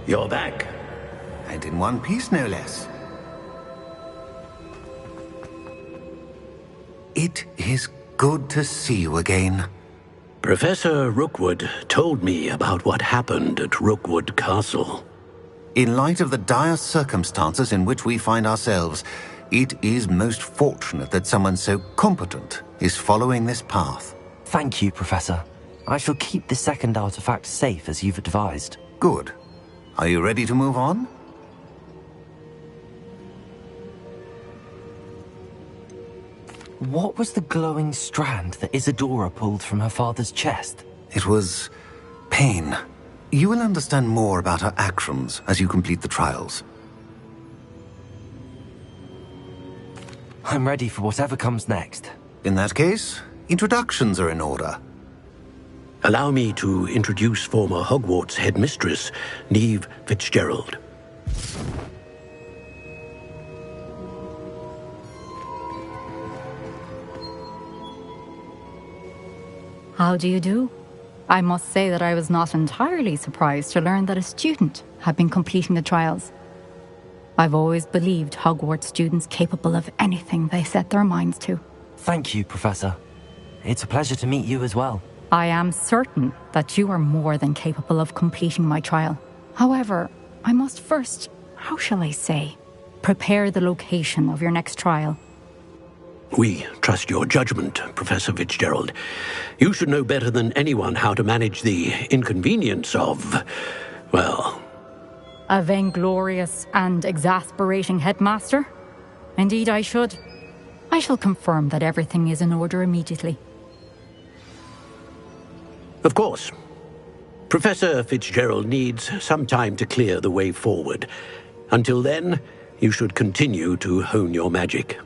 You're back. And in one piece, no less. It is good to see you again. Professor Rookwood told me about what happened at Rookwood Castle. In light of the dire circumstances in which we find ourselves, it is most fortunate that someone so competent is following this path. Thank you, Professor. I shall keep the second artifact safe as you've advised. Good. Are you ready to move on? What was the glowing strand that Isadora pulled from her father's chest? It was pain. You will understand more about her actions as you complete the trials. I'm ready for whatever comes next. In that case, introductions are in order. Allow me to introduce former Hogwarts headmistress, Neve Fitzgerald. How do you do? I must say that I was not entirely surprised to learn that a student had been completing the trials. I've always believed Hogwarts students capable of anything they set their minds to. Thank you, Professor. It's a pleasure to meet you as well. I am certain that you are more than capable of completing my trial. However, I must first, how shall I say, prepare the location of your next trial. We trust your judgment, Professor Fitzgerald. You should know better than anyone how to manage the inconvenience of, well... A vainglorious and exasperating headmaster? Indeed I should. I shall confirm that everything is in order immediately. Of course. Professor Fitzgerald needs some time to clear the way forward. Until then, you should continue to hone your magic.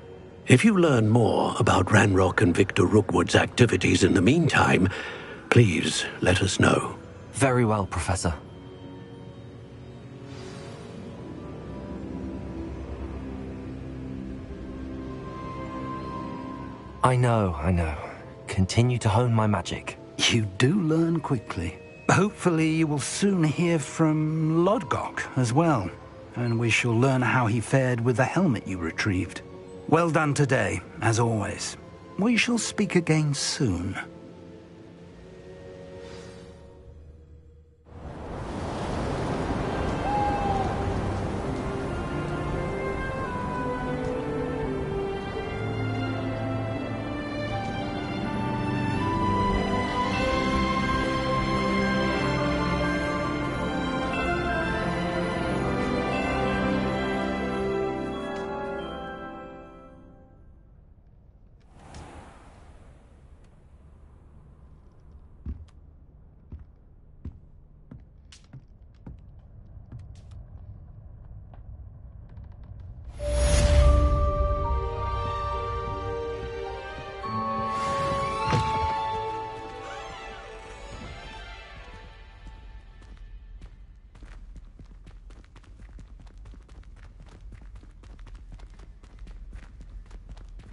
If you learn more about Ranrock and Victor Rookwood's activities in the meantime, please let us know. Very well, Professor. I know. Continue to hone my magic. You do learn quickly. Hopefully you will soon hear from Lodgok as well, and we shall learn how he fared with the helmet you retrieved. Well done today, as always. We shall speak again soon.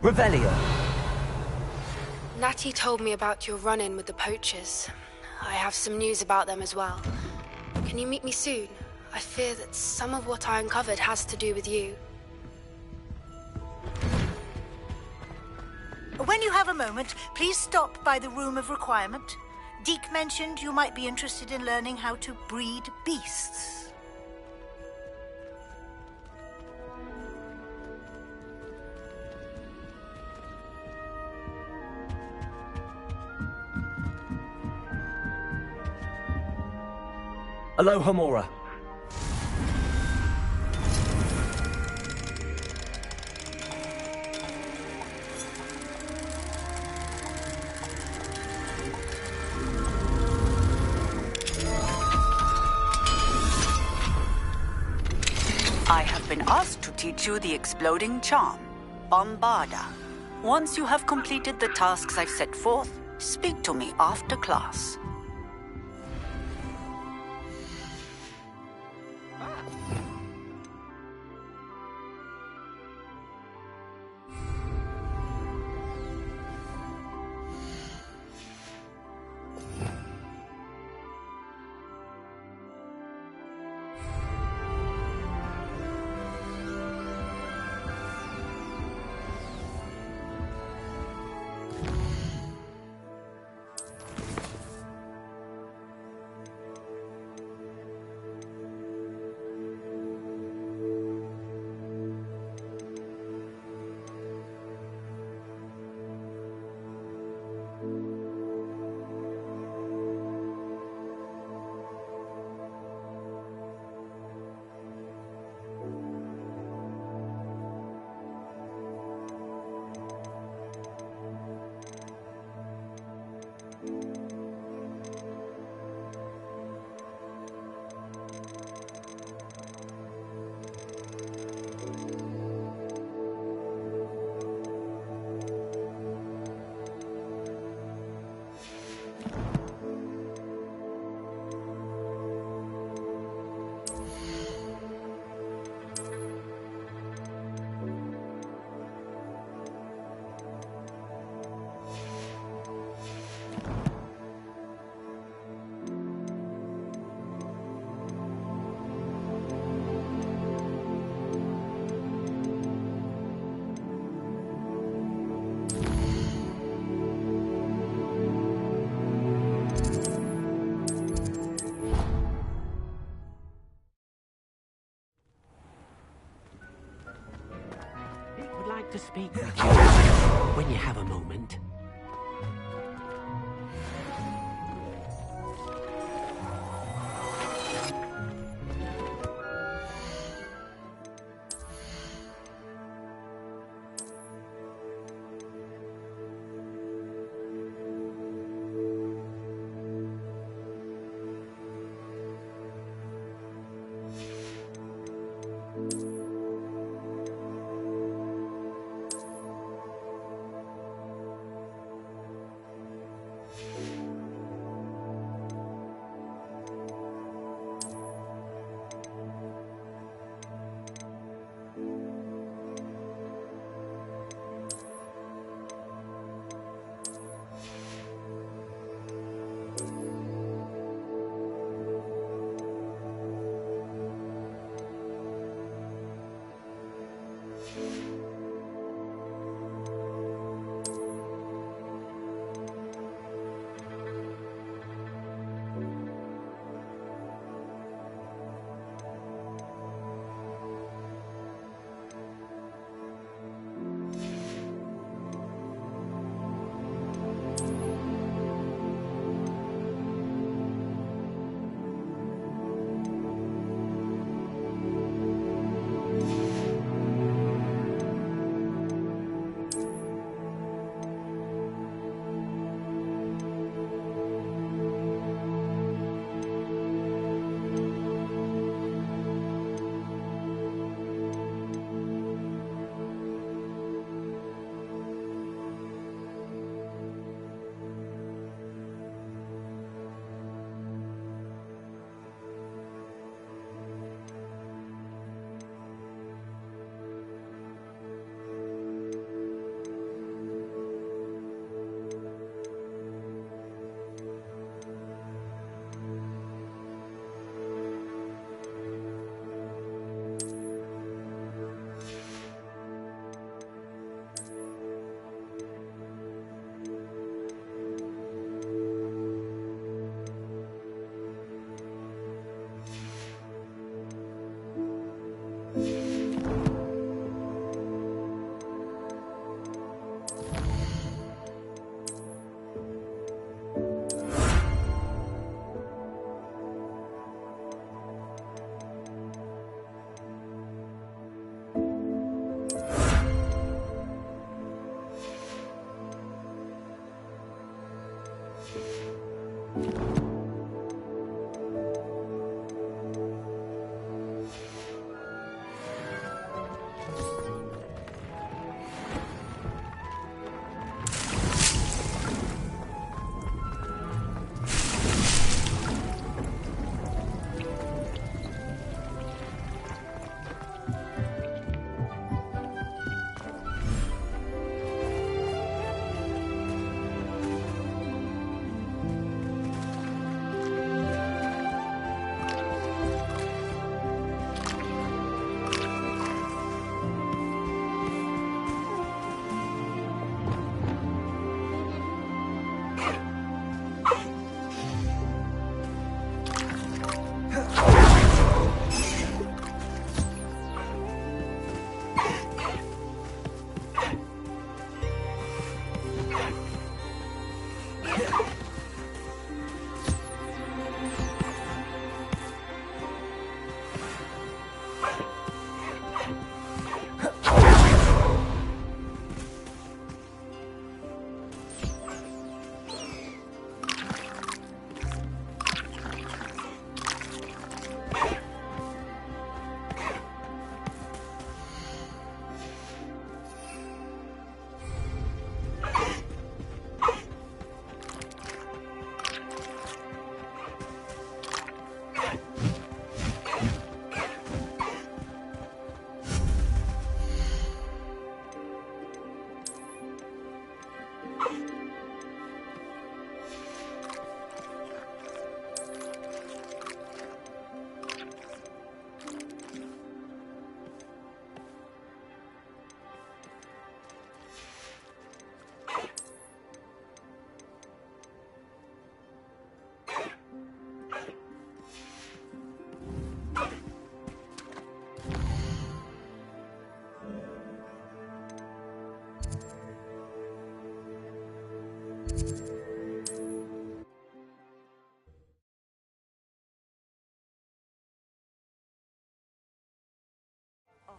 Revelio. Natty told me about your run-in with the poachers. I have some news about them as well. Can you meet me soon? I fear that some of what I uncovered has to do with you. When you have a moment, please stop by the Room of Requirement. Deke mentioned you might be interested in learning how to breed beasts. Aloha Mora. I have been asked to teach you the exploding charm, Bombarda. Once you have completed the tasks I've set forth, speak to me after class. To speak with you when you have a moment.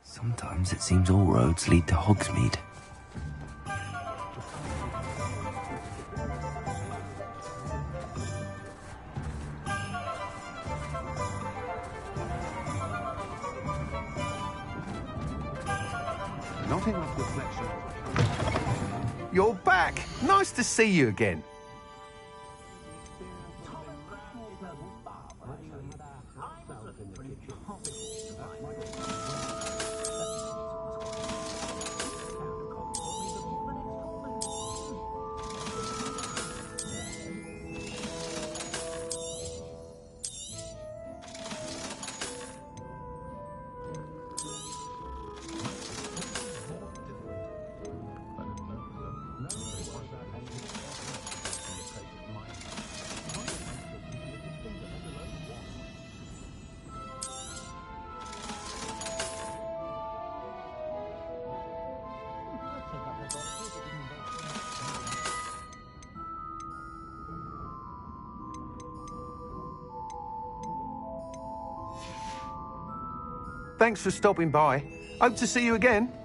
Sometimes it seems all roads lead to Hogsmeade. Not enough reflection. You're back! Nice to see you again. Thanks for stopping by. Hope to see you again.